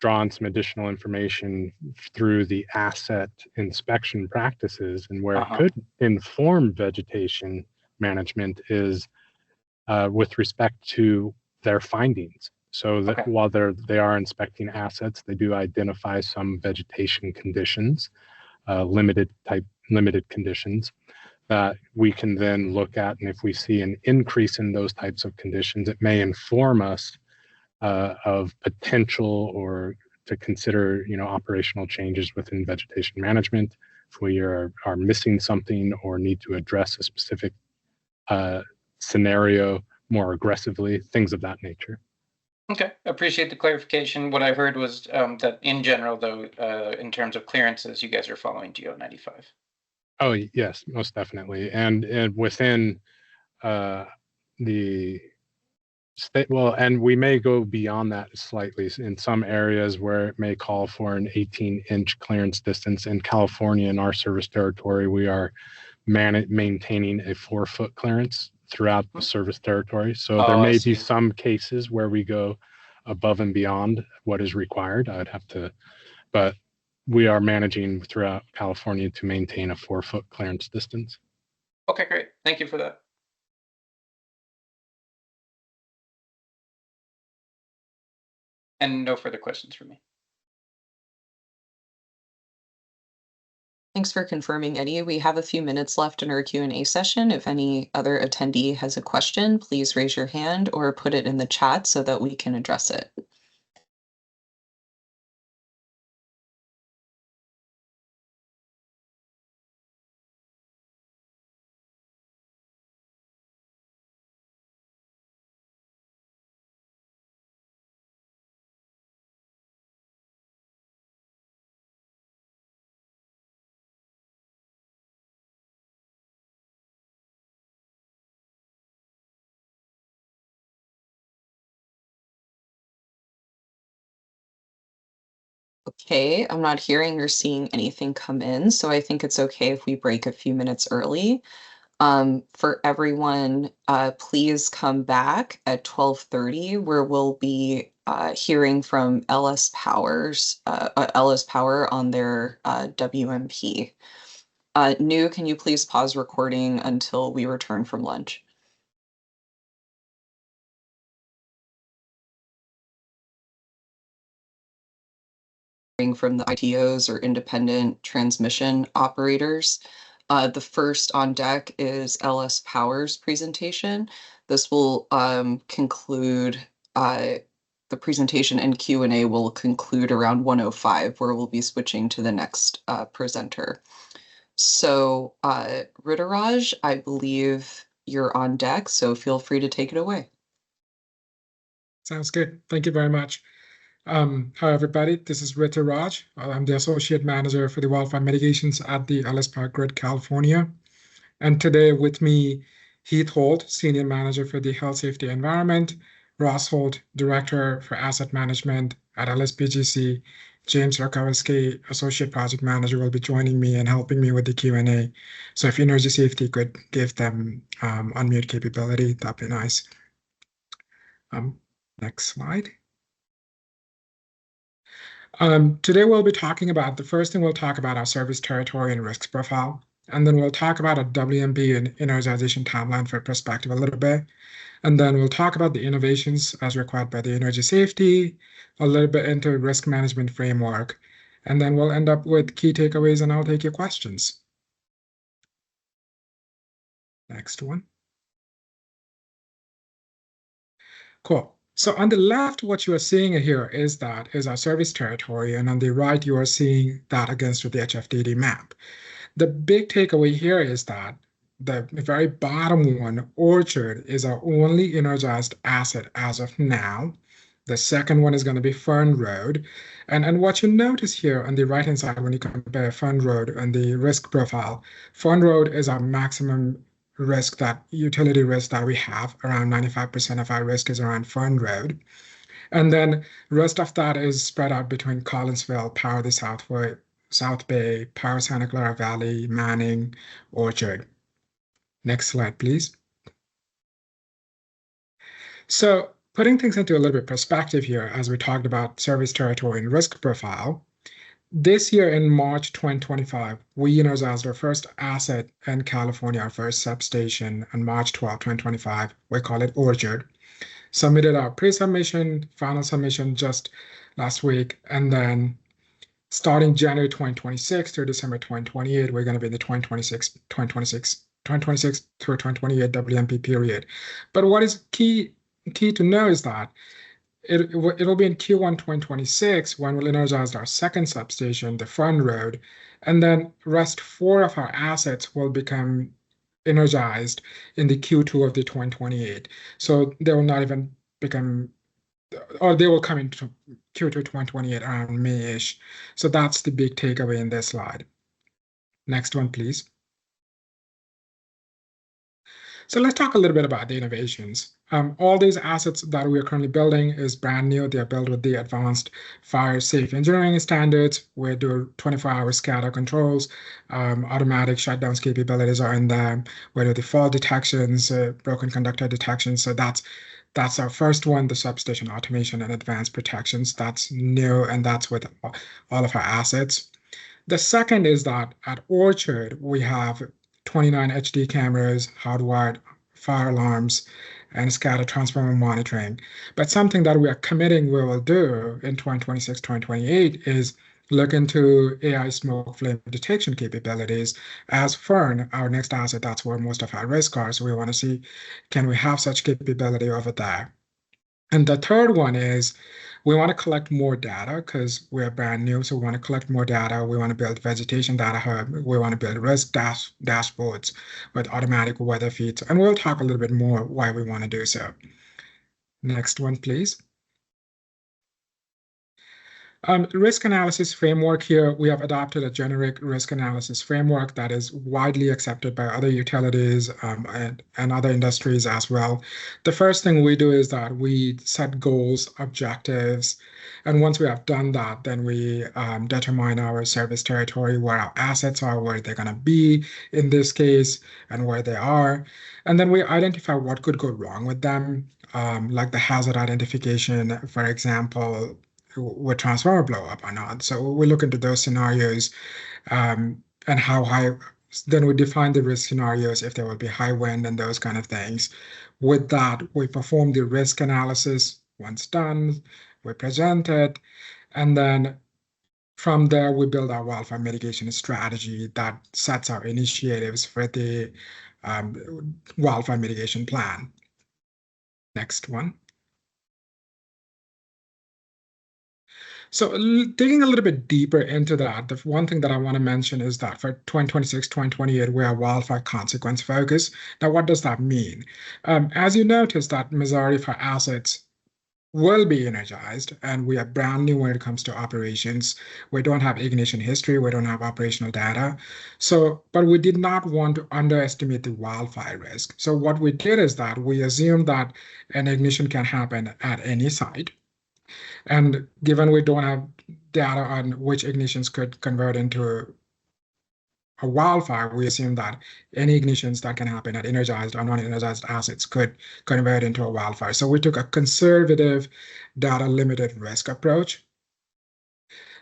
L: on some additional information through the asset inspection practices, and where it could inform vegetation management is with respect to their findings. So that while they are inspecting assets, they do identify some vegetation conditions, limited conditions that we can then look at. And if we see an increase in those types of conditions, it may inform us of potential or to consider, operational changes within vegetation management. If we are missing something or need to address a specific scenario more aggressively, things of that nature.
Q: Okay, appreciate the clarification. What I heard was that in general, though, in terms of clearances, you guys are following GO 95.
L: Oh, yes, most definitely. And within the state, well, and we may go beyond that slightly in some areas where it may call for an 18-inch clearance distance. In California, in our service territory, we are maintaining a 4-foot clearance throughout the service territory. So there may be some cases where we go above and beyond what is required. I'd have to, but we are managing throughout California to maintain a 4-foot clearance distance.
Q: Okay, great. Thank you for that. And no further questions for me.
B: Thanks for confirming, Eddie. We have a few minutes left in our Q&A session. If any other attendee has a question, please raise your hand or put it in the chat so that we can address it. Okay, I'm not hearing or seeing anything come in, so I think it's okay if we break a few minutes early. For everyone, please come back at 12:30, where we'll be hearing from LS Power on their WMP. New, can you please pause recording until we return from lunch? From the ITOs or independent transmission operators. The first on deck is LS Power's presentation. This will conclude the presentation, and Q&A will conclude around 1:05, where we'll be switching to the next presenter. So Rituraj, I believe you're on deck, so feel free to take it away.
R: Sounds good. Thank you very much. Hi, everybody. This is Rituraj. I'm the Associate Manager for the Wildfire Mitigations at the LS Power Grid, California. And today with me, Heath Holt, Senior Manager for the Health, Safety, Environment, Ross Holt, Director for Asset Management at LSPGC, James Rakowski, Associate Project Manager, will be joining me and helping me with the Q&A. So if Energy Safety could give them unmute capability, that'd be nice. Next slide. Today we'll be talking about, the first thing we'll talk about our service territory and risk profile, and then we'll talk about a WMP and energization timeline for perspective a little bit, and then we'll talk about the innovations as required by the energy safety, a little bit into risk management framework, and then we'll end up with key takeaways, and I'll take your questions. Next one. Cool. So on the left, what you are seeing here is our service territory, and on the right, you are seeing that against the HFDD map. The big takeaway here is that the very bottom one, Orchard, is our only energized asset as of now. The second one is going to be Fern Road. And what you notice here on the right-hand side when you compare Fern Road and the risk profile, Fern Road is our maximum risk, that utility risk that we have. Around 95% of our risk is around Fern Road. And then the rest of that is spread out between Collinsville, Power the Southway, South Bay, Power Santa Clara Valley, Manning, Orchard. Next slide, please. So putting things into a little bit perspective here, as we talked about service territory and risk profile, this year in March 2025, we energized our first asset in California, our first substation on March 12, 2025. We call it Orchard. Submitted our pre-submission, final submission just last week, and then starting January 2026 through December 2028, we're going to be in the 2026 through 2028 WMP period. But what is key to know is that it'll be in Q1 2026 when we'll energize our second substation, the Fern Road, and then rest 4 of our assets will become energized in the Q2 of the 2028. So they will not even become, or they will come into Q2 2028 around May-ish. So that's the big takeaway in this slide. Next one, please. So let's talk a little bit about the innovations. All these assets that we are currently building is brand new. They are built with the advanced fire safe engineering standards. We do 24-hour SCADA controls, automatic shutdowns capabilities are in them. We do the fault detections, broken conductor detections. So that's our first one, the substation automation and advanced protections. That's new, and that's with all of our assets. The second is that at Orchard, we have 29 HD cameras, hardwired fire alarms, and SCADA transformer monitoring. But something that we are committing we will do in 2026, 2028 is look into AI smoke flame detection capabilities. As Fern, our next asset, that's where most of our risk are. So we want to see, can we have such capability over there? And the third one is we want to collect more data because we're brand new. So we want to collect more data. We want to build vegetation data hub. We want to build risk dashboards with automatic weather feeds. And we'll talk a little bit more why we want to do so. Next one, please. Risk analysis framework here, we have adopted a generic risk analysis framework that is widely accepted by other utilities and other industries as well. The first thing we do is that we set goals, objectives, and once we have done that, then we determine our service territory, where our assets are, where they're going to be in this case, and where they are. And then we identify what could go wrong with them, like the hazard identification, for example, would transformer blow up or not? So we look into those scenarios and how high, then we define the risk scenarios if there will be high wind and those kind of things. With that, we perform the risk analysis. Once done, we present it, and then from there, we build our wildfire mitigation strategy that sets our initiatives for the wildfire mitigation plan. Next one. So digging a little bit deeper into that, the one thing that I want to mention is that for 2026, 2028, we are wildfire consequence focus. Now, what does that mean? As you notice that majority of our assets will be energized, and we are brand new when it comes to operations. We don't have ignition history, we don't have operational data. So, but we did not want to underestimate the wildfire risk. So what we did is that we assumed that an ignition can happen at any site. And given we don't have data on which ignitions could convert into a wildfire, we assume that any ignitions that can happen at energized or non-energized assets could convert into a wildfire. So we took a conservative data limited risk approach.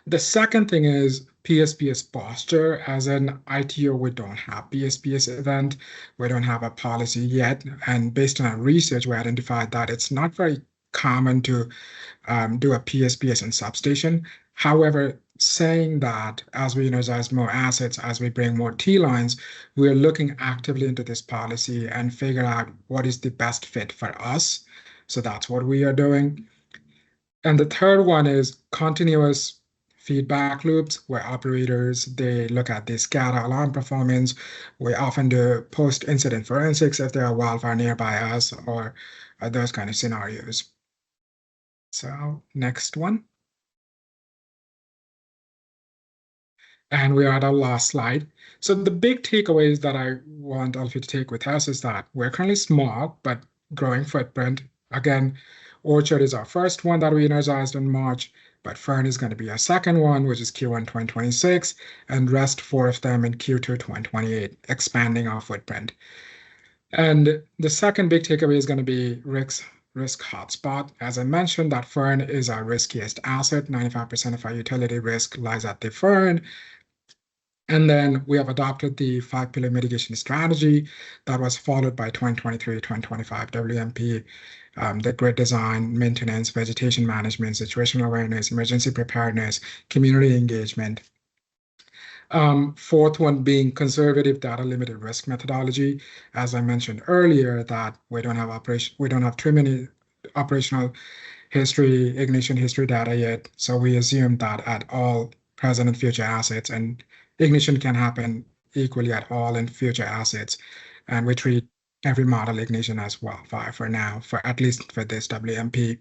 R: The second thing is PSPS posture. As an ITO, we don't have PSPS event. We don't have a policy yet. And based on our research, we identified that it's not very common to do a PSPS in substation. However, saying that as we energize more assets, as we bring more T-lines, we're looking actively into this policy and figure out what is the best fit for us. So that's what we are doing. And the third one is continuous feedback loops, where operators, they look at the SCADA alarm performance. We often do post-incident forensics if there are wildfire nearby us or those kind of scenarios. So next one. And we are at our last slide. So the big takeaways that I want all of you to take with us is that we're currently small, but growing footprint. Again, Orchard is our first one that we energized in March, but Fern is going to be our second one, which is Q1 2026, and rest 4 of them in Q2 2028, expanding our footprint. And the second big takeaway is going to be risk hotspot. As I mentioned, that Fern is our riskiest asset. 95% of our utility risk lies at the Fern. And then we have adopted the 5-pillar mitigation strategy that was followed by 2023-2025 WMP, the grid design, maintenance, vegetation management, situational awareness, emergency preparedness, community engagement. Fourth one being conservative data limited risk methodology. As I mentioned earlier, that we don't have too many operational history, ignition history data yet. So we assume that at all present and future assets, and ignition can happen equally at all and future assets. And we treat every model ignition as wildfire for now, for at least for this WMP.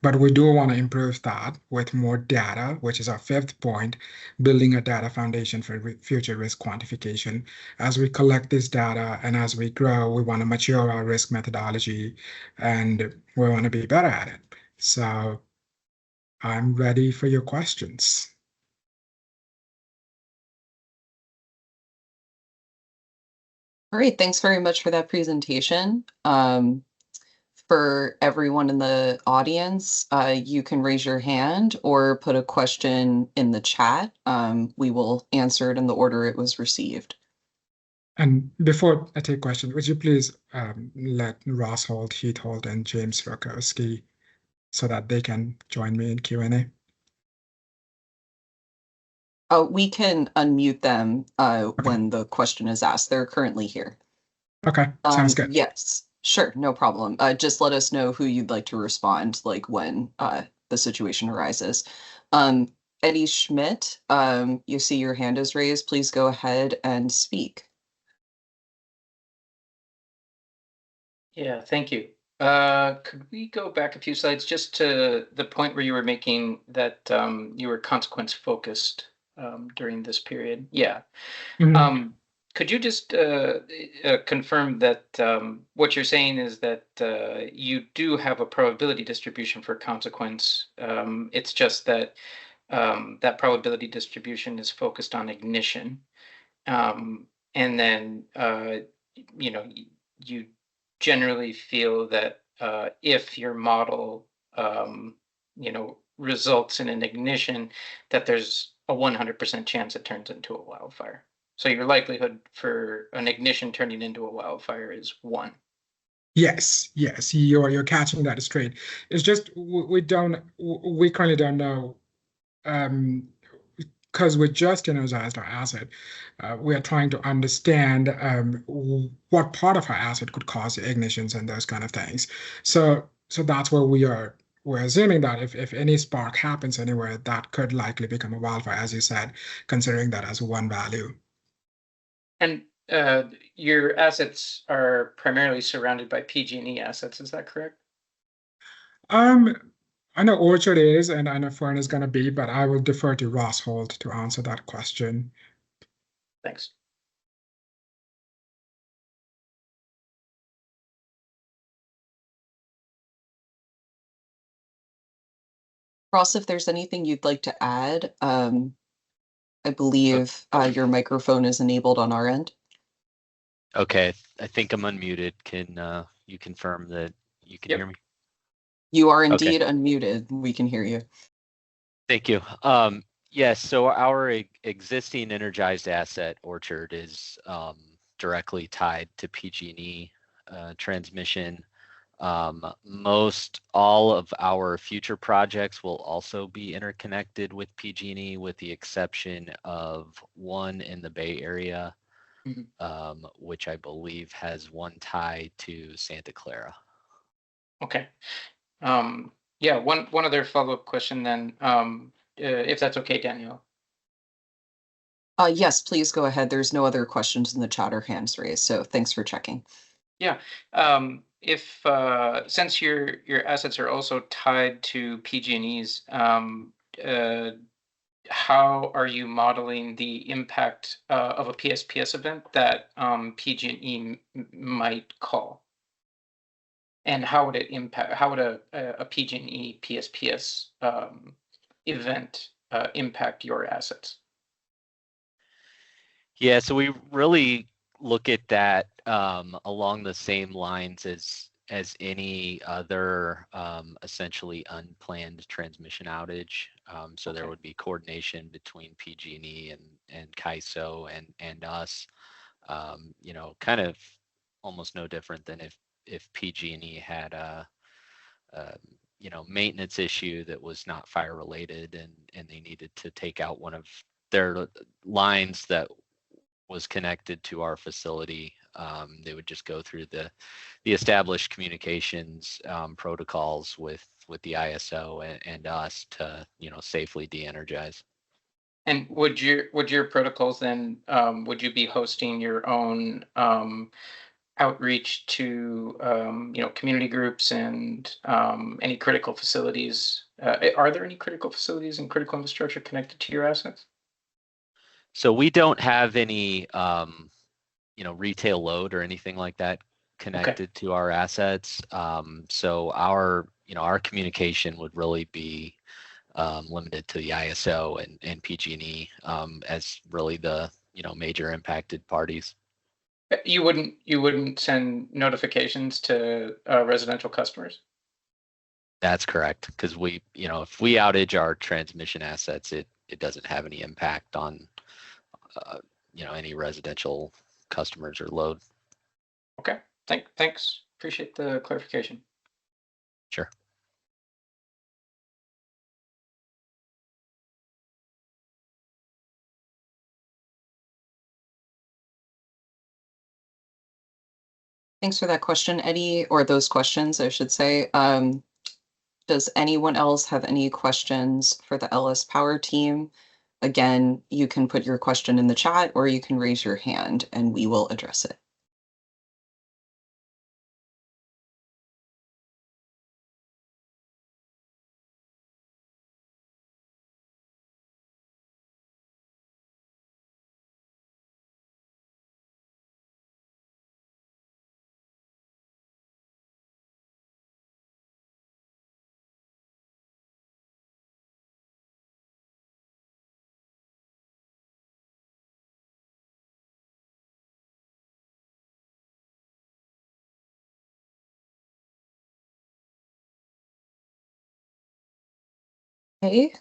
R: But we do want to improve that with more data, which is our fifth point, building a data foundation for future risk quantification. As we collect this data and as we grow, we want to mature our risk methodology and we want to be better at it. So I'm ready for your questions.
B: All right, thanks very much for that presentation. For everyone in the audience, you can raise your hand or put a question in the chat. We will answer it in the order it was received.
R: And before I take questions, would you please let Ross Holt, Heath Holt, and James Rokowski so that they can join me in Q&A?
B: We can unmute them when the question is asked. They're currently here.
R: Okay, sounds good.
B: Yes, sure, no problem. Just let us know who you'd like to respond, like when the situation arises. Eddie Schmidt, you see your hand is raised. Please go ahead and speak.
Q: Yeah, thank you. Could we go back a few slides just to the point where you were making that you were consequence focused during this period? Yeah. Could you just confirm that what you're saying is that you do have a probability distribution for consequence? It's just that that probability distribution is focused on ignition. And then, you generally feel that if your model, results in an ignition, that there's a 100% chance it turns into a wildfire. So your likelihood for an ignition turning into a wildfire is 1.
R: Yes, you're catching that straight. It's just we currently don't know, because we just energized our asset. We are trying to understand what part of our asset could cause ignitions and those kind of things. So that's where we're assuming that if any spark happens anywhere, that could likely become a wildfire, as you said, considering that as one value.
Q: And your assets are primarily surrounded by PG&E assets, is that correct?
R: I know Orchard is, and I know Fern is going to be, but I will defer to Ross Holt to answer that question.
Q: Thanks.
B: Ross, if there's anything you'd like to add, I believe your microphone is enabled on our end.
S: Okay, I think I'm unmuted. Can you confirm that you can hear me?
B: You are indeed unmuted. We can hear you.
S: Thank you. Yes, so our existing energized asset, Orchard, is directly tied to PG&E transmission. Most all of our future projects will also be interconnected with PG&E, with the exception of one in the Bay Area, which I believe has one tie to Santa Clara.
Q: Okay. Yeah, one other follow-up question then, if that's okay, Danielle.
B: Yes, please go ahead. There's no other questions in the chat or hands raised, so thanks for checking.
Q: Yeah. If since your assets are also tied to PG&E's, how are you modeling the impact of a PSPS event that PG&E might call? And how would it impact? How would a PG&E PSPS event impact your assets?
S: Yeah, so we really look at that along the same lines as any other essentially unplanned transmission outage. So there would be coordination between PG&E and CAISO and us. Kind of almost no different than if PG&E had a maintenance issue that was not fire related and they needed to take out one of their lines that was connected to our facility. They would just go through the established communications protocols with the ISO and us to safely de-energize.
Q: And would your protocols then, would you be hosting your own outreach to community groups and any critical facilities? Are there any critical facilities and critical infrastructure connected to your assets?
S: So we don't have any retail load or anything like that connected to our assets. So our communication would really be limited to the ISO and PG&E as really the major impacted parties.
Q: You wouldn't send notifications to residential customers?
S: That's correct, because if we outage our transmission assets, it doesn't have any impact on any residential customers or load.
Q: Okay, thanks. Appreciate the clarification.
S: Sure.
B: Thanks for that question, Eddie, or those questions, I should say. Does anyone else have any questions for the LS Power team? Again, you can put your question in the chat or you can raise your hand and we will address it. Okay.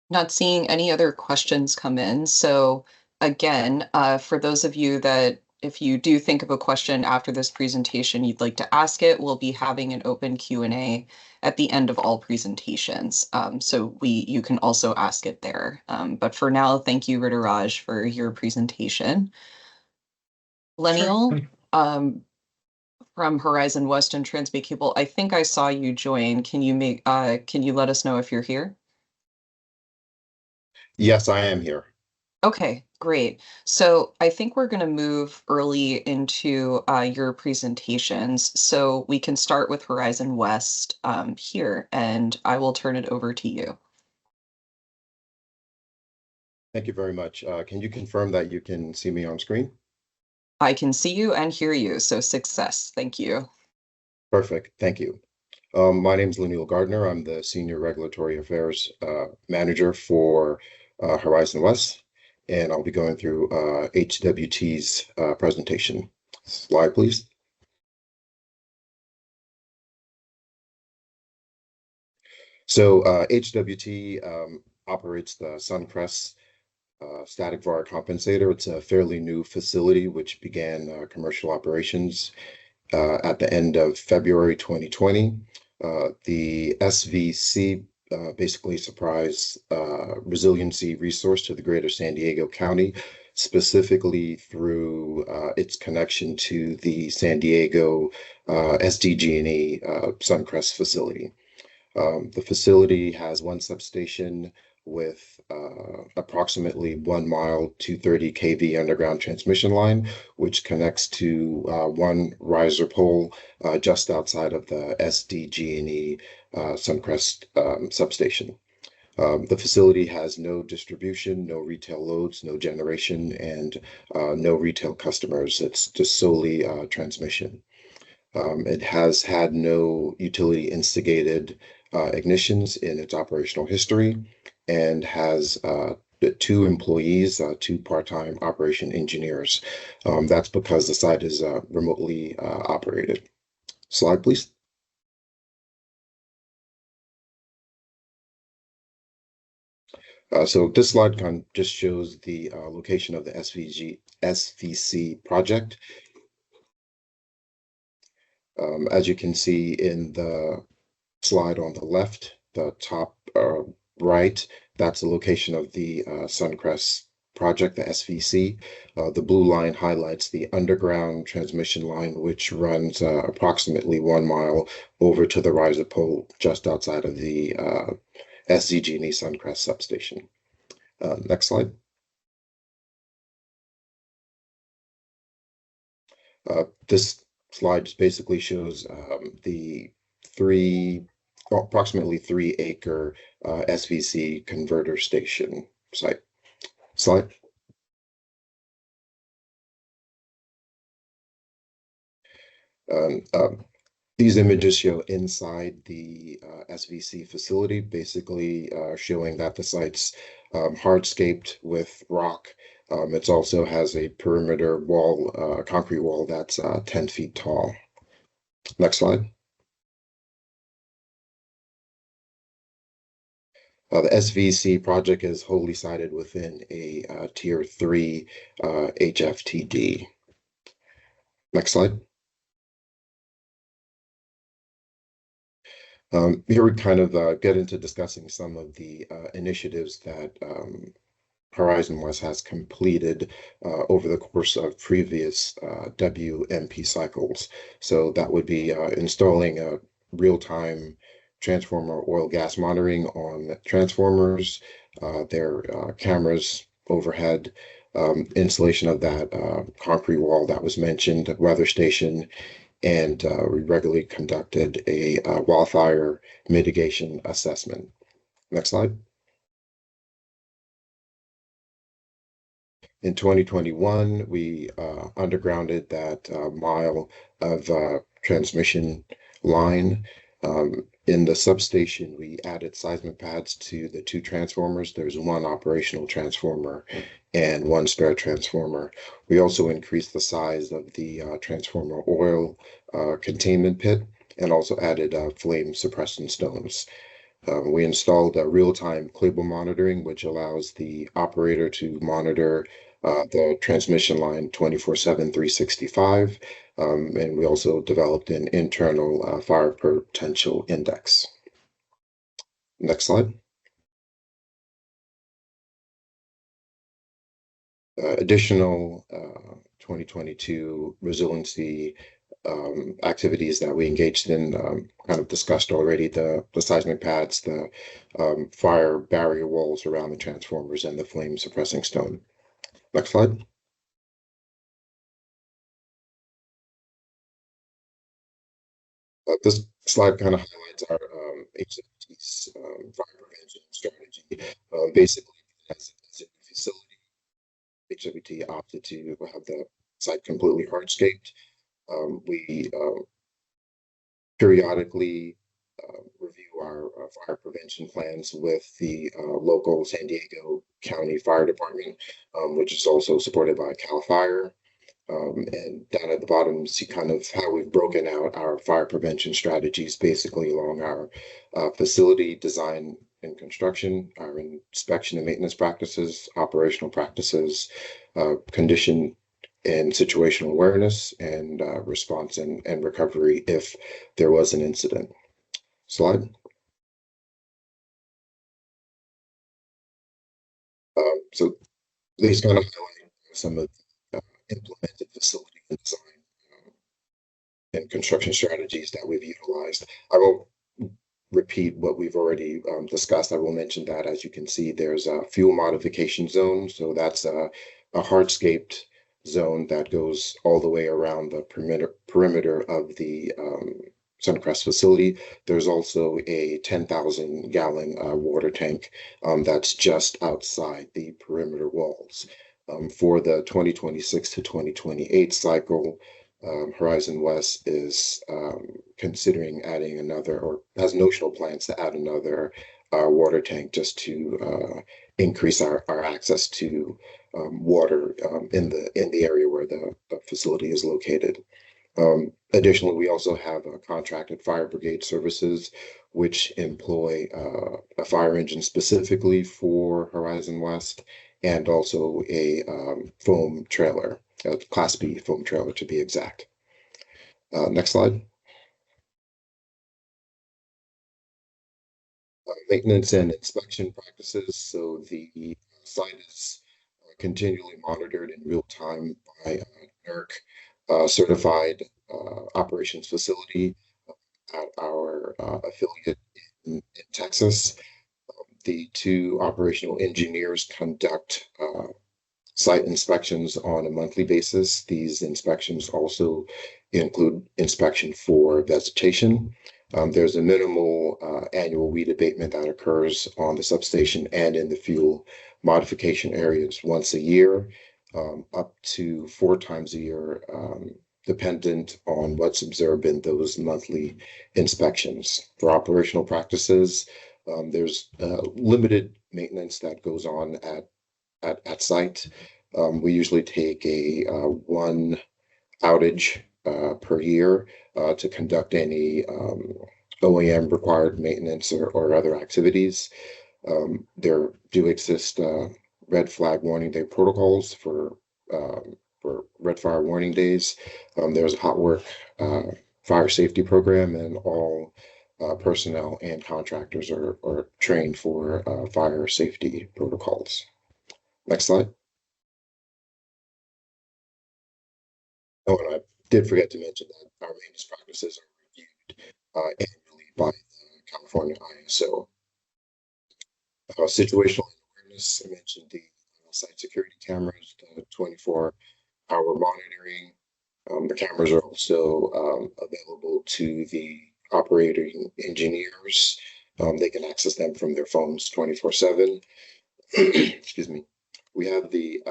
B: Not seeing any other questions come in. So again, for those of you that if you do think of a question after this presentation you'd like to ask it, we'll be having an open Q&A at the end of all presentations. So you can also ask it there. But for now, thank you, Rituraj, for your presentation. Lennial, from Horizon West and Transbay Cable, I think I saw you join. Can you let us know if you're here?
T: Yes, I am here.
B: Okay, great. So I think we're going to move early into your presentations. So we can start with Horizon West here, and I will turn it over to you.
T: Thank you very much. Can you confirm that you can see me on screen?
B: I can see you and hear you, so success. Thank you.
T: Perfect. Thank you. My name is Lemuel Gardner. I'm the Senior Regulatory Affairs Manager for Horizon West, and I'll be going through HWT's presentation. Slide, please. So HWT operates the Suncrest static VAR compensator. It's a fairly new facility which began commercial operations at the end of February 2020. The SVC basically supplies resiliency resource to the greater San Diego County, specifically through its connection to the San Diego SDG&E Suncrest facility. The facility has one substation with approximately 1 mile 230 kV underground transmission line, which connects to one riser pole just outside of the SDG&E Suncrest substation. The facility has no distribution, no retail loads, no generation, and no retail customers. It's just solely transmission. It has had no utility instigated ignitions in its operational history and has 2 employees, 2 part-time operation engineers. That's because the site is remotely operated. Slide, please. So this slide kind of just shows the location of the SVC project. As you can see in the slide on the left, the top right, that's the location of the Suncrest project, the SVC. The blue line highlights the underground transmission line, which runs approximately 1 mile over to the riser pole just outside of the SDG&E Suncrest substation. Next slide. This slide just basically shows the approximately 3-acre SVC converter station site. Slide. These images show inside the SVC facility, basically showing that the site's hardscaped with rock. It also has a perimeter wall, concrete wall that's 10 feet tall. Next slide. The SVC project is wholly sited within a Tier 3 HFTD. Next slide. Here we kind of get into discussing some of the initiatives that Horizon West has completed over the course of previous WMP cycles. So that would be installing a real-time transformer oil gas monitoring on transformers, their cameras overhead, installation of that concrete wall that was mentioned, weather station, and we regularly conducted a wildfire mitigation assessment. Next slide. In 2021, we undergrounded that mile of transmission line. In the substation, we added seismic pads to the 2 transformers. There's 1 operational transformer and 1 spare transformer. We also increased the size of the transformer oil containment pit and also added flame suppressant stones. We installed real-time cable monitoring, which allows the operator to monitor the transmission line 24/7, 365. And we also developed an internal fire potential index. Next slide. Additional 2022 resiliency activities that we engaged in, kind of discussed already, the seismic pads, the fire barrier walls around the transformers, and the flame suppressing stone. Next slide. This slide kind of highlights our HWT's fire prevention strategy. Basically, as a facility, HWT opted to have the site completely hardscaped. We periodically review our fire prevention plans with the local San Diego County Fire Department, which is also supported by CAL FIRE. And down at the bottom, you see kind of how we've broken out our fire prevention strategies basically along our facility design and construction, our inspection and maintenance practices, operational practices, condition and situational awareness, and response and recovery if there was an incident. Slide. So these kind of highlight some of the implemented facility and design and construction strategies that we've utilized. I won't repeat what we've already discussed. I will mention that, as you can see, there's a fuel modification zone. So that's a hardscaped zone that goes all the way around the perimeter of the Suncrest facility. There's also a 10,000 gallon water tank that's just outside the perimeter walls. For the 2026 to 2028 cycle, Horizon West is considering adding another, or has notional plans to add another water tank just to increase our access to water in the area where the facility is located. Additionally, we also have contracted fire brigade services, which employ a fire engine specifically for Horizon West, and also a foam trailer, a Class B foam trailer to be exact. Next slide. Maintenance and inspection practices. So the site is continually monitored in real time by NERC certified operations facility at our affiliate in Texas. The two operational engineers conduct site inspections on a monthly basis. These inspections also include inspection for vegetation. There's a minimal annual weed abatement that occurs on the substation and in the fuel modification areas once a year, up to 4 times a year, dependent on what's observed in those monthly inspections. For operational practices, there's limited maintenance that goes on at site. We usually take a 1 outage per year to conduct any OEM required maintenance or other activities. There do exist red flag warning day protocols for red fire warning days. There's a hot work fire safety program, and all personnel and contractors are trained for fire safety protocols. Next slide. Oh, and I did forget to mention that our maintenance practices are reviewed annually by the California ISO. Situational awareness, I mentioned the site security cameras, the 24-hour monitoring. The cameras are also available to the operating engineers. They can access them from their phones 24/7. Excuse me. We have the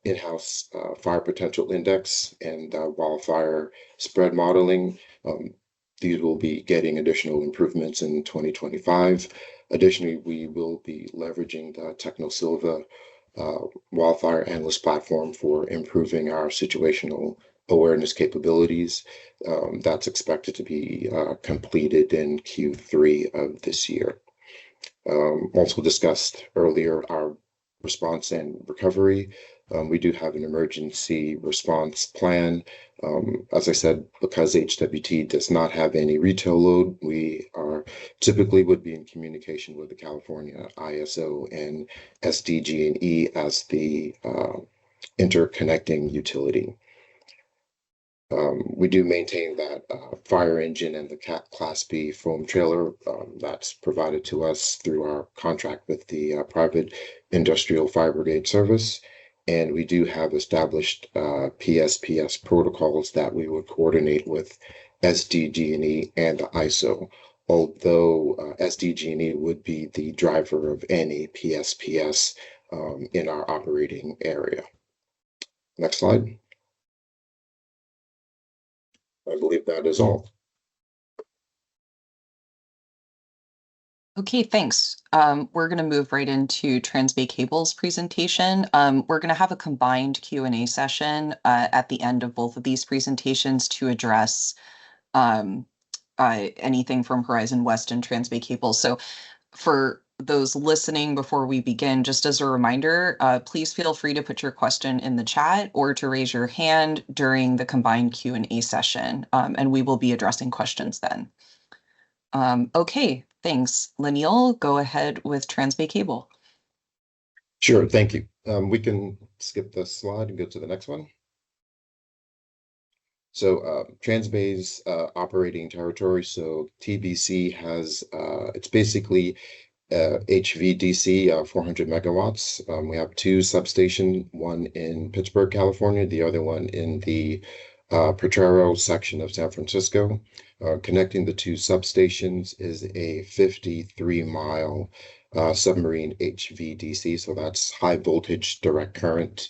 T: in-house fire potential index and wildfire spread modeling. These will be getting additional improvements in 2025. Additionally, we will be leveraging the TechnoSilva wildfire analyst platform for improving our situational awareness capabilities. That's expected to be completed in Q3 of this year. Also discussed earlier, our response and recovery. We do have an emergency response plan. As I said, because HWT does not have any retail load, we are typically would be in communication with the California ISO and SDG&E as the interconnecting utility. We do maintain that fire engine and the Class B foam trailer that's provided to us through our contract with the private industrial fire brigade service. And we do have established PSPS protocols that we would coordinate with SDG&E and the ISO, although SDG&E would be the driver of any PSPS in our operating area. Next slide. I believe that is all.
B: Okay, thanks. We're going to move right into Transbay Cable's presentation. We're going to have a combined Q&A session at the end of both of these presentations to address anything from Horizon West and Transbay Cable. So for those listening before we begin, just as a reminder, please feel free to put your question in the chat or to raise your hand during the combined Q&A session, and we will be addressing questions then. Okay, thanks. Laniel, go ahead with Transbay Cable.
T: Sure, thank you. We can skip this slide and go to the next one. So Transbay's operating territory, so TBC has, it's basically HVDC, 400 megawatts. We have two substations, one in Pittsburgh, California, the other one in the Potrero section of San Francisco. Connecting the two substations is a 53-mile submarine HVDC, so that's high voltage direct current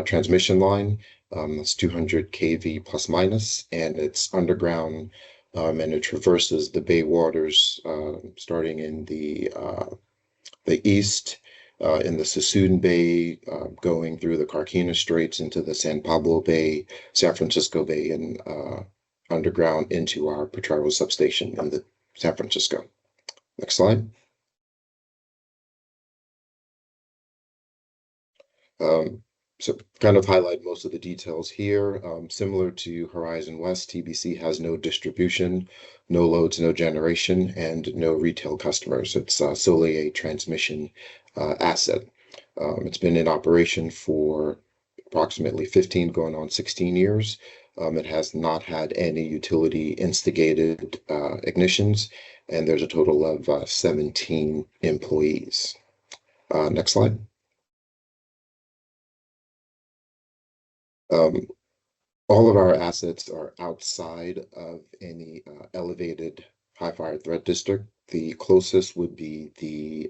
T: transmission line. That's 200 kV plus minus, and it's underground. And it traverses the bay waters, starting in the east, in the Suisun Bay, going through the Carquinez Straits into the San Pablo Bay, San Francisco Bay, and underground into our Potrero substation in the San Francisco. Next slide. So kind of highlight most of the details here. Similar to Horizon West, TBC has no distribution, no loads, no generation, and no retail customers. It's solely a transmission asset. It's been in operation for approximately 15, going on 16 years. It has not had any utility instigated ignitions, and there's a total of 17 employees. Next slide. All of our assets are outside of any elevated high fire threat district. The closest would be the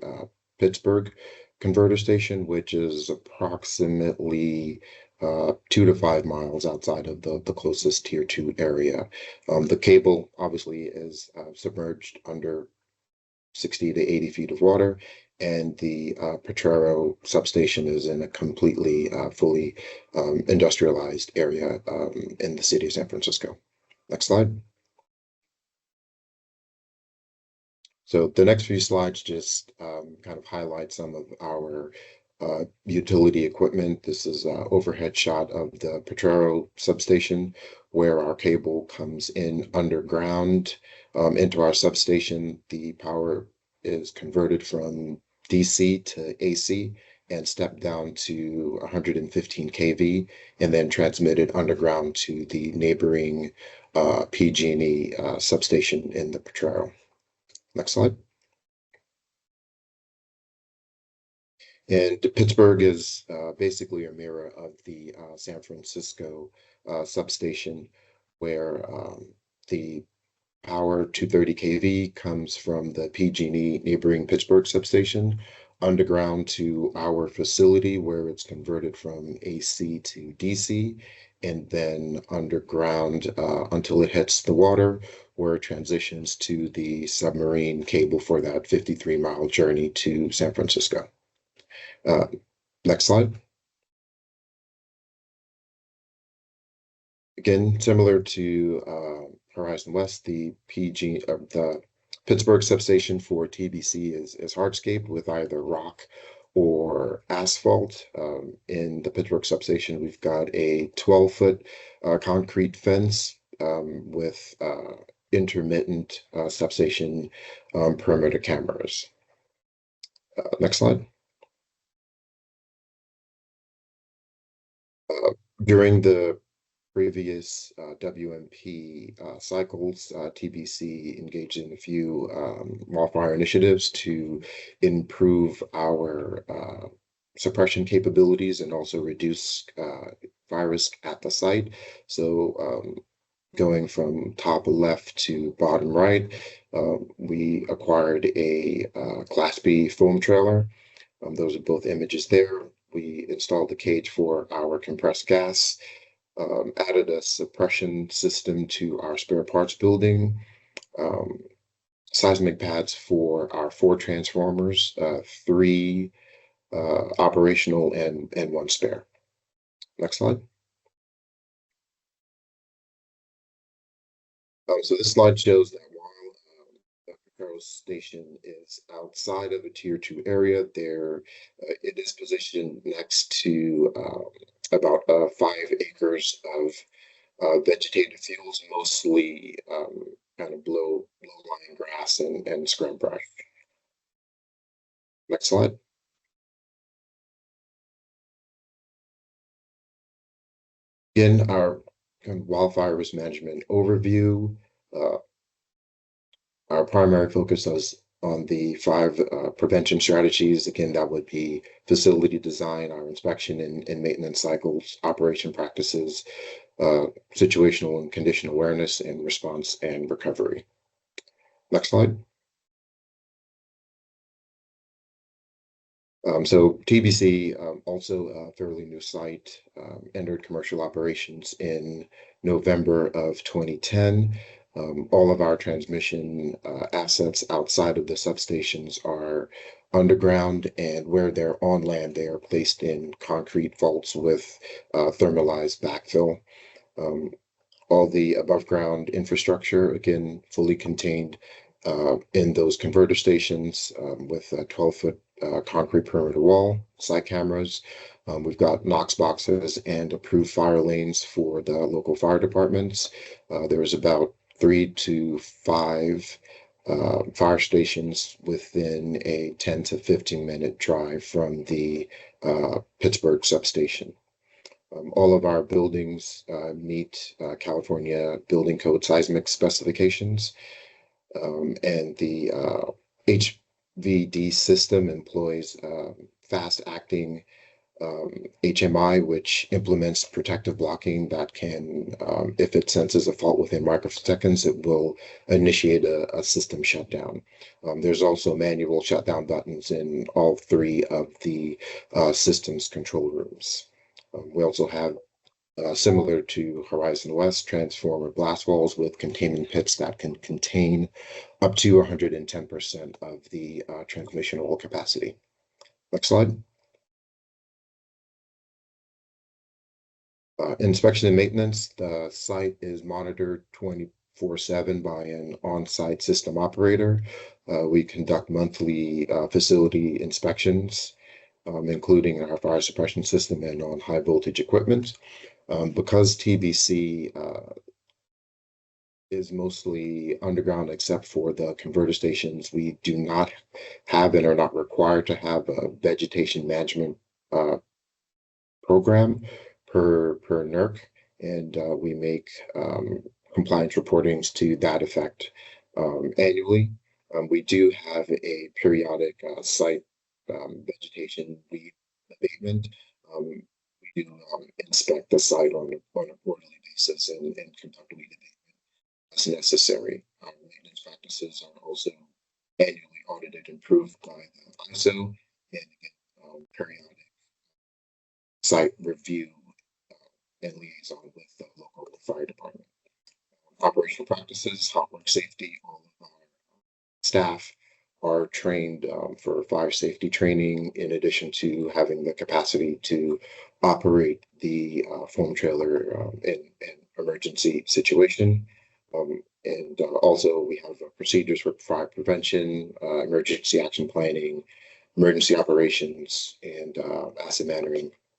T: Pittsburgh converter station, which is approximately 2 to 5 miles outside of the closest tier 2 area. The cable obviously is submerged under 60 to 80 feet of water, and the Potrero substation is in a completely fully industrialized area in the city of San Francisco. Next slide. So the next few slides just kind of highlight some of our utility equipment. This is an overhead shot of the Potrero substation, where our cable comes in underground into our substation. The power is converted from DC to AC and stepped down to 115 kV, and then transmitted underground to the neighboring PG&E substation in the Potrero. Next slide. And Pittsburgh is basically a mirror of the San Francisco substation, where the power 230 kV comes from the PG&E neighboring Pittsburgh substation underground to our facility, where it's converted from AC to DC, and then underground until it hits the water, where it transitions to the submarine cable for that 53-mile journey to San Francisco. Next slide. Again, similar to Horizon West, the Pittsburgh substation for TBC is hardscape with either rock or asphalt. In the Pittsburgh substation, we've got a 12-foot concrete fence with intermittent substation perimeter cameras. Next slide. During the previous WMP cycles, TBC engaged in a few wildfire initiatives to improve our suppression capabilities and also reduce fire risk at the site. So going from top left to bottom right, we acquired a Class B foam trailer. Those are both images there. We installed the cage for our compressed gas, added a suppression system to our spare parts building, seismic pads for our 4 transformers, 3 operational and 1 spare. Next slide. So this slide shows that while the Carroll station is outside of a tier 2 area, there it is positioned next to about 5 acres of vegetative fields, mostly kind of low-lying grass and scrub brush. Next slide. Again, our kind of wildfire risk management overview. Our primary focus was on the 5 prevention strategies. Again, that would be facility design, our inspection and maintenance cycles, operation practices, situational and condition awareness, and response and recovery. Next slide. So TBC, also a fairly new site, entered commercial operations in November of 2010. All of our transmission assets outside of the substations are underground, and where they're on land, they are placed in concrete vaults with thermalized backfill. All the above ground infrastructure, again, fully contained in those converter stations with a 12-foot concrete perimeter wall, site cameras. We've got Knox boxes and approved fire lanes for the local fire departments. There is about 3 to 5 fire stations within a 10 to 15-minute drive from the Pittsburgh substation. All of our buildings meet California Building Code seismic specifications, and the HWT system employs fast-acting HMI, which implements protective blocking that can, if it senses a fault within microseconds, it will initiate a system shutdown. There's also manual shutdown buttons in all 3 of the systems control rooms. We also have, similar to Horizon West, transformer blast walls with containment pits that can contain up to 110% of the transmission oil capacity. Next slide. Inspection and maintenance. The site is monitored 24/7 by an on-site system operator. We conduct monthly facility inspections, including our fire suppression system and on high voltage equipment. Because TBC is mostly underground except for the converter stations, we do not have and are not required to have a vegetation management program per NERC, and we make compliance reportings to that effect annually. We do have a periodic site vegetation weed abatement. We do inspect the site on a quarterly basis and conduct weed abatement as necessary. Our maintenance practices are also annually audited and approved by the ISO, and again, periodic site review and liaison with the local fire department. Operational practices, hot work safety, all of our staff are trained for fire safety training, in addition to having the capacity to operate the foam trailer in an emergency situation. And also we have procedures for fire prevention, emergency action planning, emergency operations, and asset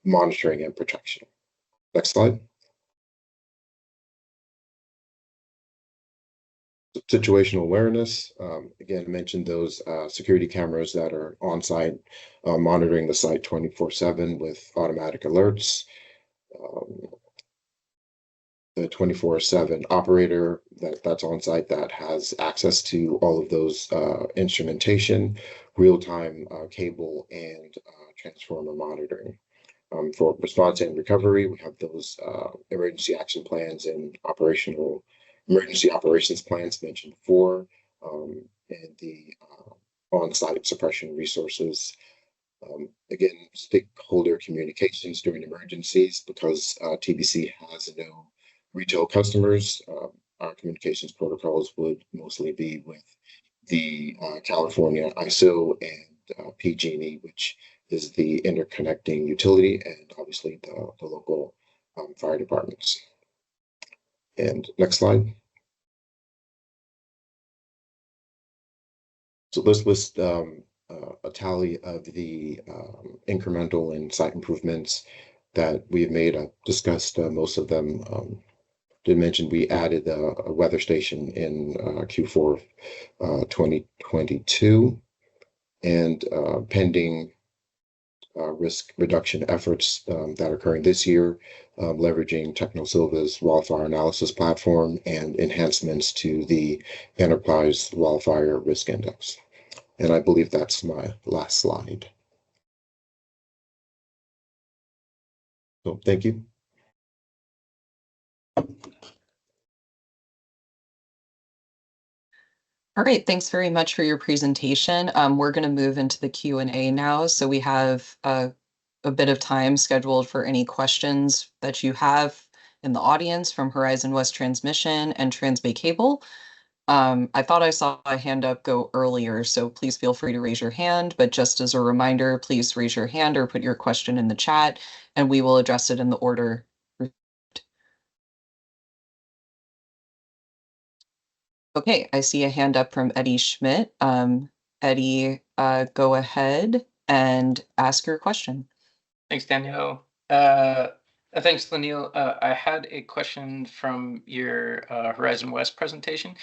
T: monitoring and protection. Next slide. Situational awareness. Again, I mentioned those security cameras that are on site, monitoring the site 24/7 with automatic alerts. The 24/7 operator that's on site that has access to all of those instrumentation, real-time cable, and transformer monitoring. For response and recovery, we have those emergency action plans and emergency operations plans mentioned before, and the on-site suppression resources. Again, stakeholder communications during emergencies, because TBC has no retail customers. Our communications protocols would mostly be with the California ISO and PG&E, which is the interconnecting utility, and obviously the local fire departments. And next slide. So let's list a tally of the incremental and site improvements that we've made. I've discussed most of them. Did mention we added a weather station in Q4 2022, and pending risk reduction efforts that are occurring this year, leveraging TechnoSilva's wildfire analysis platform and enhancements to the Enterprise Wildfire Risk Index. And I believe that's my last slide. So thank you.
B: All right, thanks very much for your presentation. We're going to move into the Q&A now. So we have a bit of time scheduled for any questions that you have in the audience from Horizon West Transmission and Transbay Cable. I thought I saw a hand up go earlier, so please feel free to raise your hand. But just as a reminder, please raise your hand or put your question in the chat, and we will address it in the order. Okay, I see a hand up from Eddie Schmidt. Eddie, go ahead and ask your question.
Q: Thanks, Danielle. Thanks, Lanil. I had a question from your Horizon West presentation.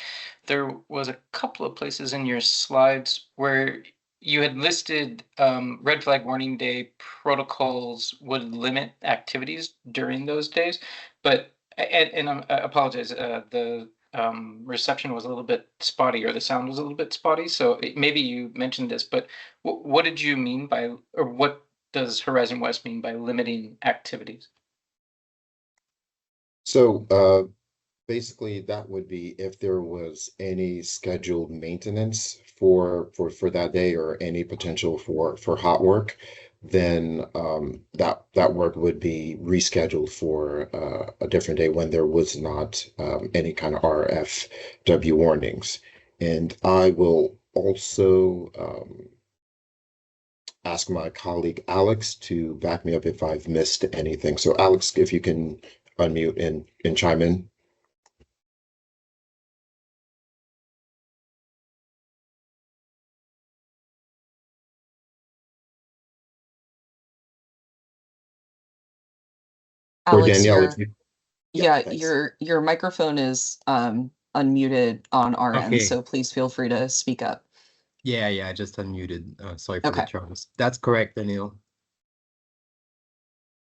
Q: There was a couple of places in your slides where you had listed red flag warning day protocols would limit activities during those days, but I apologize. The reception was a little bit spotty, or the sound was a little bit spotty. So maybe you mentioned this, but what did you mean by, or what does Horizon West mean by limiting activities?
T: So basically that would be if there was any scheduled maintenance for that day, or any potential for hot work, then that work would be rescheduled for a different day when there was not any kind of RFW warnings. And I will also ask my colleague Alex to back me up if I've missed anything. So Alex, if you can unmute and chime in.
B: Alex,
T: or Danielle, if you...
B: Yeah, your microphone is unmuted on our end, so please feel free to speak up.
U: Yeah, I just unmuted. Sorry for the troubles. That's correct, Daniel.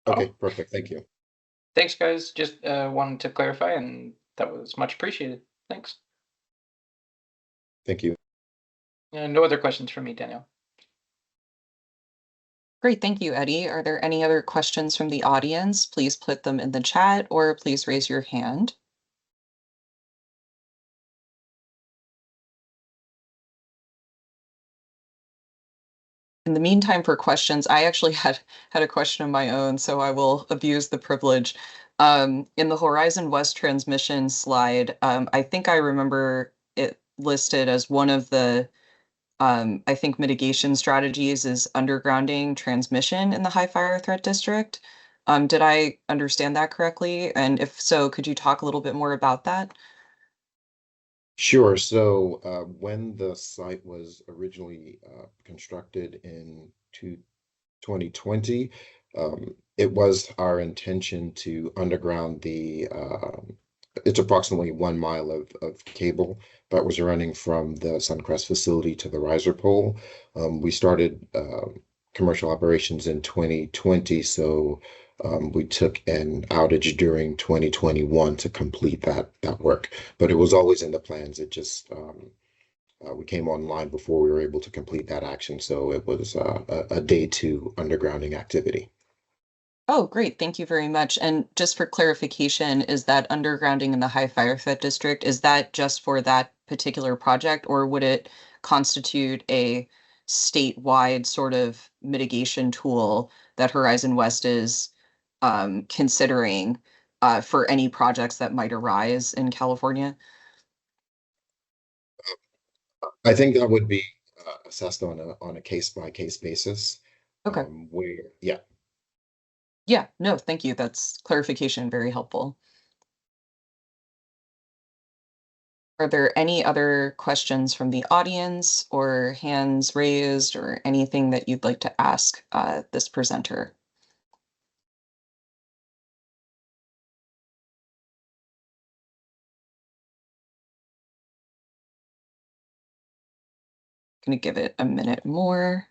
T: Okay, perfect. Thank you.
Q: Thanks, guys. Just wanted to clarify, and that was much appreciated. Thanks.
T: Thank you.
Q: No other questions from me, Daniel.
B: Great, thank you, Eddie. Are there any other questions from the audience? Please put them in the chat, or please raise your hand. In the meantime, for questions, I actually had a question of my own, so I will abuse the privilege. In the Horizon West transmission slide, I think I remember it listed as one of the I think mitigation strategies is undergrounding transmission in the high fire threat district. Did I understand that correctly? And if so, could you talk a little bit more about that?
T: Sure. So when the site was originally constructed in 2020, it was our intention to underground it's approximately 1 mile of cable that was running from the Suncrest facility to the riser pole. We started commercial operations in 2020, so we took an outage during 2021 to complete that work. But it was always in the plans. It just we came online before we were able to complete that action, so it was a day two undergrounding activity.
B: Oh, great. Thank you very much. And just for clarification, is that undergrounding in the high fire threat district, is that just for that particular project, or would it constitute a statewide sort of mitigation tool that Horizon West is considering for any projects that might arise in California?
T: I think that would be assessed on a case by case basis.
B: Okay.
T: Yeah.
B: Yeah, no, thank you. That's clarification, very helpful. Are there any other questions from the audience or hands raised or anything that you'd like to ask this presenter? Gonna give it a minute more.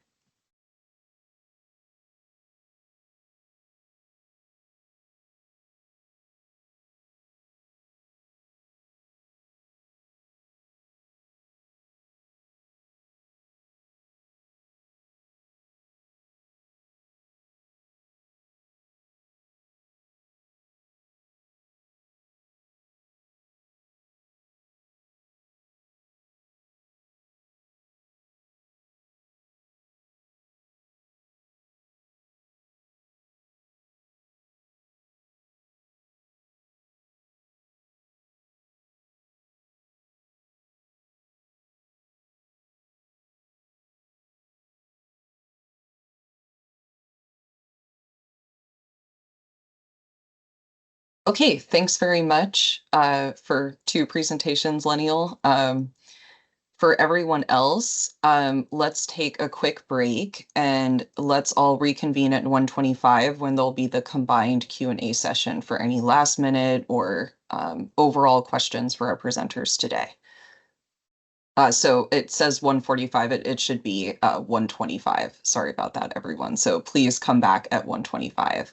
B: Okay, thanks very much for two presentations, Lennial. For everyone else, let's take a quick break and let's all reconvene at 1:25 when there'll be the combined Q&A session for any last minute or overall questions for our presenters today. So it says 1:45, it should be 1:25. Sorry about that, everyone. So please come back at 1:25.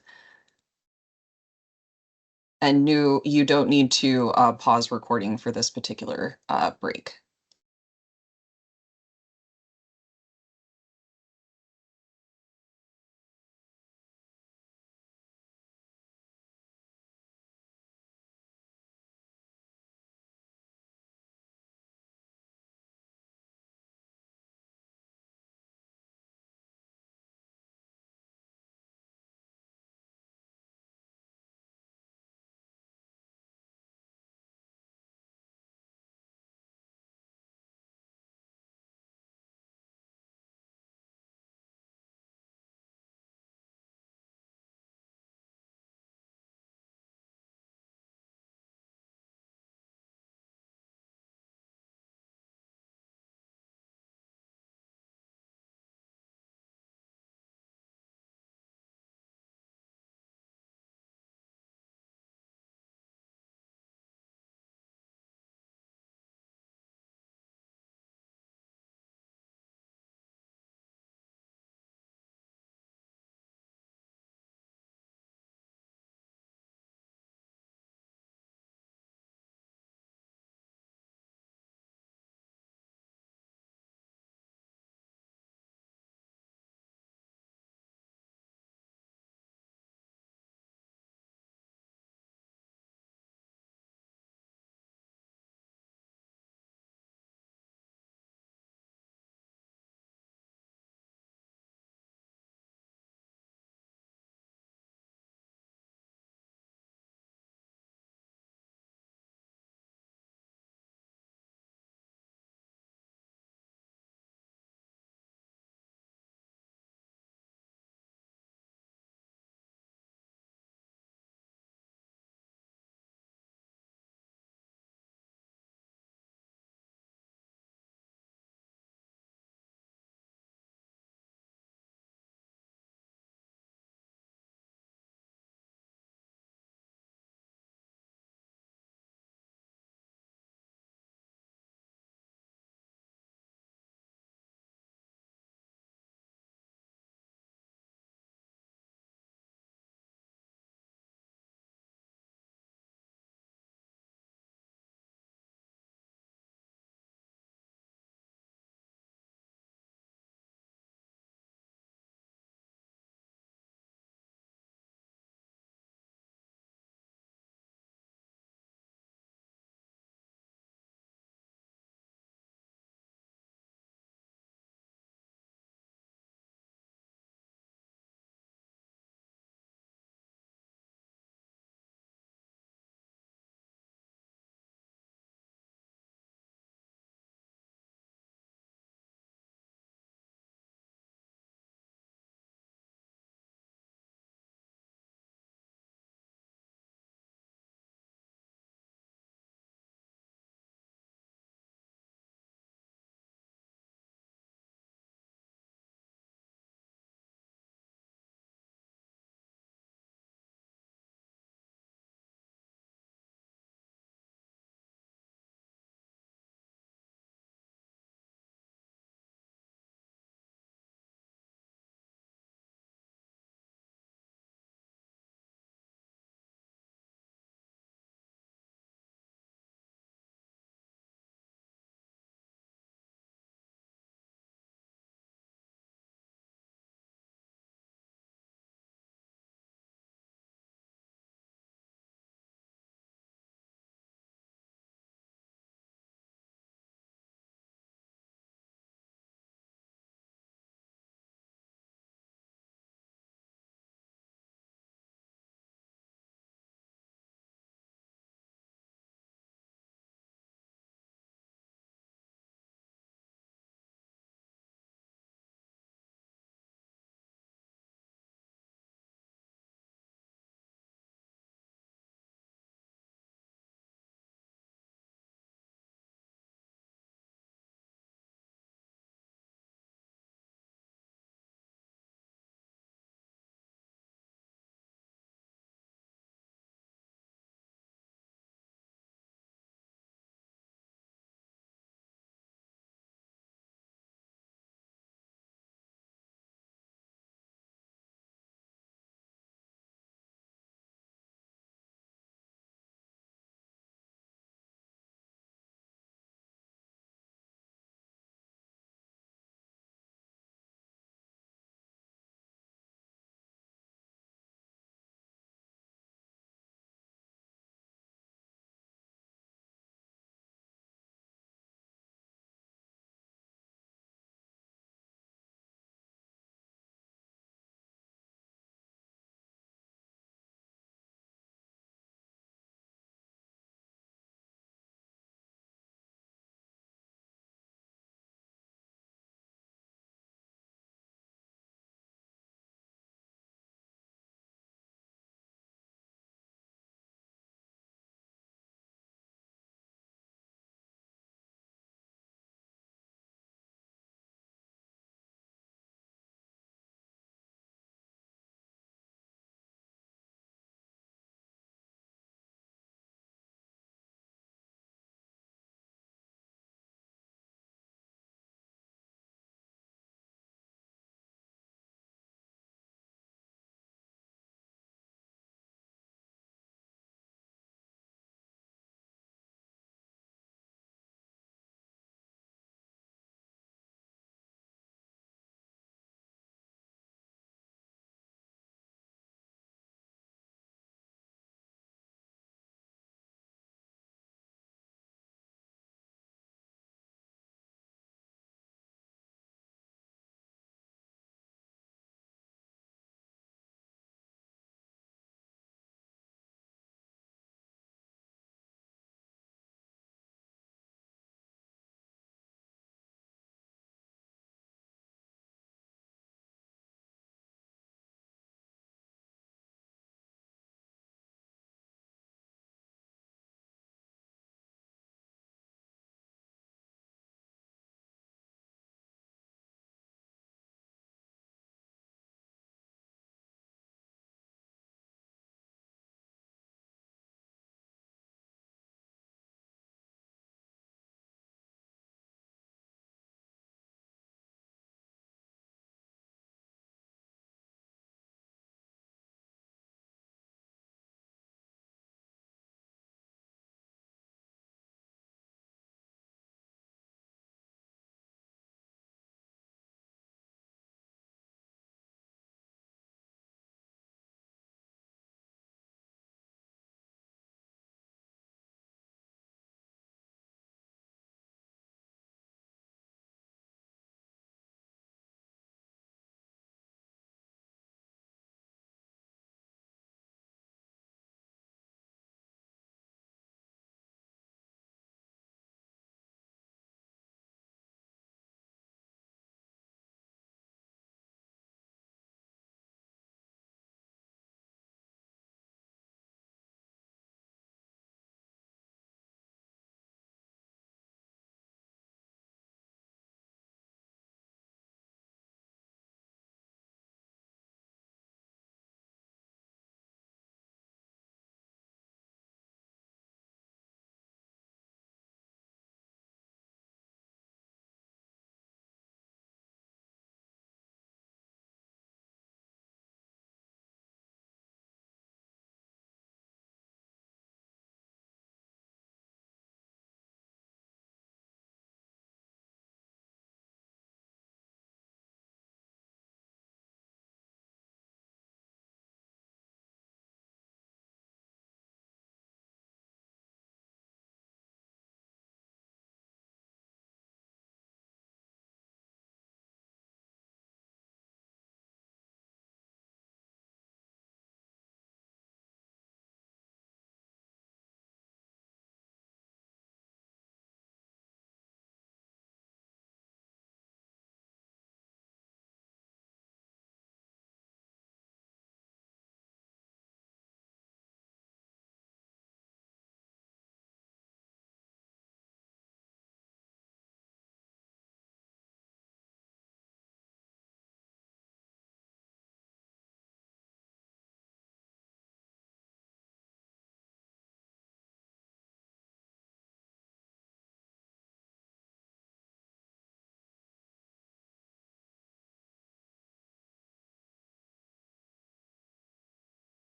B: And you don't need to pause recording for this particular break.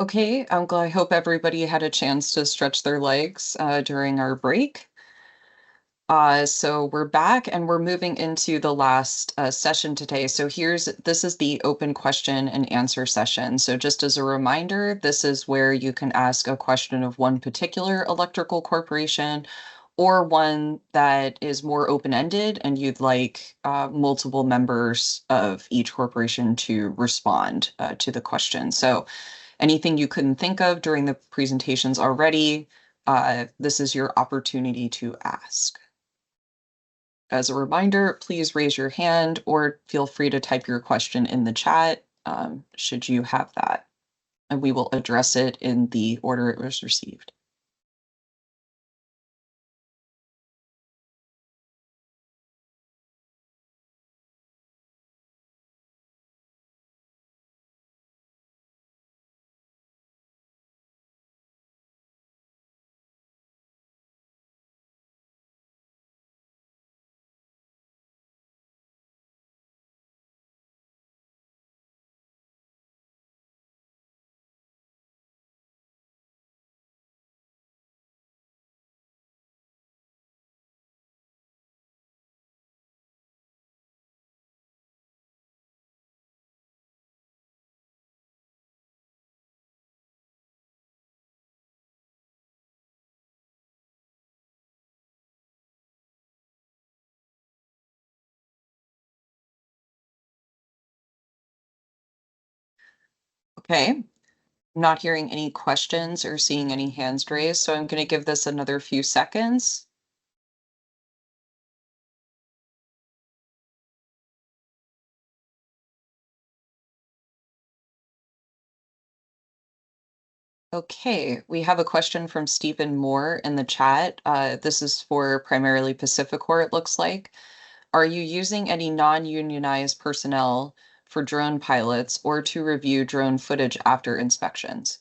B: Okay, I hope everybody had a chance to stretch their legs during our break. So we're back and we're moving into the last session today. So this is the open question and answer session. So just as a reminder, this is where you can ask a question of one particular electrical corporation or one that is more open-ended and you'd like multiple members of each corporation to respond to the question. So anything you couldn't think of during the presentations already, this is your opportunity to ask. As a reminder, please raise your hand or feel free to type your question in the chat, should you have that, and we will address it in the order it was received. Okay, I'm not hearing any questions or seeing any hands raised, so I'm going to give this another few seconds. Okay, we have a question from Stephen Moore in the chat. This is for primarily PacifiCorp, it looks like. Are you using any non-unionized personnel for drone pilots or to review drone footage after inspections?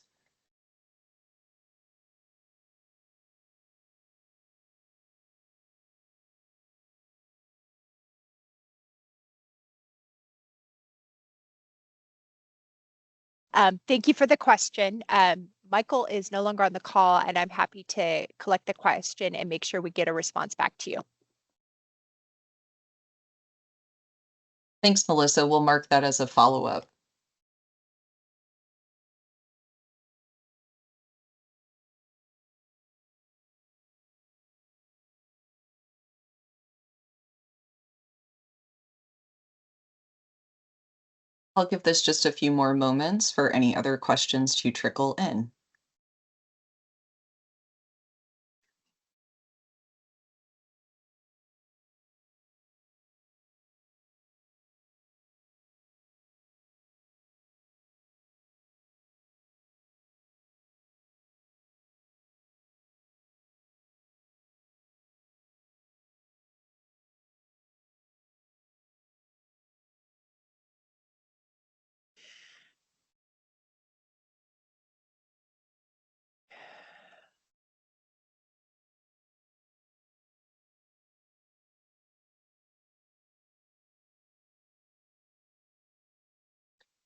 A: Thank you for the question. Michael is no longer on the call, and I'm happy to collect the question and make sure we get a response back to you.
B: Thanks, Melissa. We'll mark that as a follow-up. I'll give this just a few more moments for any other questions to trickle in.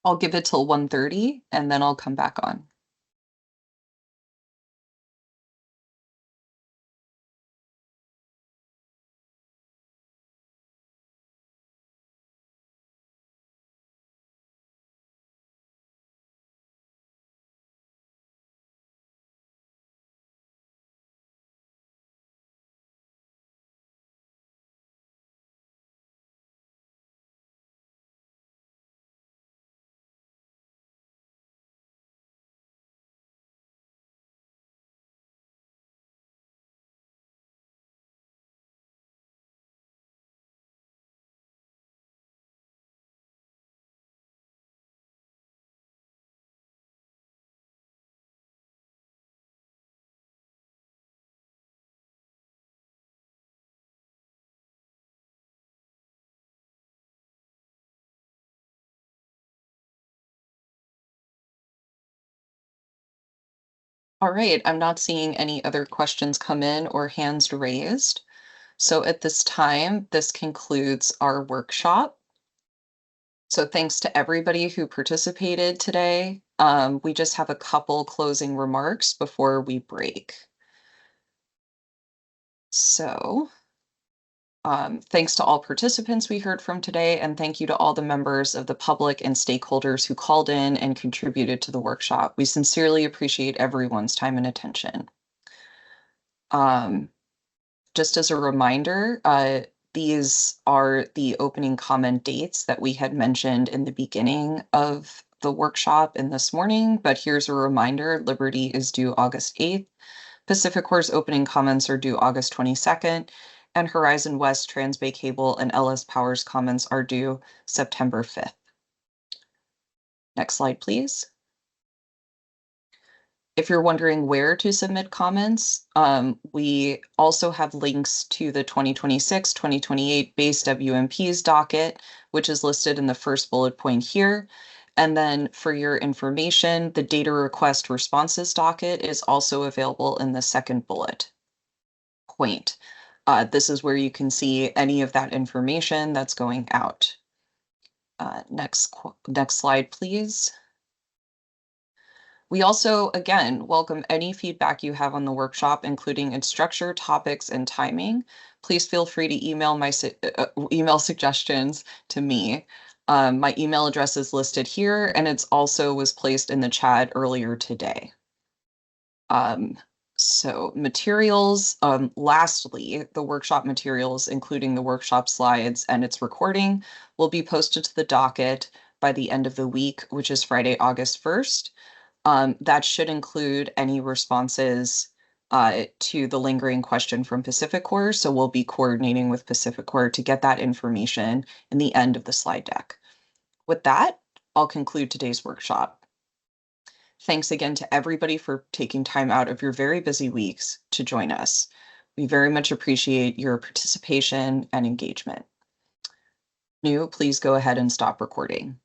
B: I'll give it till 1:30 and then I'll come back on. All right, I'm not seeing any other questions come in or hands raised. So at this time, this concludes our workshop. So thanks to everybody who participated today. We just have a couple closing remarks before we break. So, thanks to all participants we heard from today, and thank you to all the members of the public and stakeholders who called in and contributed to the workshop. We sincerely appreciate everyone's time and attention. Just as a reminder, these are the opening comment dates that we had mentioned in the beginning of the workshop in this morning, but here's a reminder, Liberty is due August 8th. PacifiCorp's opening comments are due August 22nd, and Horizon West, Transbay Cable, and LS Power's comments are due September 5th. Next slide, please. If you're wondering where to submit comments, we also have links to the 2026-2028 base WMPs docket, which is listed in the first bullet point here. And then for your information, the data request responses docket is also available in the second bullet point. This is where you can see any of that information that's going out. Next slide, please. We also, again, welcome any feedback you have on the workshop, including its structure, topics, and timing. Please feel free to email email suggestions to me. My email address is listed here, and it's also was placed in the chat earlier today. So materials, lastly, the workshop materials, including the workshop slides and its recording, will be posted to the docket by the end of the week, which is Friday, August 1st. That should include any responses to the lingering question from PacifiCorp. So we'll be coordinating with PacifiCorp to get that information in the end of the slide deck. With that, I'll conclude today's workshop. Thanks again to everybody for taking time out of your very busy weeks to join us. We very much appreciate your participation and engagement. Nu, please go ahead and stop recording.